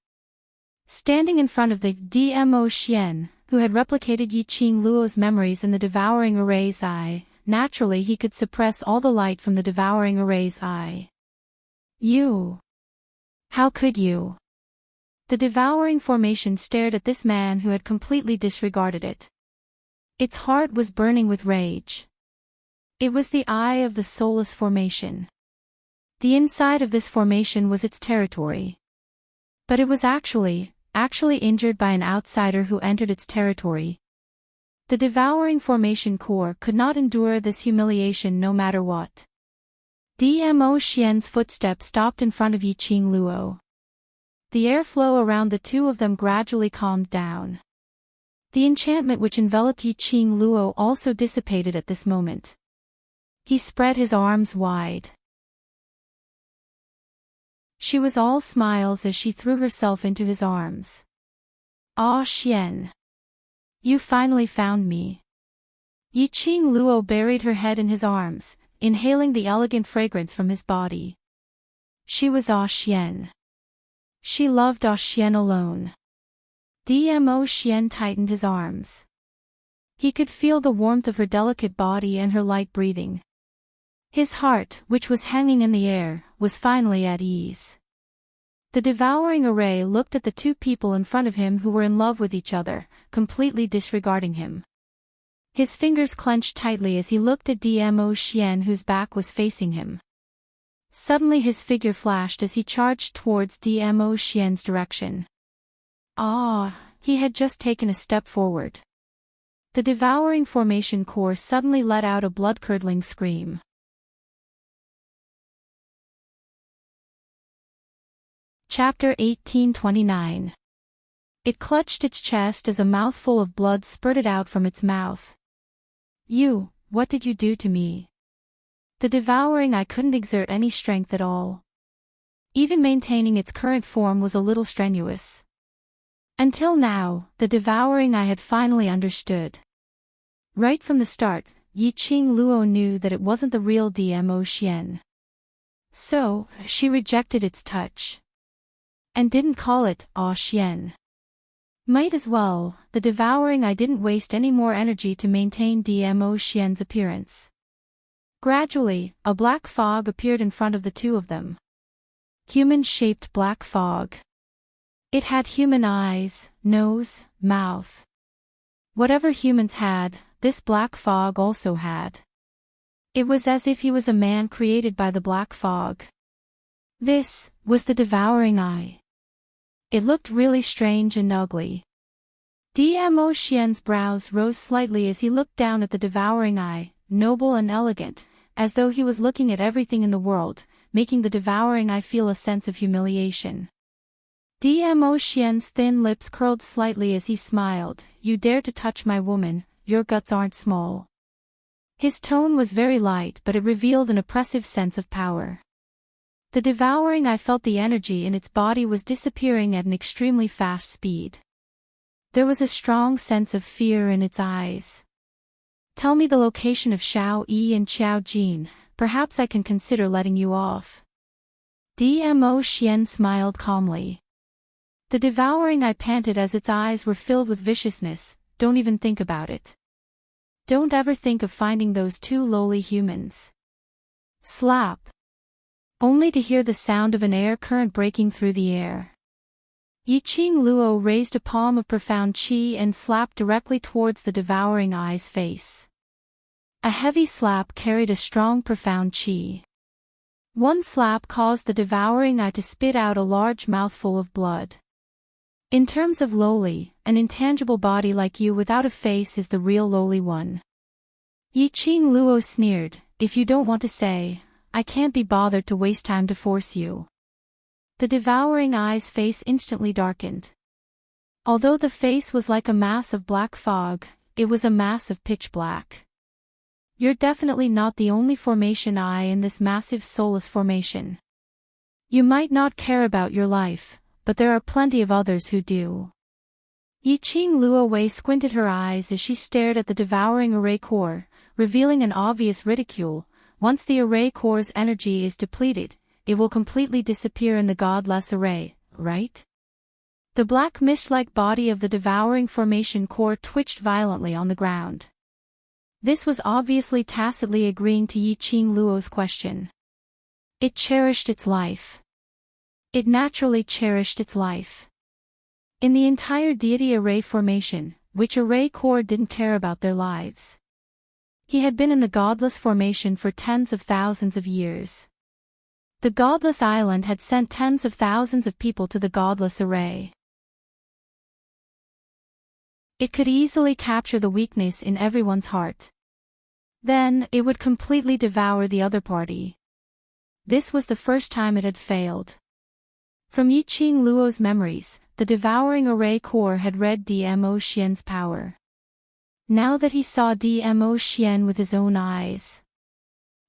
Standing in front of the Dmo Xian, who had replicated Yiqing Luo's memories in the devouring array's eye, naturally he could suppress all the light from the devouring array's eye. You. How could you? The devouring formation stared at this man who had completely disregarded it. Its heart was burning with rage. It was the eye of the soulless formation. The inside of this formation was its territory. But it was actually injured by an outsider who entered its territory. The devouring formation core could not endure this humiliation no matter what. Dmo Xian's footsteps stopped in front of Yiqing Luo. The airflow around the two of them gradually calmed down. The enchantment which enveloped Yiqing Luo also dissipated at this moment. He spread his arms wide. She was all smiles as she threw herself into his arms. Ah Xian. You finally found me. Yiqing Luo buried her head in his arms, inhaling the elegant fragrance from his body. She was Ah Xian. She loved Ah Xian alone. Dmo Xian tightened his arms. He could feel the warmth of her delicate body and her light breathing. His heart, which was hanging in the air, was finally at ease. The devouring array looked at the two people in front of him who were in love with each other, completely disregarding him. His fingers clenched tightly as he looked at Dmo Xian whose back was facing him. Suddenly his figure flashed as he charged towards Dmo Xian's direction. He had just taken a step forward. The devouring formation core suddenly let out a blood-curdling scream. Chapter 1829. It clutched its chest as a mouthful of blood spurted out from its mouth. You, what did you do to me? The devouring eye couldn't exert any strength at all. Even maintaining its current form was a little strenuous. Until now, the devouring eye had finally understood. Right from the start, Yiqing Luo knew that it wasn't the real Dmo Xian. So, she rejected its touch. And didn't call it Ah Xian. Might as well, the devouring eye didn't waste any more energy to maintain Dmo Xian's appearance. Gradually, a black fog appeared in front of the two of them. Human-shaped black fog. It had human eyes, nose, mouth. Whatever humans had, this black fog also had. It was as if he was a man created by the black fog. This was the devouring eye. It looked really strange and ugly. Dmo Xian's brows rose slightly as he looked down at the devouring eye, noble and elegant, as though he was looking at everything in the world, making the devouring eye feel a sense of humiliation. Dmo Xian's thin lips curled slightly as he smiled. "You dare to touch my woman, your guts aren't small." His tone was very light, but it revealed an oppressive sense of power. The devouring eye felt the energy in its body was disappearing at an extremely fast speed. There was a strong sense of fear in its eyes. "Tell me the location of Xiao Yi and Xiao Jin, perhaps I can consider letting you off." Dmo Xian smiled calmly. The devouring eye panted as its eyes were filled with viciousness. "Don't even think about it. Don't ever think of finding those two lowly humans." Slap. Only to hear the sound of an air current breaking through the air. Yiqing Luo raised a palm of profound qi and slapped directly towards the devouring eye's face. A heavy slap carried a strong profound qi. One slap caused the devouring eye to spit out a large mouthful of blood. "In terms of lowly, an intangible body like you without a face is the real lowly one." Yiqing Luo sneered. "If you don't want to say, I can't be bothered to waste time to force you." The devouring eye's face instantly darkened. Although the face was like a mass of black fog, it was a mass of pitch black. "You're definitely not the only formation eye in this massive soulless formation. You might not care about your life, but there are plenty of others who do." Yiqing Luo Wei squinted her eyes as she stared at the devouring array core, revealing an obvious ridicule. "Once the array core's energy is depleted, it will completely disappear in the godless array, right?" The black mist-like body of the devouring formation core twitched violently on the ground. This was obviously tacitly agreeing to Yiqing Luo's question. It cherished its life. It naturally cherished its life. In the entire deity array formation, which array core didn't care about their lives. He had been in the godless formation for tens of thousands of years. The godless island had sent tens of thousands of people to the godless array. It could easily capture the weakness in everyone's heart. Then, it would completely devour the other party. This was the first time it had failed. From Yiqing Luo's memories, the devouring array core had read Dmo Xian's power. Now that he saw Dmo Xian with his own eyes.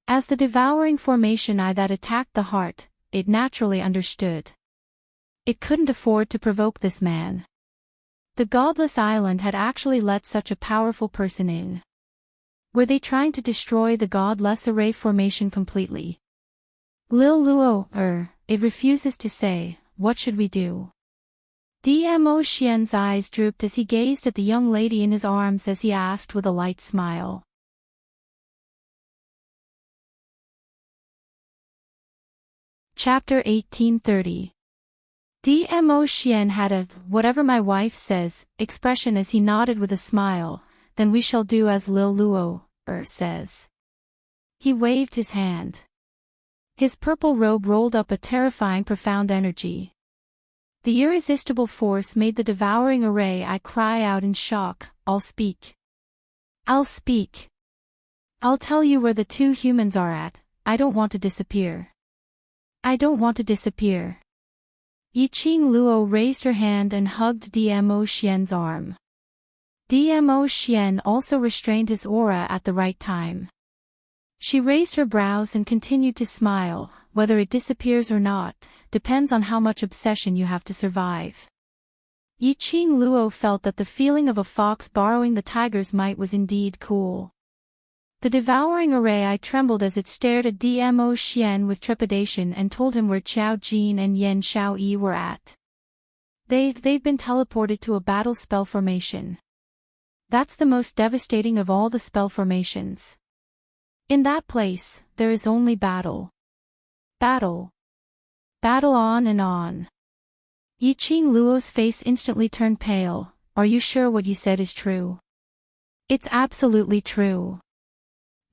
As the devouring formation eye that attacked the heart, it naturally understood. It couldn't afford to provoke this man. The godless island had actually let such a powerful person in. Were they trying to destroy the godless array formation completely? Lil Luo, it refuses to say, what should we do? Dmo Xian's eyes drooped as he gazed at the young lady in his arms as he asked with a light smile. Chapter 1830. Dmo Xian had a, whatever my wife says, expression as he nodded with a smile. Then we shall do as Lil Luo, says. He waved his hand. His purple robe rolled up a terrifying profound energy. The irresistible force made the devouring array eye cry out in shock. I'll speak. I'll speak. I'll tell you where the two humans are at. I don't want to disappear. I don't want to disappear. Yiqing Luo raised her hand and hugged Dmo Xian's arm. Dmo Xian also restrained his aura at the right time. She raised her brows and continued to smile. Whether it disappears or not, depends on how much obsession you have to survive. Yiqing Luo felt that the feeling of a fox borrowing the tiger's might was indeed cool. The devouring array eye trembled as it stared at Dmo Xian with trepidation and told him where Qiao Jin and Yan Xiao Yi were at. They've been teleported to a battle spell formation. That's the most devastating of all the spell formations. In that place, there is only battle. Battle. Battle on and on. Yiqing Luo's face instantly turned pale. Are you sure what you said is true? It's absolutely true.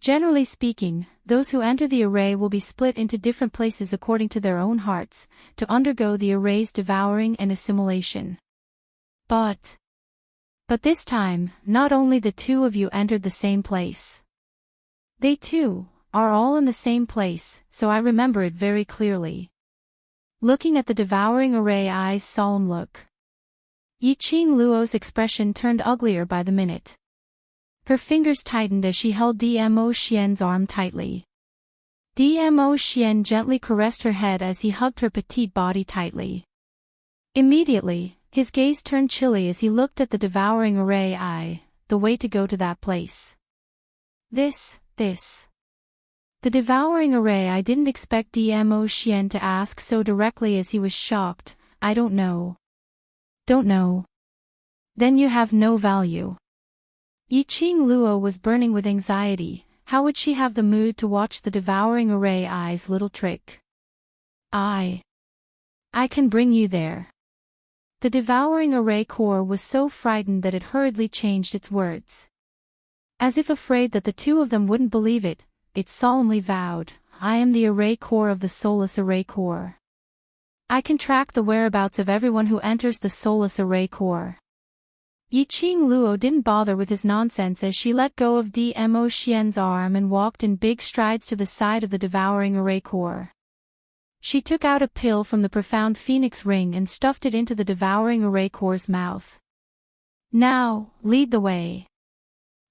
Generally speaking, those who enter the array will be split into different places according to their own hearts, to undergo the array's devouring and assimilation. But this time, not only the two of you entered the same place. They too are all in the same place, so I remember it very clearly. Looking at the devouring array eyes' solemn look. Yiqing Luo's expression turned uglier by the minute. Her fingers tightened as she held Dmo Xian's arm tightly. Dmo Xian gently caressed her head as he hugged her petite body tightly. Immediately, his gaze turned chilly as he looked at the devouring array eye, the way to go to that place. This. The devouring array I didn't expect Dmo Xian to ask so directly as he was shocked. I don't know. Don't know. Then you have no value. Yiqing Luo was burning with anxiety. How would she have the mood to watch the devouring array eye's little trick? I can bring you there. The devouring array core was so frightened that it hurriedly changed its words. As if afraid that the two of them wouldn't believe it, it solemnly vowed, I am the array core of the soulless array core. I can track the whereabouts of everyone who enters the soulless array core. Yiqing Luo didn't bother with his nonsense as she let go of Dmo Xian's arm and walked in big strides to the side of the devouring array core. She took out a pill from the profound phoenix ring and stuffed it into the devouring array core's mouth. Now, lead the way.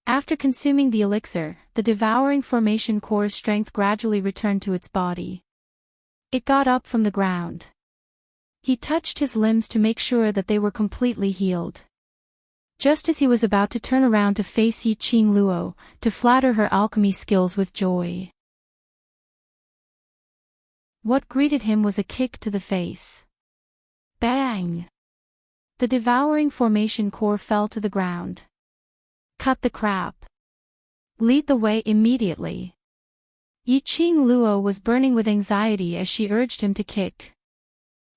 After consuming the elixir, the devouring formation core's strength gradually returned to its body. It got up from the ground. He touched his limbs to make sure that they were completely healed. Just as he was about to turn around to face Yiqing Luo, to flatter her alchemy skills with joy. What greeted him was a kick to the face. Bang! The devouring formation core fell to the ground. Cut the crap. Lead the way immediately. Yiqing Luo was burning with anxiety as she urged him to kick.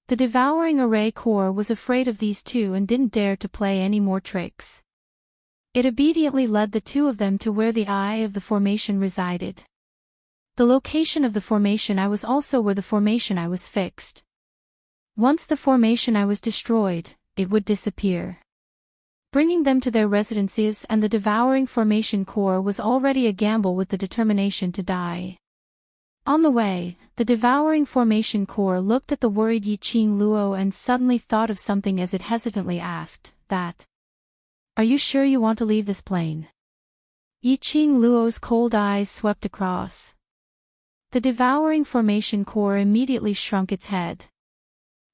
The devouring array core was afraid of these two and didn't dare to play any more tricks. It obediently led the two of them to where the eye of the formation resided. The location of the formation eye was also where the formation eye was fixed. Once the formation eye was destroyed, it would disappear. Bringing them to their residences and the devouring formation core was already a gamble with the determination to die. On the way, the devouring formation core looked at the worried Yiqing Luo and suddenly thought of something as it hesitantly asked, Are you sure you want to leave this plane? Yiqing Luo's cold eyes swept across. The devouring formation core immediately shrunk its head.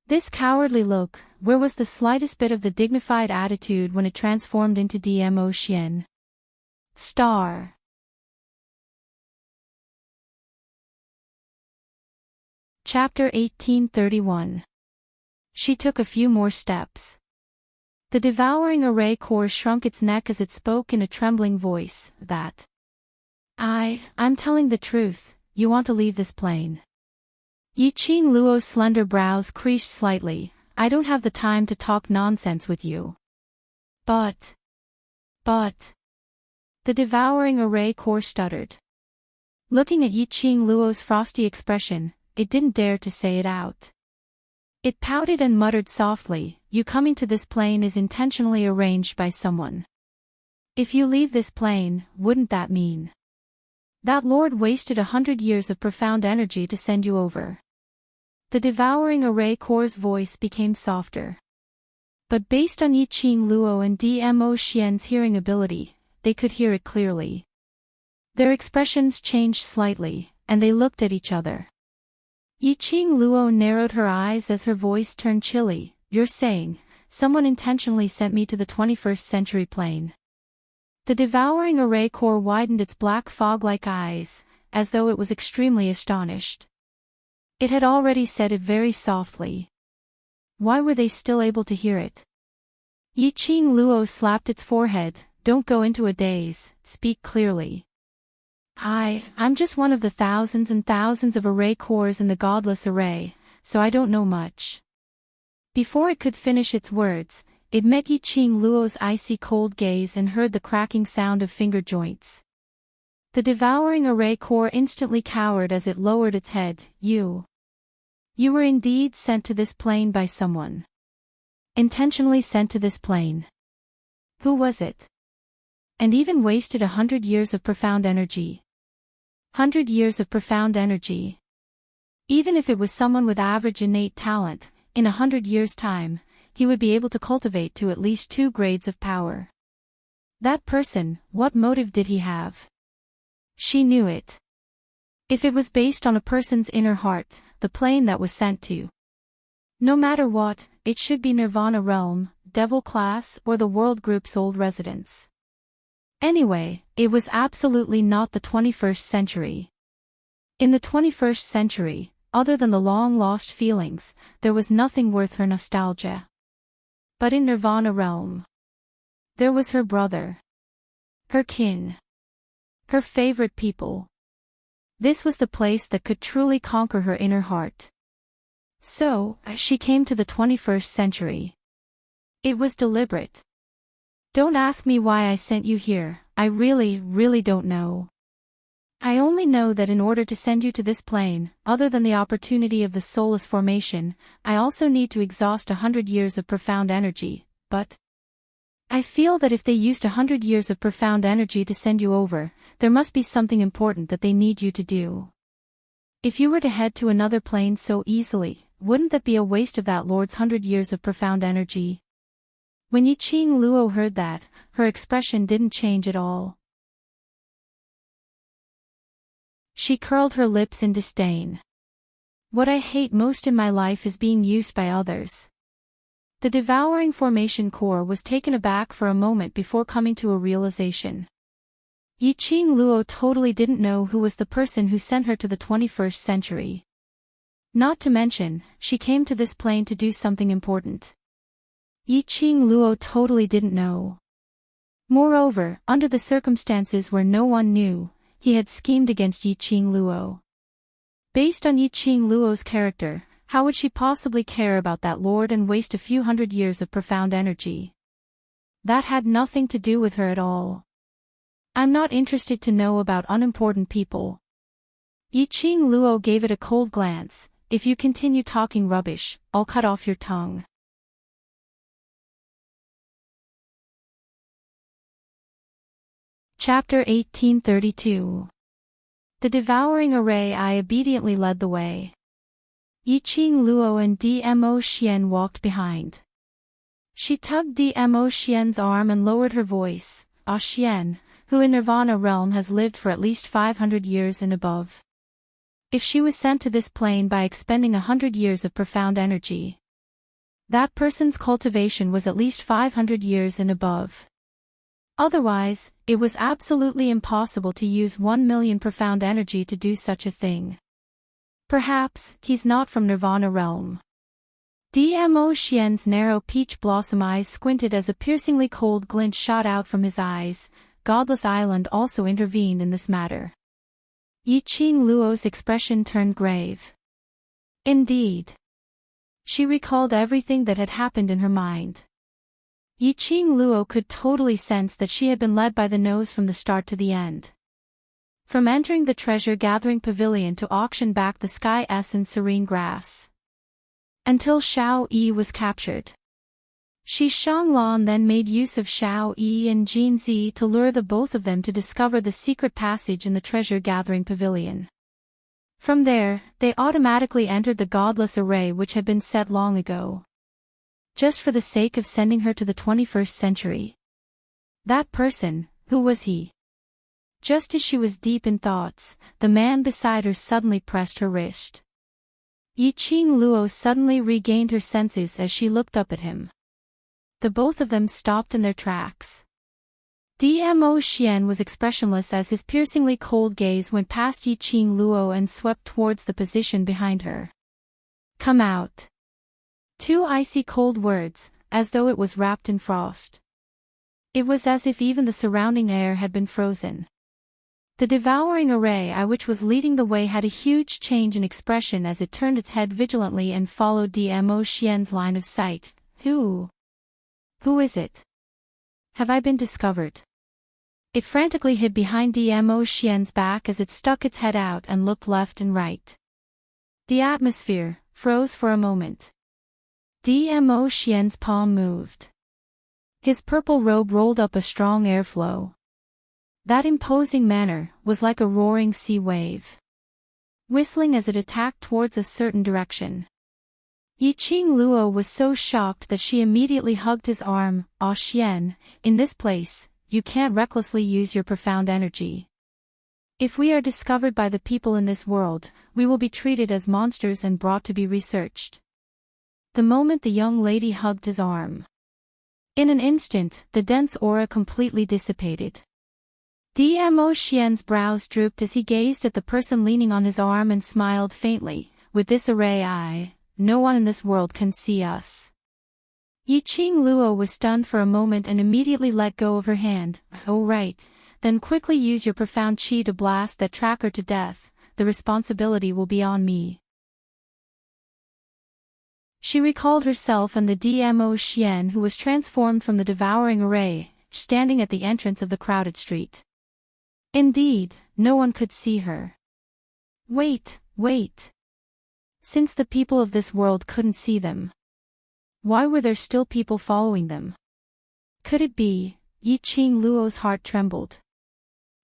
This cowardly look, where was the slightest bit of the dignified attitude when it transformed into Dmo Xian? Star. Chapter 1831. She took a few more steps. The devouring array core shrunk its neck as it spoke in a trembling voice, I'm telling the truth, you want to leave this plane. Yiqing Luo's slender brows creased slightly. I don't have the time to talk nonsense with you. But. The devouring array core stuttered. Looking at Yiqing Luo's frosty expression, it didn't dare to say it out. It pouted and muttered softly, You coming to this plane is intentionally arranged by someone. If you leave this plane, wouldn't that mean that Lord wasted 100 years of profound energy to send you over? The devouring array core's voice became softer. But based on Yiqing Luo and Dmo Xian's hearing ability, they could hear it clearly. Their expressions changed slightly, and they looked at each other. Yiqing Luo narrowed her eyes as her voice turned chilly. You're saying, someone intentionally sent me to the 21st century plane. The devouring array core widened its black fog-like eyes, as though it was extremely astonished. It had already said it very softly. Why were they still able to hear it? Yiqing Luo slapped its forehead. Don't go into a daze, speak clearly. I'm just one of the thousands and thousands of array cores in the godless array, so I don't know much. Before it could finish its words, it met Yiqing Luo's icy cold gaze and heard the cracking sound of finger joints. The devouring array core instantly cowered as it lowered its head. You were indeed sent to this plane by someone. Intentionally sent to this plane. Who was it? And even wasted 100 years of profound energy. 100 years of profound energy. Even if it was someone with average innate talent, in 100 years' time, he would be able to cultivate to at least 2 grades of power. That person, what motive did he have? She knew it. If it was based on a person's inner heart, the plane that was sent to. No matter what, it should be Nirvana realm, Devil class, or the World Group's old residence. Anyway, it was absolutely not the 21st century. In the 21st century, other than the long-lost feelings, there was nothing worth her nostalgia. But in Nirvana realm, there was her brother. Her kin. Her favorite people. This was the place that could truly conquer her inner heart. So, she came to the 21st century. It was deliberate. Don't ask me why I sent you here, I really don't know. I only know that in order to send you to this plane, other than the opportunity of the soulless formation, I also need to exhaust 100 years of profound energy, but I feel that if they used 100 years of profound energy to send you over, there must be something important that they need you to do. If you were to head to another plane so easily, wouldn't that be a waste of that Lord's 100 years of profound energy? When Yiqing Luo heard that, her expression didn't change at all. She curled her lips in disdain. What I hate most in my life is being used by others. The devouring formation core was taken aback for a moment before coming to a realization. Yiqing Luo totally didn't know who was the person who sent her to the 21st century. Not to mention, she came to this plane to do something important. Yiqing Luo totally didn't know. Moreover, under the circumstances where no one knew, he had schemed against Yiqing Luo. Based on Yiqing Luo's character, how would she possibly care about that lord and waste a few hundred years of profound energy? That had nothing to do with her at all. I'm not interested to know about unimportant people. Yiqing Luo gave it a cold glance. If you continue talking rubbish, I'll cut off your tongue. Chapter 1832. The devouring array. I obediently led the way. Yiqing Luo and Dmo Xian walked behind. She tugged Dmo Xian's arm and lowered her voice. Ah Xian, who in Nirvana realm has lived for at least 500 years and above. If she was sent to this plane by expending 100 years of profound energy, that person's cultivation was at least 500 years and above. Otherwise, it was absolutely impossible to use 1 million profound energy to do such a thing. Perhaps, he's not from Nirvana realm. Dmo Xian's narrow peach blossom eyes squinted as a piercingly cold glint shot out from his eyes. Godless Island also intervened in this matter. Yiqing Luo's expression turned grave. Indeed. She recalled everything that had happened in her mind. Yiqing Luo could totally sense that she had been led by the nose from the start to the end. From entering the treasure-gathering pavilion to auction back the sky and serene grass. Until Xiao Yi was captured. Shi Shanglan then made use of Xiao Yi and Jin Zi to lure the both of them to discover the secret passage in the treasure-gathering pavilion. From there, they automatically entered the godless array which had been set long ago. Just for the sake of sending her to the 21st century. That person, who was he? Just as she was deep in thoughts, the man beside her suddenly pressed her wrist. Yiqing Luo suddenly regained her senses as she looked up at him. The both of them stopped in their tracks. Dmo Xian was expressionless as his piercingly cold gaze went past Yiqing Luo and swept towards the position behind her. Come out. 2 icy cold words, as though it was wrapped in frost. It was as if even the surrounding air had been frozen. The devouring array which was leading the way had a huge change in expression as it turned its head vigilantly and followed Dmo Xian's line of sight. Who is it? Have I been discovered? It frantically hid behind Dmo Xian's back as it stuck its head out and looked left and right. The atmosphere froze for a moment. Dmo Xian's palm moved. His purple robe rolled up a strong airflow. That imposing manner was like a roaring sea wave, whistling as it attacked towards a certain direction. Yiqing Luo was so shocked that she immediately hugged his arm. "Ah Xian, in this place, you can't recklessly use your profound energy. If we are discovered by the people in this world, we will be treated as monsters and brought to be researched." The moment the young lady hugged his arm, in an instant, the dense aura completely dissipated. Dmo Xian's brows drooped as he gazed at the person leaning on his arm and smiled faintly. "With this array no one in this world can see us." Yiqing Luo was stunned for a moment and immediately let go of her hand. "Oh right, then quickly use your profound qi to blast that tracker to death, the responsibility will be on me." She recalled herself and the Dmo Xian who was transformed from the devouring array, standing at the entrance of the crowded street. Indeed, no one could see her. Wait. Since the people of this world couldn't see them, why were there still people following them? Could it be? Yiqing Luo's heart trembled.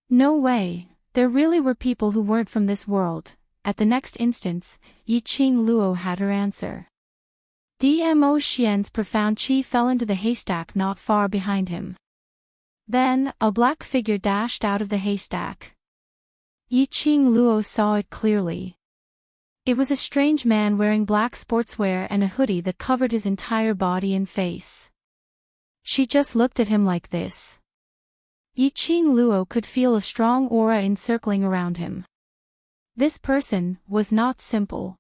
No way, there really were people who weren't from this world. At the next instance, Yiqing Luo had her answer. Dmo Xian's profound qi fell into the haystack not far behind him. Then, a black figure dashed out of the haystack. Yiqing Luo saw it clearly. It was a strange man wearing black sportswear and a hoodie that covered his entire body and face. She just looked at him like this. Yiqing Luo could feel a strong aura encircling around him. This person was not simple.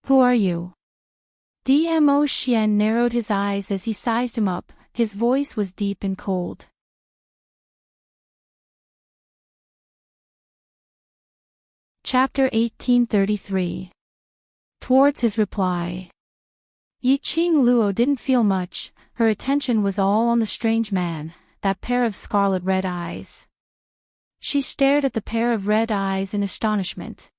"Who are you?" Dmo Xian narrowed his eyes as he sized him up. His voice was deep and cold. Chapter 1833. Towards his reply. Yiqing Luo didn't feel much, her attention was all on the strange man, that pair of scarlet red eyes. She stared at the pair of red eyes in astonishment.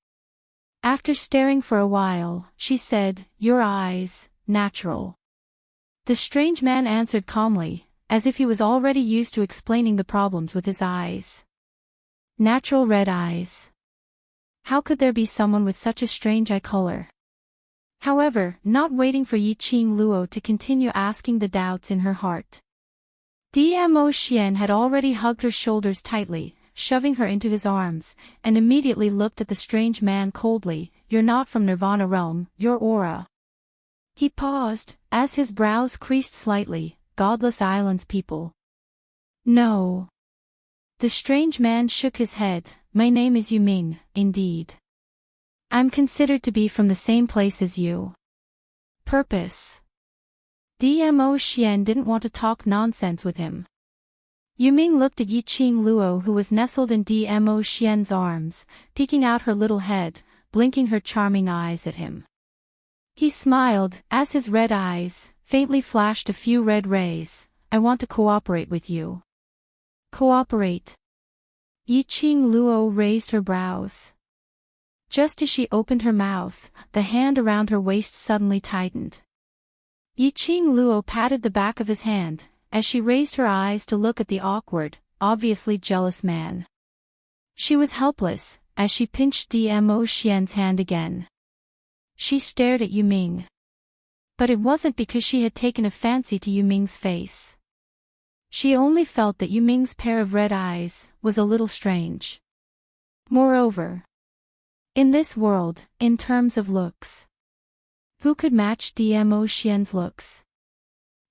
After staring for a while, she said, "Your eyes, natural." The strange man answered calmly, as if he was already used to explaining the problems with his eyes. "Natural red eyes. How could there be someone with such a strange eye color?" However, not waiting for Yiqing Luo to continue asking the doubts in her heart, Dmo Xian had already hugged her shoulders tightly, shoving her into his arms, and immediately looked at the strange man coldly. "You're not from Nirvana realm, your aura." He paused, as his brows creased slightly. "Godless Islands people." "No." The strange man shook his head. "My name is Yuming, indeed. I'm considered to be from the same place as you." "Purpose?" Dmo Xian didn't want to talk nonsense with him. Yuming looked at Yiqing Luo who was nestled in Dmo Xian's arms, peeking out her little head, blinking her charming eyes at him. He smiled, as his red eyes faintly flashed a few red rays. "I want to cooperate with you." "Cooperate?" Yiqing Luo raised her brows. Just as she opened her mouth, the hand around her waist suddenly tightened. Yiqing Luo patted the back of his hand, as she raised her eyes to look at the awkward, obviously jealous man. She was helpless, as she pinched Dmo Xian's hand again. She stared at Yuming. But it wasn't because she had taken a fancy to Yuming's face. She only felt that Yuming's pair of red eyes was a little strange. Moreover, in this world, in terms of looks, who could match Dmo Xian's looks?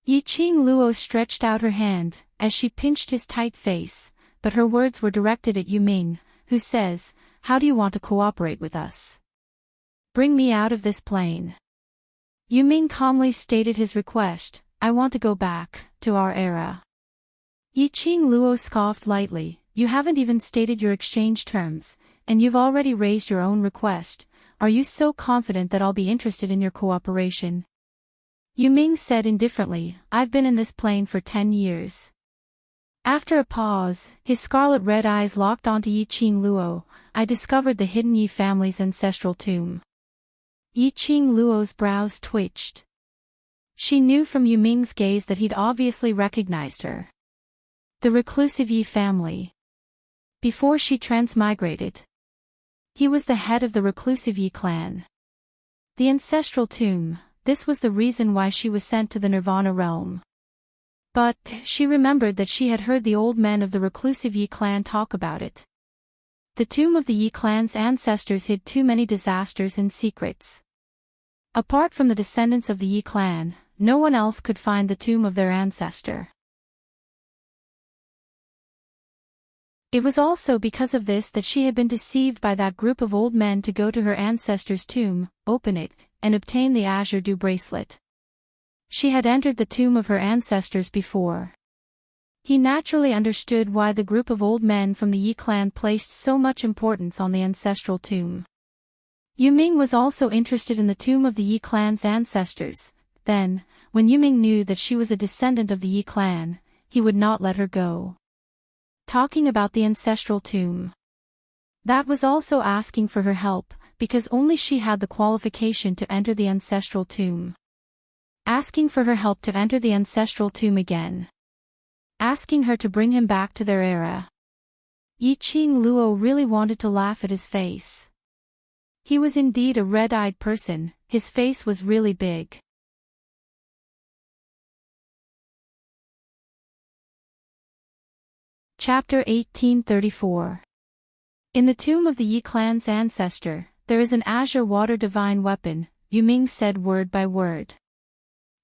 Yiqing Luo stretched out her hand, as she pinched his tight face, but her words were directed at Yuming, who says, "How do you want to cooperate with us? Bring me out of this plane." Yuming calmly stated his request. "I want to go back, to our era." Yiqing Luo scoffed lightly. "You haven't even stated your exchange terms, and you've already raised your own request. Are you so confident that I'll be interested in your cooperation?" Yuming said indifferently, "I've been in this plane for 10 years. After a pause, his scarlet red eyes locked onto Yiqing Luo. "I discovered the hidden Yi family's ancestral tomb." Yiqing Luo's brows twitched. She knew from Yuming's gaze that he'd obviously recognized her. The reclusive Yi family. before she transmigrated. He was the head of the reclusive Yi clan. The ancestral tomb, this was the reason why she was sent to the Nirvana realm. But, she remembered that she had heard the old men of the reclusive Yi clan talk about it. The tomb of the Yi clan's ancestors hid too many disasters and secrets. Apart from the descendants of the Yi clan, no one else could find the tomb of their ancestor. It was also because of this that she had been deceived by that group of old men to go to her ancestor's tomb, open it, and obtain the Azure Dew bracelet. She had entered the tomb of her ancestors before. He naturally understood why the group of old men from the Yi clan placed so much importance on the ancestral tomb. Yuming was also interested in the tomb of the Yi clan's ancestors. Then, when Yuming knew that she was a descendant of the Yi clan, he would not let her go. Talking about the ancestral tomb. That was also asking for her help, because only she had the qualification to enter the ancestral tomb. Asking for her help to enter the ancestral tomb again. Asking her to bring him back to their era. Yi Qing Luo really wanted to laugh at his face. He was indeed a red-eyed person, his face was really big. Chapter 1834. In the tomb of the Yi clan's ancestor, there is an azure water divine weapon, Yuming said word by word.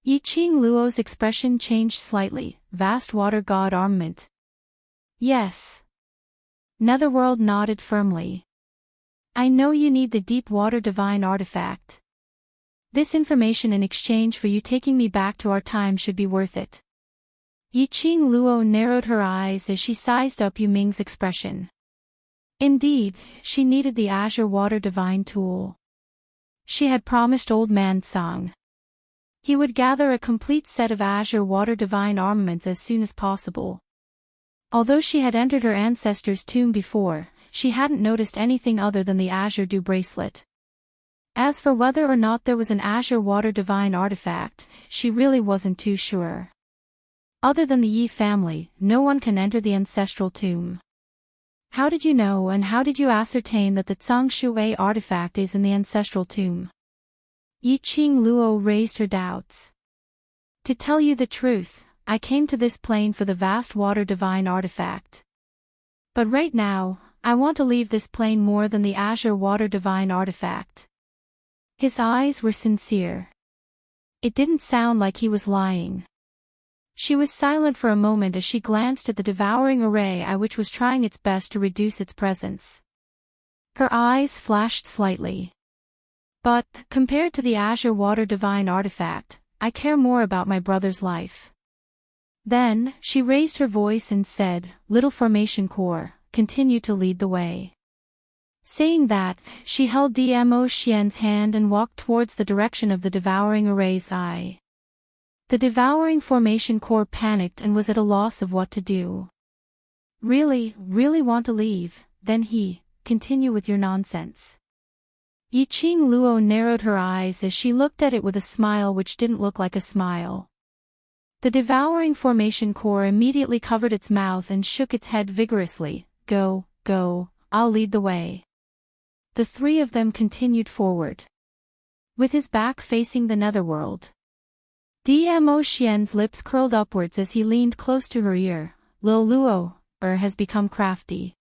Yi Qing Luo's expression changed slightly, vast water god armament. Yes. Netherworld nodded firmly. I know you need the deep water divine artifact. This information in exchange for you taking me back to our time should be worth it. Yi Qing Luo narrowed her eyes as she sized up Yuming's expression. Indeed, she needed the azure water divine tool. She had promised old man Tsang. He would gather a complete set of azure water divine armaments as soon as possible. Although she had entered her ancestor's tomb before, she hadn't noticed anything other than the Azure Dew bracelet. As for whether or not there was an azure water divine artifact, she really wasn't too sure. Other than the Yi family, no one can enter the ancestral tomb. How did you know and how did you ascertain that the Tsangshui artifact is in the ancestral tomb? Yi Qing Luo raised her doubts. To tell you the truth, I came to this plane for the vast water divine artifact. But right now, I want to leave this plane more than the azure water divine artifact. His eyes were sincere. It didn't sound like he was lying. She was silent for a moment as she glanced at the devouring array which was trying its best to reduce its presence. Her eyes flashed slightly. But, compared to the azure water divine artifact, I care more about my brother's life. Then, she raised her voice and said, Little Formation Core, continue to lead the way. Saying that, she held Dmo Xian's hand and walked towards the direction of the devouring array's eye. The devouring formation core panicked and was at a loss of what to do. Really want to leave, then continue with your nonsense. Yi Qing Luo narrowed her eyes as she looked at it with a smile which didn't look like a smile. The devouring formation core immediately covered its mouth and shook its head vigorously. Go, I'll lead the way. The three of them continued forward. With his back facing the netherworld. Dmo Xian's lips curled upwards as he leaned close to her ear. Lil Luo, has become crafty.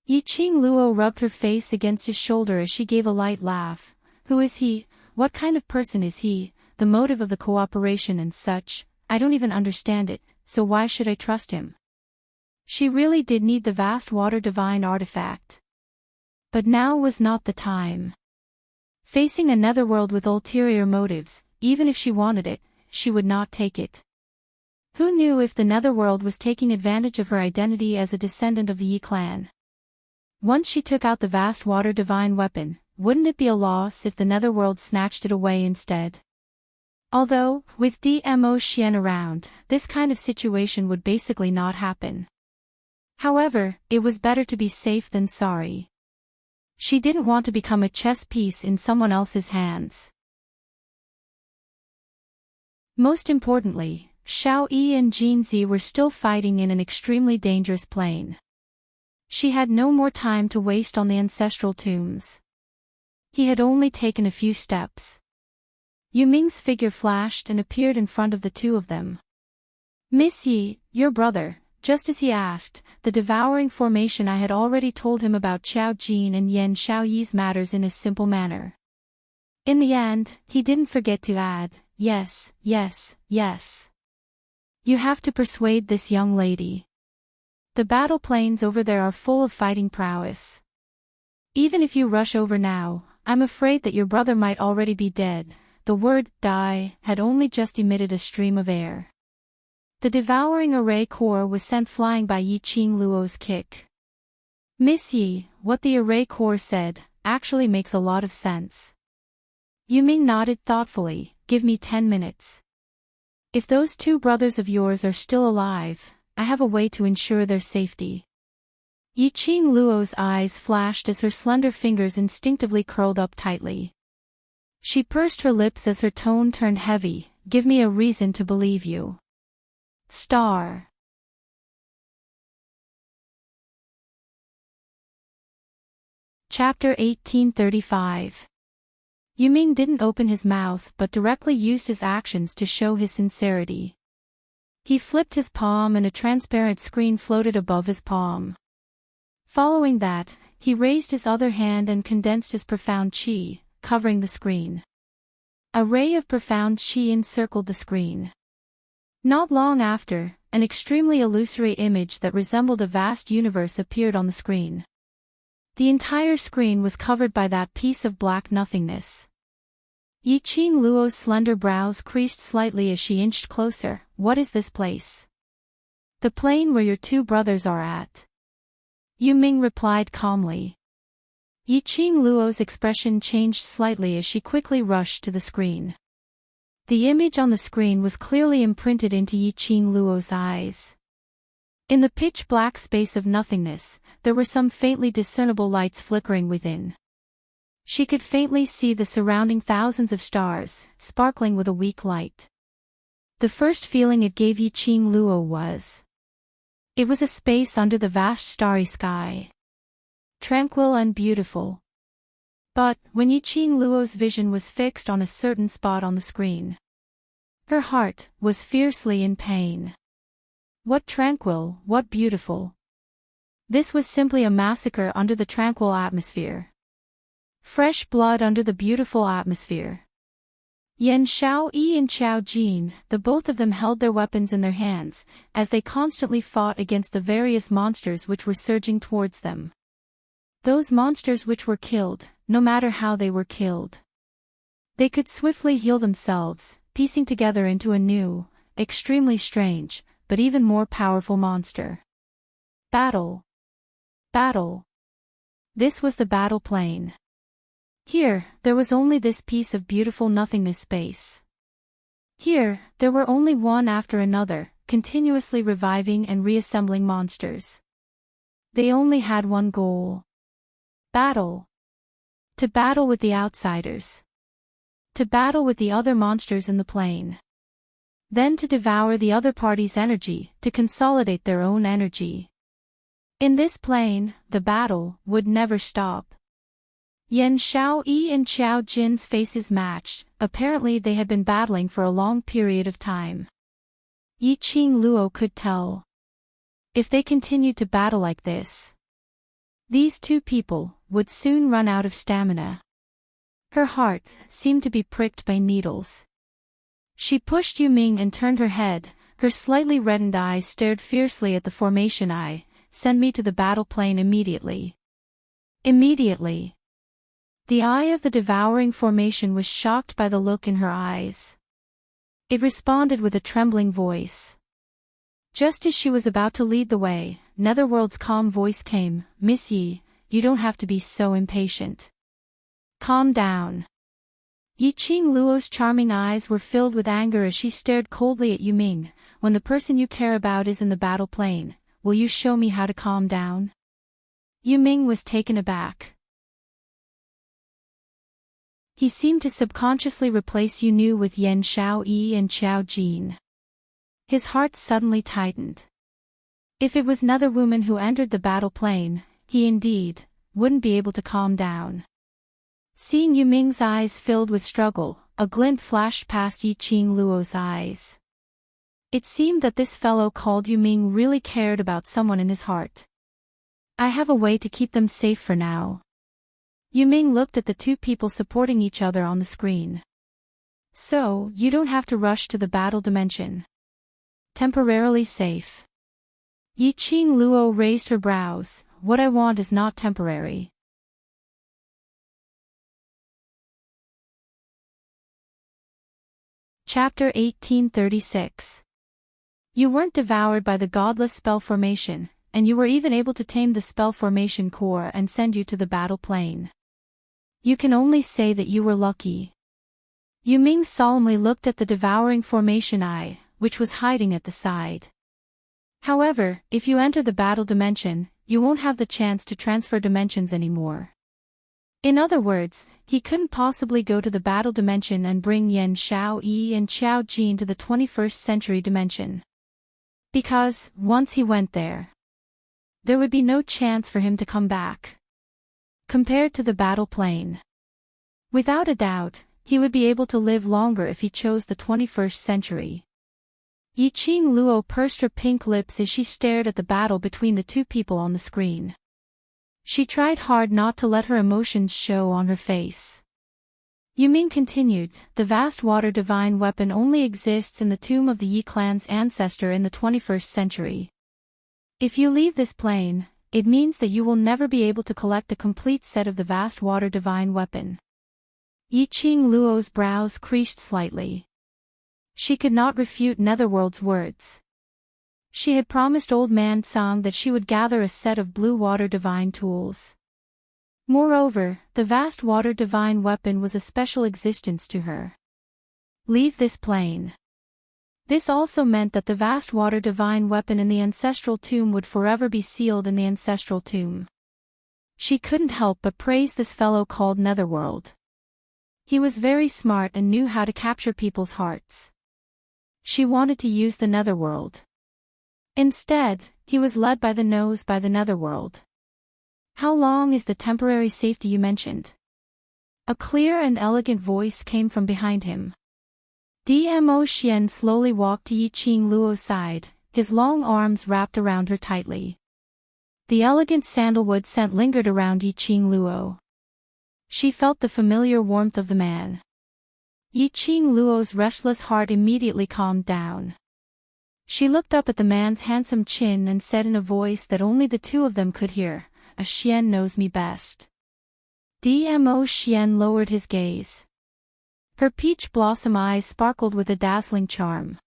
Yi Qing Luo rubbed her face against his shoulder as she gave a light laugh. Who is he? What kind of person is he? The motive of the cooperation and such, I don't even understand it, so why should I trust him? She really did need the vast water divine artifact. But now was not the time. Facing a netherworld with ulterior motives, even if she wanted it, she would not take it. Who knew if the netherworld was taking advantage of her identity as a descendant of the Yi clan? Once she took out the vast water divine weapon, wouldn't it be a loss if the netherworld snatched it away instead? Although, with Dmo Xian around, this kind of situation would basically not happen. However, it was better to be safe than sorry. She didn't want to become a chess piece in someone else's hands. Most importantly, Xiao Yi and Jinzi were still fighting in an extremely dangerous plane. She had no more time to waste on the ancestral tombs. He had only taken a few steps. Yu Ming's figure flashed and appeared in front of the two of them. Miss Yi, your brother, just as he asked, the devouring formation. I had already told him about Qiao Jin and Yan Xiaoyi's matters in a simple manner. In the end, he didn't forget to add, yes, yes, yes. You have to persuade this young lady. The battle plains over there are full of fighting prowess. Even if you rush over now, I'm afraid that your brother might already be dead. The word, die, had only just emitted a stream of air. The devouring array core was sent flying by Yi Qing Luo's kick. Miss Yi, what the array core said, actually makes a lot of sense. Yu Ming nodded thoughtfully, give me 10 minutes. If those two brothers of yours are still alive, I have a way to ensure their safety. Yi Qing Luo's eyes flashed as her slender fingers instinctively curled up tightly. She pursed her lips as her tone turned heavy, give me a reason to believe you. Star. Chapter 1835. Yu Ming didn't open his mouth but directly used his actions to show his sincerity. He flipped his palm and a transparent screen floated above his palm. Following that, he raised his other hand and condensed his profound qi, covering the screen. A ray of profound qi encircled the screen. Not long after, an extremely illusory image that resembled a vast universe appeared on the screen. The entire screen was covered by that piece of black nothingness. Yi Qing Luo's slender brows creased slightly as she inched closer. What is this place? The plane where your two brothers are at. Yu Ming replied calmly. Yi Qing Luo's expression changed slightly as she quickly rushed to the screen. The image on the screen was clearly imprinted into Yi Qing Luo's eyes. In the pitch-black space of nothingness, there were some faintly discernible lights flickering within. She could faintly see the surrounding thousands of stars, sparkling with a weak light. The first feeling it gave Yi Qing Luo was. It was a space under the vast starry sky. Tranquil and beautiful. But, when Yi Qing Luo's vision was fixed on a certain spot on the screen, her heart was fiercely in pain. What tranquil, what beautiful. This was simply a massacre under the tranquil atmosphere. Fresh blood under the beautiful atmosphere. Yan Xiaoyi and Qiao Jin, the both of them held their weapons in their hands, as they constantly fought against the various monsters which were surging towards them. Those monsters which were killed, no matter how they were killed. They could swiftly heal themselves, piecing together into a new, extremely strange, but even more powerful monster. Battle. Battle. This was the battle plane. Here, there was only this piece of beautiful nothingness space. Here, there were only one after another, continuously reviving and reassembling monsters. They only had one goal. Battle. To battle with the outsiders. To battle with the other monsters in the plane. Then to devour the other party's energy, to consolidate their own energy. In this plane, the battle would never stop. Yan Xiaoyi and Qiao Jin's faces matched, apparently they had been battling for a long period of time. Yi Qing Luo could tell. If they continued to battle like this, these two people would soon run out of stamina. Her heart seemed to be pricked by needles. She pushed Yu Ming and turned her head, her slightly reddened eyes stared fiercely at the formation. Send me to the battle plane immediately. Immediately. The eye of the devouring formation was shocked by the look in her eyes. It responded with a trembling voice. Just as she was about to lead the way, Netherworld's calm voice came, Miss Yi, you don't have to be so impatient. Calm down. Yi Qing Luo's charming eyes were filled with anger as she stared coldly at Yu Ming. When the person you care about is in the battle plane, will you show me how to calm down? Yu Ming was taken aback. He seemed to subconsciously replace Yu Nu with Yan Xiaoyi and Qiao Jin. His heart suddenly tightened. If it was another woman who entered the battle plane, he indeed wouldn't be able to calm down. Seeing Yu Ming's eyes filled with struggle, a glint flashed past Yiqing Luo's eyes. It seemed that this fellow called Yu Ming really cared about someone in his heart. I have a way to keep them safe for now. Yu Ming looked at the two people supporting each other on the screen. So, you don't have to rush to the battle dimension. Temporarily safe. Yiqing Luo raised her brows. What I want is not temporary. Chapter 1836. You weren't devoured by the godless spell formation, and you were even able to tame the spell formation core and send you to the battle plane. You can only say that you were lucky. Yu Ming solemnly looked at the devouring formation eye, which was hiding at the side. However, if you enter the battle dimension, you won't have the chance to transfer dimensions anymore. In other words, he couldn't possibly go to the battle dimension and bring Yan Xiaoyi and Xiao Jin to the 21st century dimension. Because, once he went there would be no chance for him to come back. Compared to the battle plane, without a doubt, he would be able to live longer if he chose the 21st century. Yiqing Luo pursed her pink lips as she stared at the battle between the two people on the screen. She tried hard not to let her emotions show on her face. Yu Ming continued, the vast water divine weapon only exists in the tomb of the Yi clan's ancestor in the 21st century. If you leave this plane, it means that you will never be able to collect a complete set of the vast water divine weapon. Yiqing Luo's brows creased slightly. She could not refute Netherworld's words. She had promised Old Man Tsang that she would gather a set of blue water divine tools. Moreover, the vast water divine weapon was a special existence to her. Leave this plane. This also meant that the vast water divine weapon in the ancestral tomb would forever be sealed in the ancestral tomb. She couldn't help but praise this fellow called Netherworld. He was very smart and knew how to capture people's hearts. She wanted to use the Netherworld. Instead, he was led by the nose by the Netherworld. How long is the temporary safety you mentioned? A clear and elegant voice came from behind him. Dmo Xian slowly walked to Yiqing Luo's side, his long arms wrapped around her tightly. The elegant sandalwood scent lingered around Yiqing Luo. She felt the familiar warmth of the man. Yiqing Luo's restless heart immediately calmed down. She looked up at the man's handsome chin and said in a voice that only the two of them could hear, "A Xian knows me best." Dmo Xian lowered his gaze. Her peach blossom eyes sparkled with a dazzling charm.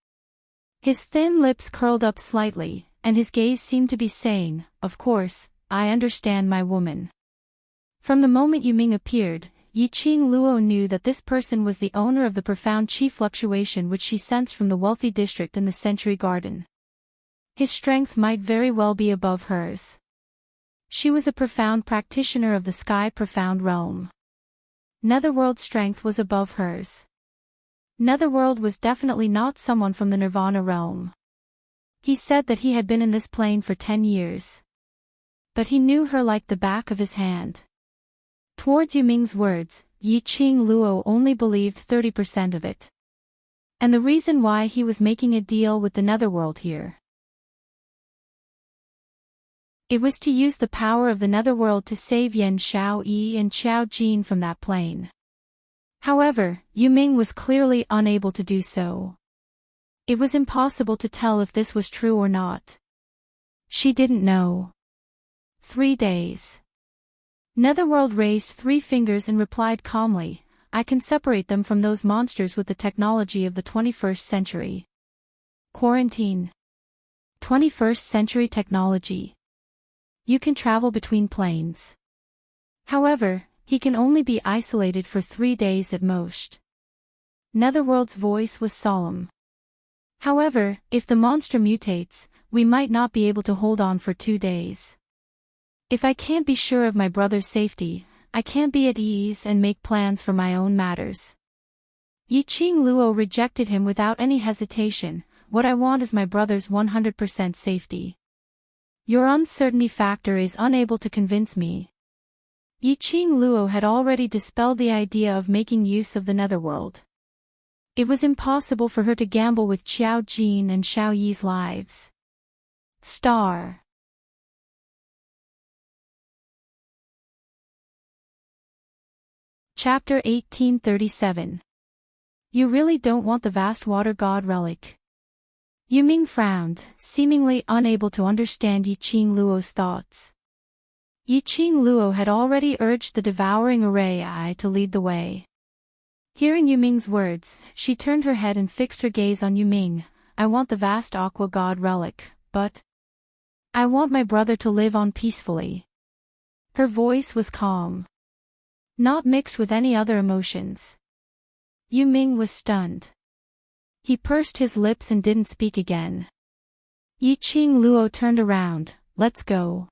His thin lips curled up slightly, and his gaze seemed to be saying, "Of course, I understand my woman." From the moment Yu Ming appeared, Yiqing Luo knew that this person was the owner of the profound chi fluctuation which she sensed from the wealthy district in the Century Garden. His strength might very well be above hers. She was a profound practitioner of the sky profound realm. Netherworld strength was above hers. Netherworld was definitely not someone from the Nirvana realm. He said that he had been in this plane for 10 years. But he knew her like the back of his hand. Towards Yu Ming's words, Yiqing Luo only believed 30% of it. And the reason why he was making a deal with the Netherworld here. It was to use the power of the Netherworld to save Yan Xiaoyi and Xiao Jin from that plane. However, Yu Ming was clearly unable to do so. It was impossible to tell if this was true or not. She didn't know. 3 days. Netherworld raised 3 fingers and replied calmly, "I can separate them from those monsters with the technology of the 21st century. Quarantine. 21st century technology. You can travel between planes. However, he can only be isolated for 3 days at most." Netherworld's voice was solemn. "However, if the monster mutates, we might not be able to hold on for 2 days. If I can't be sure of my brother's safety, I can't be at ease and make plans for my own matters." Yiqing Luo rejected him without any hesitation. "What I want is my brother's 100% safety. Your uncertainty factor is unable to convince me. Yiqing Luo had already dispelled the idea of making use of the netherworld. It was impossible for her to gamble with Xiao Jin and Xiao Yi's lives. Star. Chapter 1837. You really don't want the vast water god relic. Yuming frowned, seemingly unable to understand Yiqing Luo's thoughts. Yiqing Luo had already urged the devouring array to lead the way. Hearing Yuming's words, she turned her head and fixed her gaze on Yuming. I want the vast aqua god relic, but I want my brother to live on peacefully. Her voice was calm, not mixed with any other emotions. Yuming was stunned. He pursed his lips and didn't speak again. Yiqing Luo turned around. Let's go.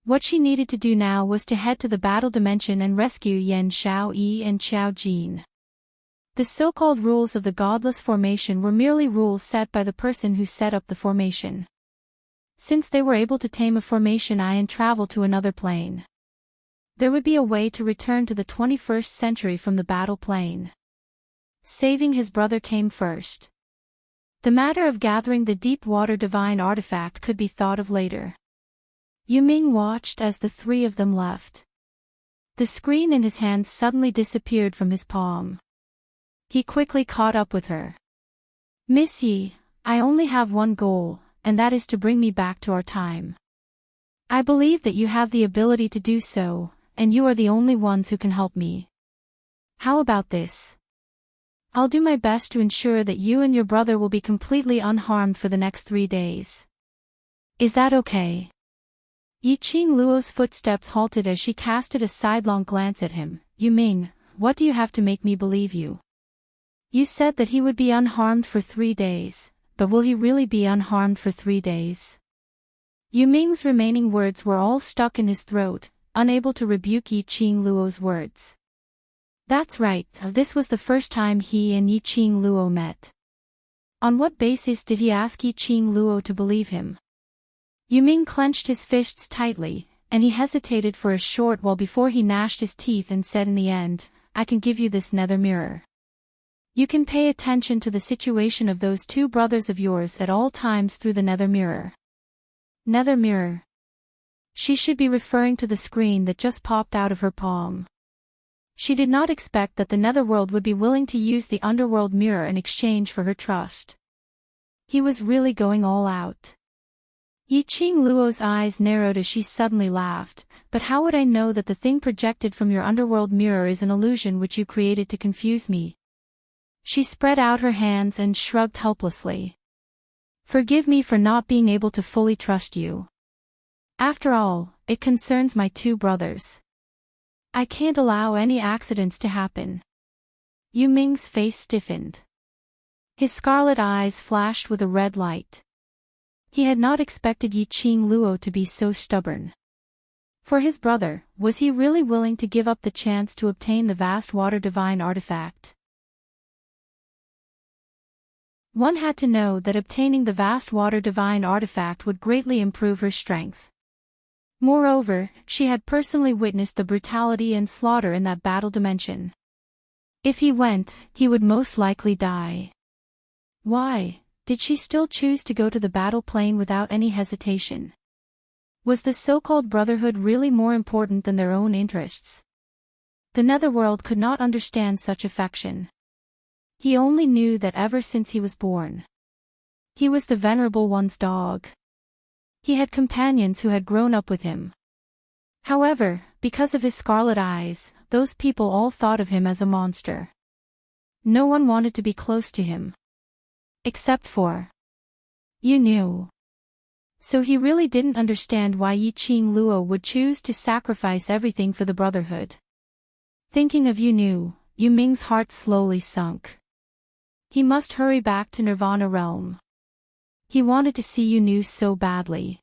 What she needed to do now was to head to the battle dimension and rescue Yan Xiaoyi and Xiao Jin. The so-called rules of the godless formation were merely rules set by the person who set up the formation. Since they were able to tame a formation and travel to another plane, there would be a way to return to the 21st century from the battle plane. Saving his brother came first. The matter of gathering the deep water divine artifact could be thought of later. Yuming watched as the three of them left. The screen in his hand suddenly disappeared from his palm. He quickly caught up with her. Miss Yi, I only have one goal, and that is to bring me back to our time. I believe that you have the ability to do so, and you are the only ones who can help me. How about this? I'll do my best to ensure that you and your brother will be completely unharmed for the next 3 days. Is that okay? Yiqing Luo's footsteps halted as she casted a sidelong glance at him. Yuming, what do you have to make me believe you? You said that he would be unharmed for 3 days, but will he really be unharmed for 3 days? Yuming's remaining words were all stuck in his throat, unable to rebuke Yiqing Luo's words. That's right, this was the first time he and Yiqing Luo met. On what basis did he ask Yiqing Luo to believe him? Yuming clenched his fists tightly, and he hesitated for a short while before he gnashed his teeth and said in the end, I can give you this nether mirror. You can pay attention to the situation of those 2 brothers of yours at all times through the nether mirror. Nether mirror. She should be referring to the screen that just popped out of her palm. She did not expect that the netherworld would be willing to use the underworld mirror in exchange for her trust. He was really going all out. Yiqing Luo's eyes narrowed as she suddenly laughed. But how would I know that the thing projected from your underworld mirror is an illusion which you created to confuse me? She spread out her hands and shrugged helplessly. Forgive me for not being able to fully trust you. After all, it concerns my 2 brothers. I can't allow any accidents to happen. Yuming's face stiffened. His scarlet eyes flashed with a red light. He had not expected Yiqing Luo to be so stubborn. For his brother, was he really willing to give up the chance to obtain the vast water divine artifact? One had to know that obtaining the vast water divine artifact would greatly improve her strength. Moreover, she had personally witnessed the brutality and slaughter in that battle dimension. If he went, he would most likely die. Why did she still choose to go to the battle plane without any hesitation? Was the so-called brotherhood really more important than their own interests? The netherworld could not understand such affection. He only knew that ever since he was born, he was the Venerable One's dog. He had companions who had grown up with him. However, because of his scarlet eyes, those people all thought of him as a monster. No one wanted to be close to him. Except for Yu Nu. So he really didn't understand why Yiqing Luo would choose to sacrifice everything for the brotherhood. Thinking of Yu Nu, Yuming's heart slowly sunk. He must hurry back to Nirvana realm. He wanted to see Yu Nu so badly.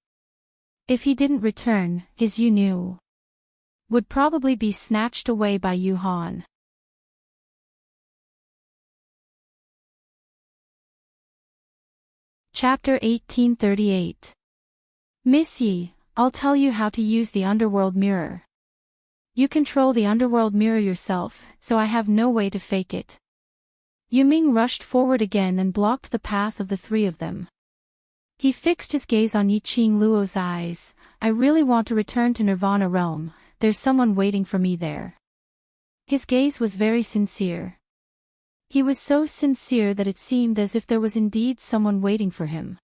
If he didn't return, his Yu Nu would probably be snatched away by Yu Han. Chapter 1838. Miss Yi, I'll tell you how to use the underworld mirror. You control the underworld mirror yourself, so I have no way to fake it. Yuming rushed forward again and blocked the path of the three of them. He fixed his gaze on Yiqing Luo's eyes. I really want to return to Nirvana realm, there's someone waiting for me there. His gaze was very sincere. He was so sincere that it seemed as if there was indeed someone waiting for him.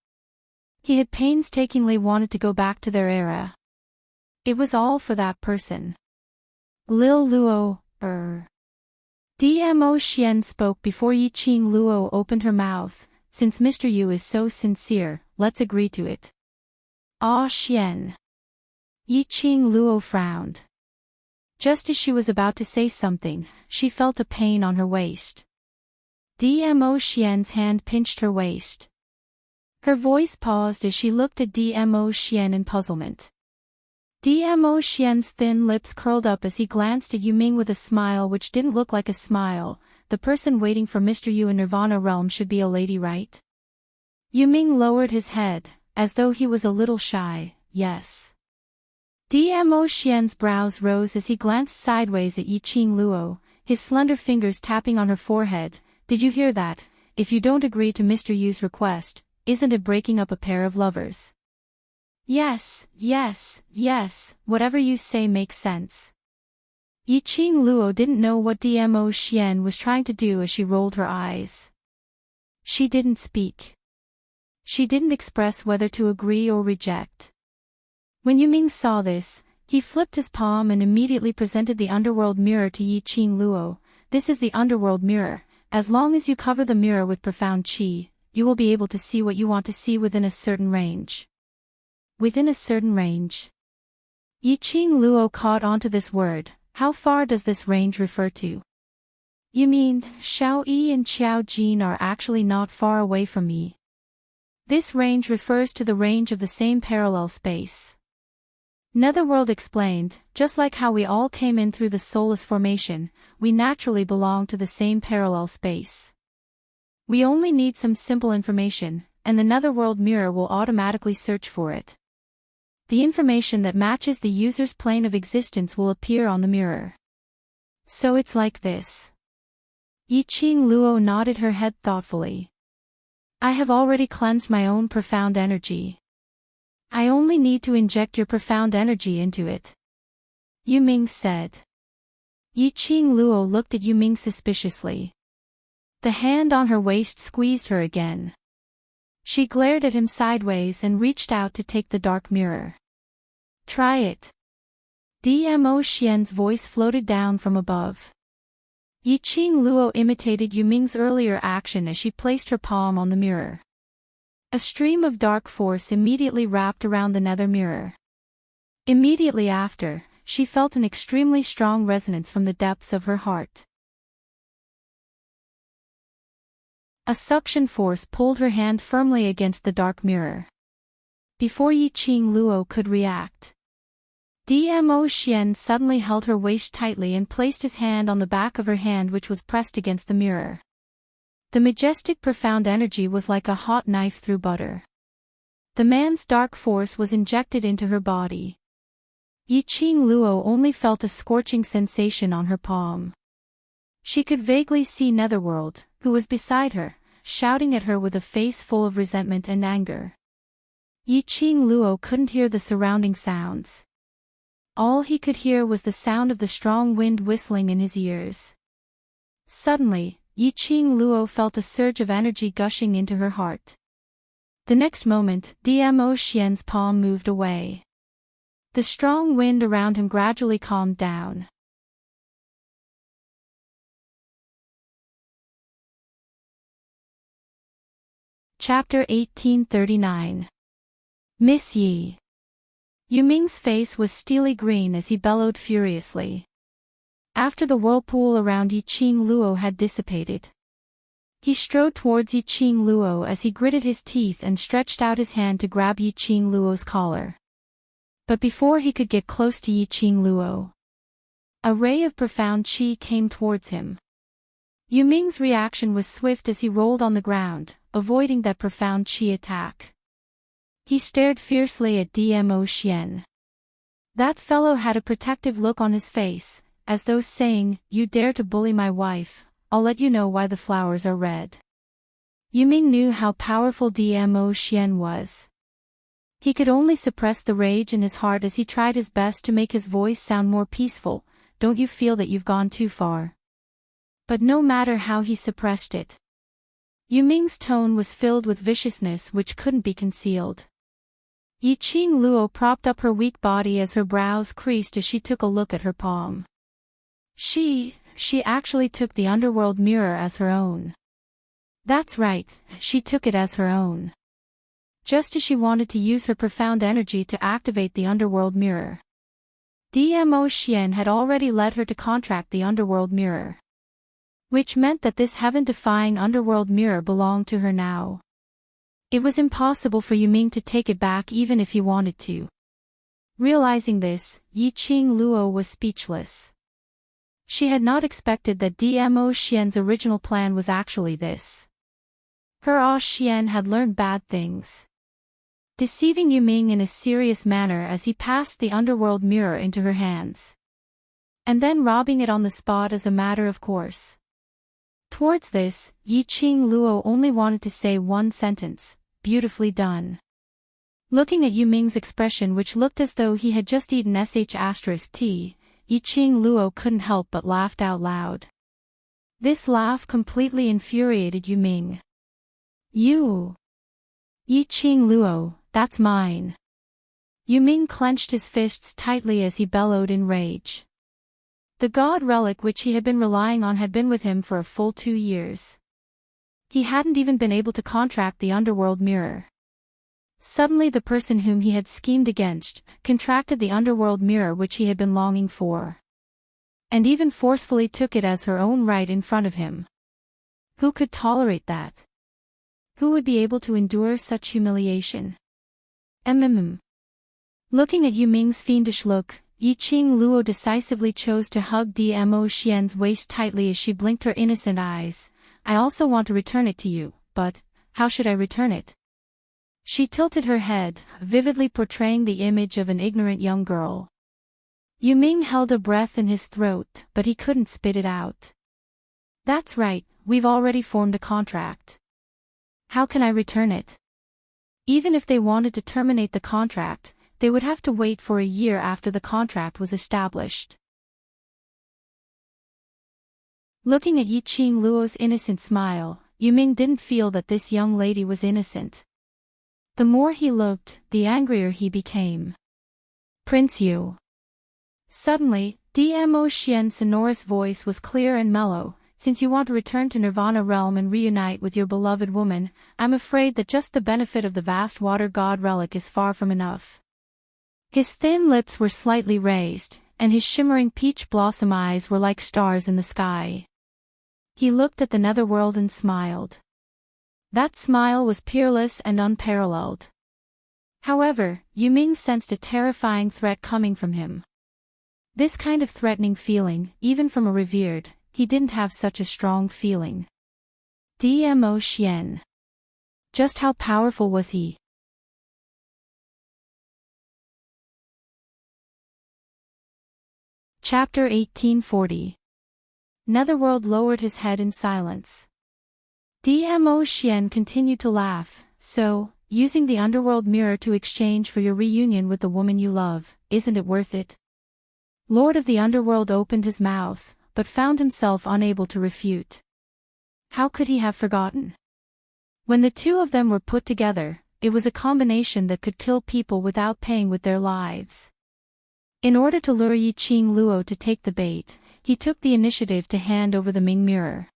He had painstakingly wanted to go back to their era. It was all for that person. Lil Luo, Dmo Xian spoke before Yiqing Luo opened her mouth. Since Mr. Yu is so sincere, let's agree to it. Ah Xian. Yiqing Luo frowned. Just as she was about to say something, she felt a pain on her waist. Dmo Xian's hand pinched her waist. Her voice paused as she looked at Dmo Xian in puzzlement. Dmo Xian's thin lips curled up as he glanced at Yuming with a smile which didn't look like a smile. The person waiting for Mr. Yu in Nirvana realm should be a lady, right? Yuming lowered his head, as though he was a little shy. Yes. Dmo Xian's brows rose as he glanced sideways at Yiqing Luo, his slender fingers tapping on her forehead. Did you hear that? If you don't agree to Mr. Yu's request, isn't it breaking up a pair of lovers? Yes, whatever you say makes sense. Yiqing Luo didn't know what Dmo Xian was trying to do as she rolled her eyes. She didn't speak. She didn't express whether to agree or reject. When Yuming saw this, he flipped his palm and immediately presented the underworld mirror to Yiqing Luo. This is the underworld mirror. As long as you cover the mirror with profound qi, you will be able to see what you want to see within a certain range. Within a certain range. Yiqing Luo caught onto this word. How far does this range refer to? You mean, Xiao Yi and Xiao Jin are actually not far away from me. This range refers to the range of the same parallel space. Netherworld explained, just like how we all came in through the soulless formation, we naturally belong to the same parallel space. We only need some simple information, and the Netherworld mirror will automatically search for it. The information that matches the user's plane of existence will appear on the mirror. So it's like this. Yiqing Luo nodded her head thoughtfully. I have already cleansed my own profound energy. I only need to inject your profound energy into it. Yuming said. Yiqing Luo looked at Yuming suspiciously. The hand on her waist squeezed her again. She glared at him sideways and reached out to take the dark mirror. Try it. Dmo Xian's voice floated down from above. Yiqing Luo imitated Yuming's earlier action as she placed her palm on the mirror. A stream of dark force immediately wrapped around the nether mirror. Immediately after, she felt an extremely strong resonance from the depths of her heart. A suction force pulled her hand firmly against the dark mirror. Before Yiqing Luo could react, Dmo Xian suddenly held her waist tightly and placed his hand on the back of her hand, which was pressed against the mirror. The majestic profound energy was like a hot knife through butter. The man's dark force was injected into her body. Yiqing Luo only felt a scorching sensation on her palm. She could vaguely see Netherworld, who was beside her, shouting at her with a face full of resentment and anger. Yiqing Luo couldn't hear the surrounding sounds. All he could hear was the sound of the strong wind whistling in his ears. Suddenly, Yiqing Luo felt a surge of energy gushing into her heart. The next moment, Dmo Xian's palm moved away. The strong wind around him gradually calmed down. Chapter 1839. Miss Yi. Yuming's face was steely green as he bellowed furiously. After the whirlpool around Yiqing Luo had dissipated, he strode towards Yiqing Luo as he gritted his teeth and stretched out his hand to grab Yiqing Luo's collar. But before he could get close to Yiqing Luo, a ray of profound qi came towards him. Yuming's reaction was swift as he rolled on the ground, avoiding that profound qi attack. He stared fiercely at Dmo Xian. That fellow had a protective look on his face, as though saying, "You dare to bully my wife, I'll let you know why the flowers are red." Yuming knew how powerful Dmo Xian was. He could only suppress the rage in his heart as he tried his best to make his voice sound more peaceful. "Don't you feel that you've gone too far?" But no matter how he suppressed it, Yuming's tone was filled with viciousness which couldn't be concealed. Yiqing Luo propped up her weak body as her brows creased as she took a look at her palm. She actually took the underworld mirror as her own. That's right, she took it as her own. Just as she wanted to use her profound energy to activate the underworld mirror. Dmo Xian had already led her to contract the underworld mirror. Which meant that this heaven-defying underworld mirror belonged to her now. It was impossible for Yuming to take it back even if he wanted to. Realizing this, Yiqing Luo was speechless. She had not expected that Dmo Xian's original plan was actually this. Her Xian had learned bad things. Deceiving Yuming in a serious manner as he passed the underworld mirror into her hands. And then robbing it on the spot as a matter of course. Towards this, Yiqing Luo only wanted to say one sentence, "Beautifully done." Looking at Yuming's expression which looked as though he had just eaten *T, Yiqing Luo couldn't help but laughed out loud. This laugh completely infuriated Yuming. "You! Yiqing Luo, that's mine." Yuming clenched his fists tightly as he bellowed in rage. The god relic which he had been relying on had been with him for a full 2 years. He hadn't even been able to contract the underworld mirror. Suddenly the person whom he had schemed against, contracted the underworld mirror which he had been longing for. And even forcefully took it as her own right in front of him. Who could tolerate that? Who would be able to endure such humiliation? Looking at Yuming's fiendish look, Yiqing Luo decisively chose to hug Dmo Xian's waist tightly as she blinked her innocent eyes. "I also want to return it to you, but how should I return it?" She tilted her head, vividly portraying the image of an ignorant young girl. Yuming held a breath in his throat, but he couldn't spit it out. "That's right, we've already formed a contract. How can I return it?" Even if they wanted to terminate the contract, they would have to wait for a year after the contract was established. Looking at Yiqing Luo's innocent smile, Yuming didn't feel that this young lady was innocent. The more he looked, the angrier he became. "Prince Yu." Suddenly, Dmo Xian's sonorous voice was clear and mellow. "Since you want to return to Nirvana realm and reunite with your beloved woman, I'm afraid that just the benefit of the vast water god relic is far from enough." His thin lips were slightly raised, and his shimmering peach blossom eyes were like stars in the sky. He looked at the netherworld and smiled. That smile was peerless and unparalleled. However, Yuming sensed a terrifying threat coming from him. This kind of threatening feeling, even from a revered, he didn't have such a strong feeling. Dmo Xian. Just how powerful was he? Chapter 1840. Netherworld lowered his head in silence. Dmo Xian continued to laugh. "So, using the underworld mirror to exchange for your reunion with the woman you love, isn't it worth it?" Lord of the Underworld opened his mouth, but found himself unable to refute. How could he have forgotten? When the two of them were put together, it was a combination that could kill people without paying with their lives. In order to lure Yiqing Luo to take the bait, he took the initiative to hand over the Ming Mirror.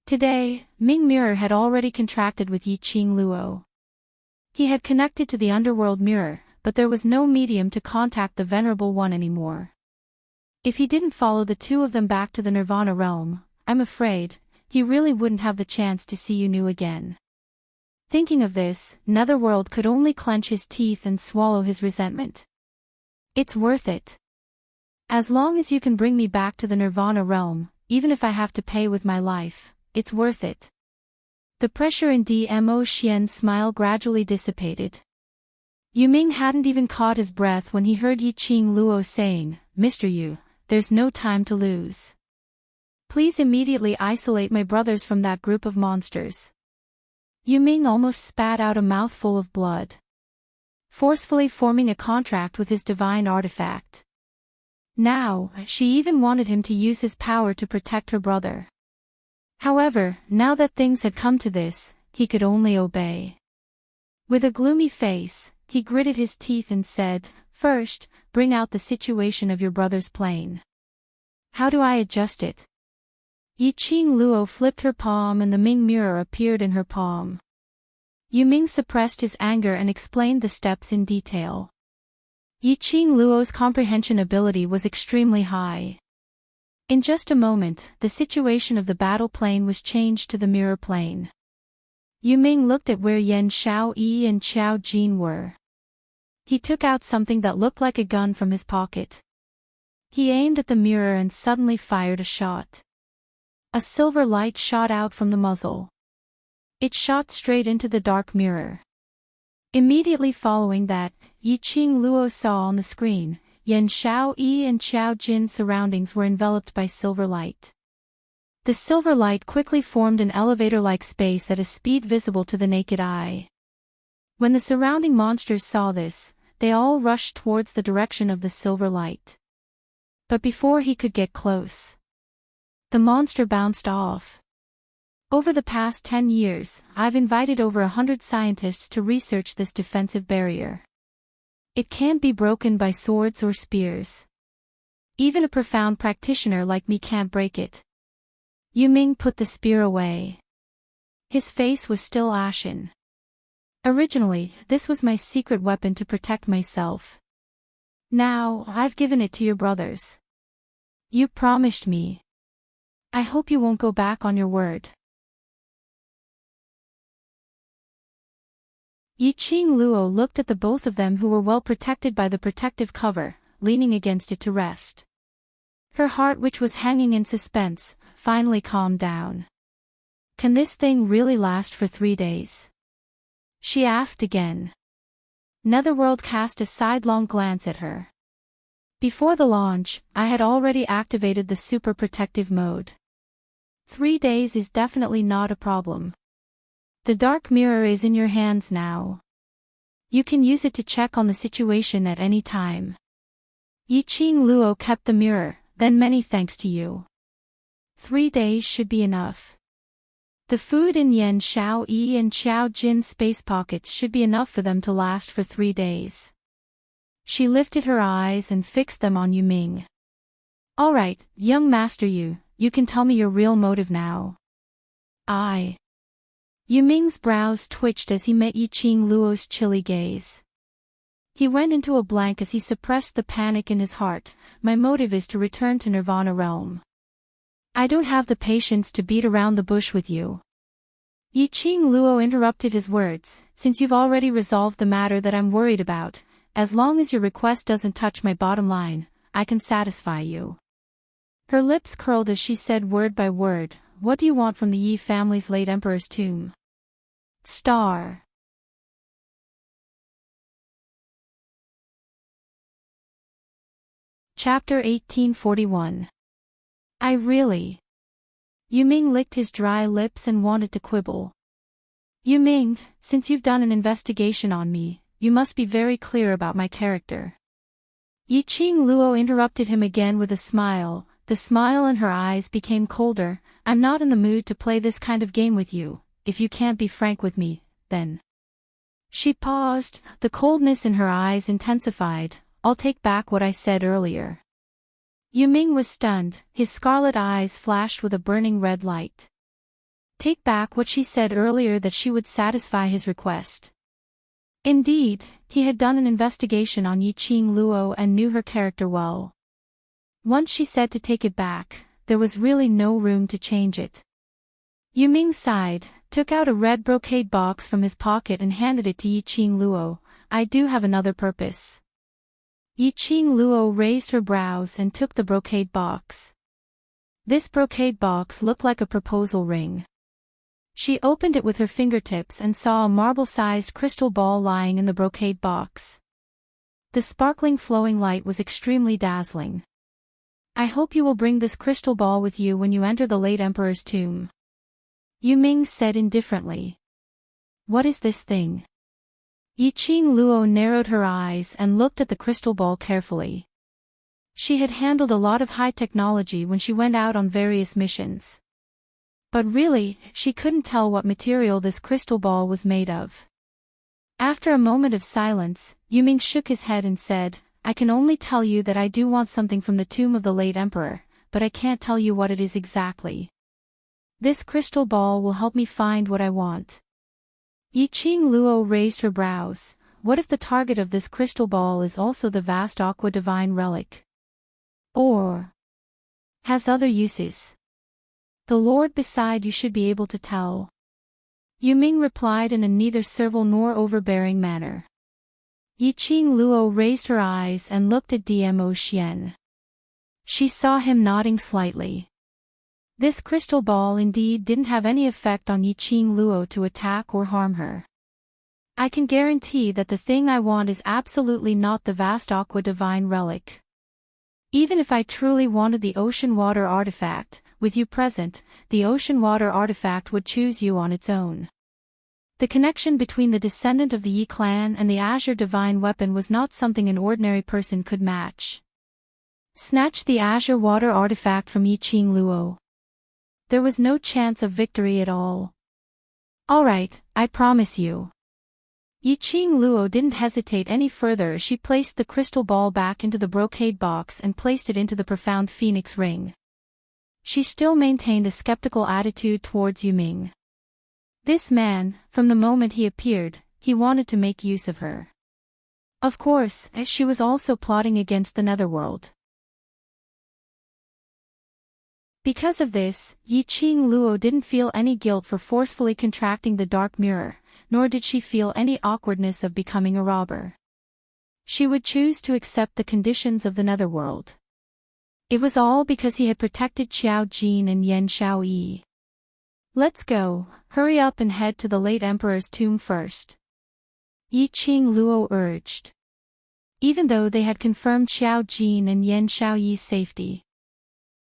Today, Ming Mirror had already contracted with Yiqing Luo. He had connected to the underworld mirror, but there was no medium to contact the Venerable One anymore. If he didn't follow the two of them back to the Nirvana realm, I'm afraid, he really wouldn't have the chance to see Yu again. Thinking of this, Netherworld could only clench his teeth and swallow his resentment. It's worth it. As long as you can bring me back to the Nirvana realm, even if I have to pay with my life, it's worth it. The pressure in Dmo Xian's smile gradually dissipated. Yuming hadn't even caught his breath when he heard Yiqing Luo saying, "Mr. Yu, there's no time to lose. Please immediately isolate my brothers from that group of monsters." Yuming almost spat out a mouthful of blood, forcefully forming a contract with his divine artifact. Now, she even wanted him to use his power to protect her brother. However, now that things had come to this, he could only obey. With a gloomy face, he gritted his teeth and said, "First, bring out the situation of your brother's plane. How do I adjust it?" Yiqing Luo flipped her palm and the Ming mirror appeared in her palm. Yuming suppressed his anger and explained the steps in detail. Yiqing Luo's comprehension ability was extremely high. In just a moment, the situation of the battle plane was changed to the mirror plane. Yuming looked at where Yan Xiaoyi and Qiao Jin were. He took out something that looked like a gun from his pocket. He aimed at the mirror and suddenly fired a shot. A silver light shot out from the muzzle. It shot straight into the dark mirror. Immediately following that, Yiqing Luo saw on the screen, Yan Xiaoyi and Qiao Jin's surroundings were enveloped by silver light. The silver light quickly formed an elevator-like space at a speed visible to the naked eye. When the surrounding monsters saw this, they all rushed towards the direction of the silver light. But before he could get close, the monster bounced off. Over the past 10 years, I've invited over 100 scientists to research this defensive barrier. It can't be broken by swords or spears. Even a profound practitioner like me can't break it. Yuming put the spear away. His face was still ashen. Originally, this was my secret weapon to protect myself. Now, I've given it to your brothers. You promised me. I hope you won't go back on your word. Yiqing Luo looked at the both of them who were well protected by the protective cover, leaning against it to rest. Her heart, which was hanging in suspense, finally calmed down. Can this thing really last for 3 days? She asked again. Netherworld cast a sidelong glance at her. Before the launch, I had already activated the super protective mode. 3 days is definitely not a problem. The dark mirror is in your hands now. You can use it to check on the situation at any time. Yiqing Luo kept the mirror, then many thanks to you. 3 days should be enough. The food in Yan Xiaoyi and Qiao Jin's space pockets should be enough for them to last for 3 days. She lifted her eyes and fixed them on Yuming. All right, young Master Yu, you can tell me your real motive now. Yuming's brows twitched as he met Yiqing Luo's chilly gaze. He went into a blank as he suppressed the panic in his heart. My motive is to return to Nirvana realm. I don't have the patience to beat around the bush with you. Yiqing Luo interrupted his words. Since you've already resolved the matter that I'm worried about, as long as your request doesn't touch my bottom line, I can satisfy you. Her lips curled as she said word by word, what do you want from the Yi family's late emperor's tomb? Star. Chapter 1841. Yuming licked his dry lips and wanted to quibble. Yuming, since you've done an investigation on me, you must be very clear about my character. Yiqing Luo interrupted him again with a smile. The smile in her eyes became colder. I'm not in the mood to play this kind of game with you. If you can't be frank with me, then. She paused, the coldness in her eyes intensified. I'll take back what I said earlier. Yuming was stunned, his scarlet eyes flashed with a burning red light. Take back what she said earlier, that she would satisfy his request. Indeed, he had done an investigation on Yiqing Luo and knew her character well. Once she said to take it back, there was really no room to change it. Yuming sighed, took out a red brocade box from his pocket and handed it to Yiqing Luo. I do have another purpose. Yiqing Luo raised her brows and took the brocade box. This brocade box looked like a proposal ring. She opened it with her fingertips and saw a marble-sized crystal ball lying in the brocade box. The sparkling flowing light was extremely dazzling. I hope you will bring this crystal ball with you when you enter the late emperor's tomb. Yuming said indifferently. What is this thing? Yiqing Luo narrowed her eyes and looked at the crystal ball carefully. She had handled a lot of high technology when she went out on various missions. But really, she couldn't tell what material this crystal ball was made of. After a moment of silence, Yuming shook his head and said, I can only tell you that I do want something from the tomb of the late emperor, but I can't tell you what it is exactly. This crystal ball will help me find what I want. Yiqing Luo raised her brows. What if the target of this crystal ball is also the vast aqua divine relic? Or has other uses? The Lord beside you should be able to tell. Yuming replied in a neither servile nor overbearing manner. Yiqing Luo raised her eyes and looked at Dmo Xian. She saw him nodding slightly. This crystal ball indeed didn't have any effect on Yiqing Luo to attack or harm her. I can guarantee that the thing I want is absolutely not the vast aqua divine relic. Even if I truly wanted the ocean water artifact, with you present, the ocean water artifact would choose you on its own. The connection between the descendant of the Yi clan and the Azure divine weapon was not something an ordinary person could match. Snatch the Azure water artifact from Yiqing Luo. There was no chance of victory at all. All right, I promise you. Yiqing Luo didn't hesitate any further as she placed the crystal ball back into the brocade box and placed it into the profound phoenix ring. She still maintained a skeptical attitude towards Yuming. This man, from the moment he appeared, he wanted to make use of her. Of course, she was also plotting against the netherworld. Because of this, Yiqing Luo didn't feel any guilt for forcefully contracting the dark mirror, nor did she feel any awkwardness of becoming a robber. She would choose to accept the conditions of the netherworld. It was all because he had protected Qiao Jin and Yan Xiaoyi. Let's go, hurry up and head to the late emperor's tomb first. Yiqing Luo urged. Even though they had confirmed Qiao Jin and Yan Xiaoyi's safety,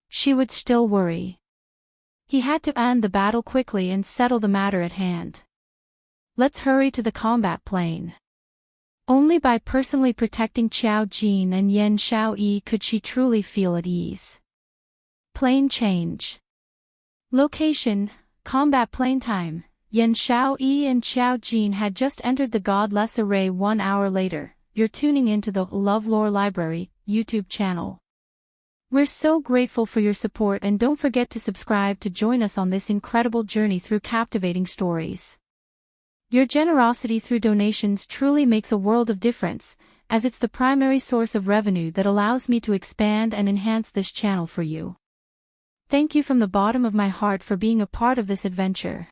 she would still worry. He had to end the battle quickly and settle the matter at hand. Let's hurry to the combat plane. Only by personally protecting Qiao Jin and Yan Xiaoyi could she truly feel at ease. Plane change. Location, combat plane time. Yan Xiaoyi and Qiao Jin had just entered the godless array 1 hour later. You're tuning into the LoveLore Library YouTube channel. We're so grateful for your support and don't forget to subscribe to join us on this incredible journey through captivating stories. Your generosity through donations truly makes a world of difference, as it's the primary source of revenue that allows me to expand and enhance this channel for you. Thank you from the bottom of my heart for being a part of this adventure.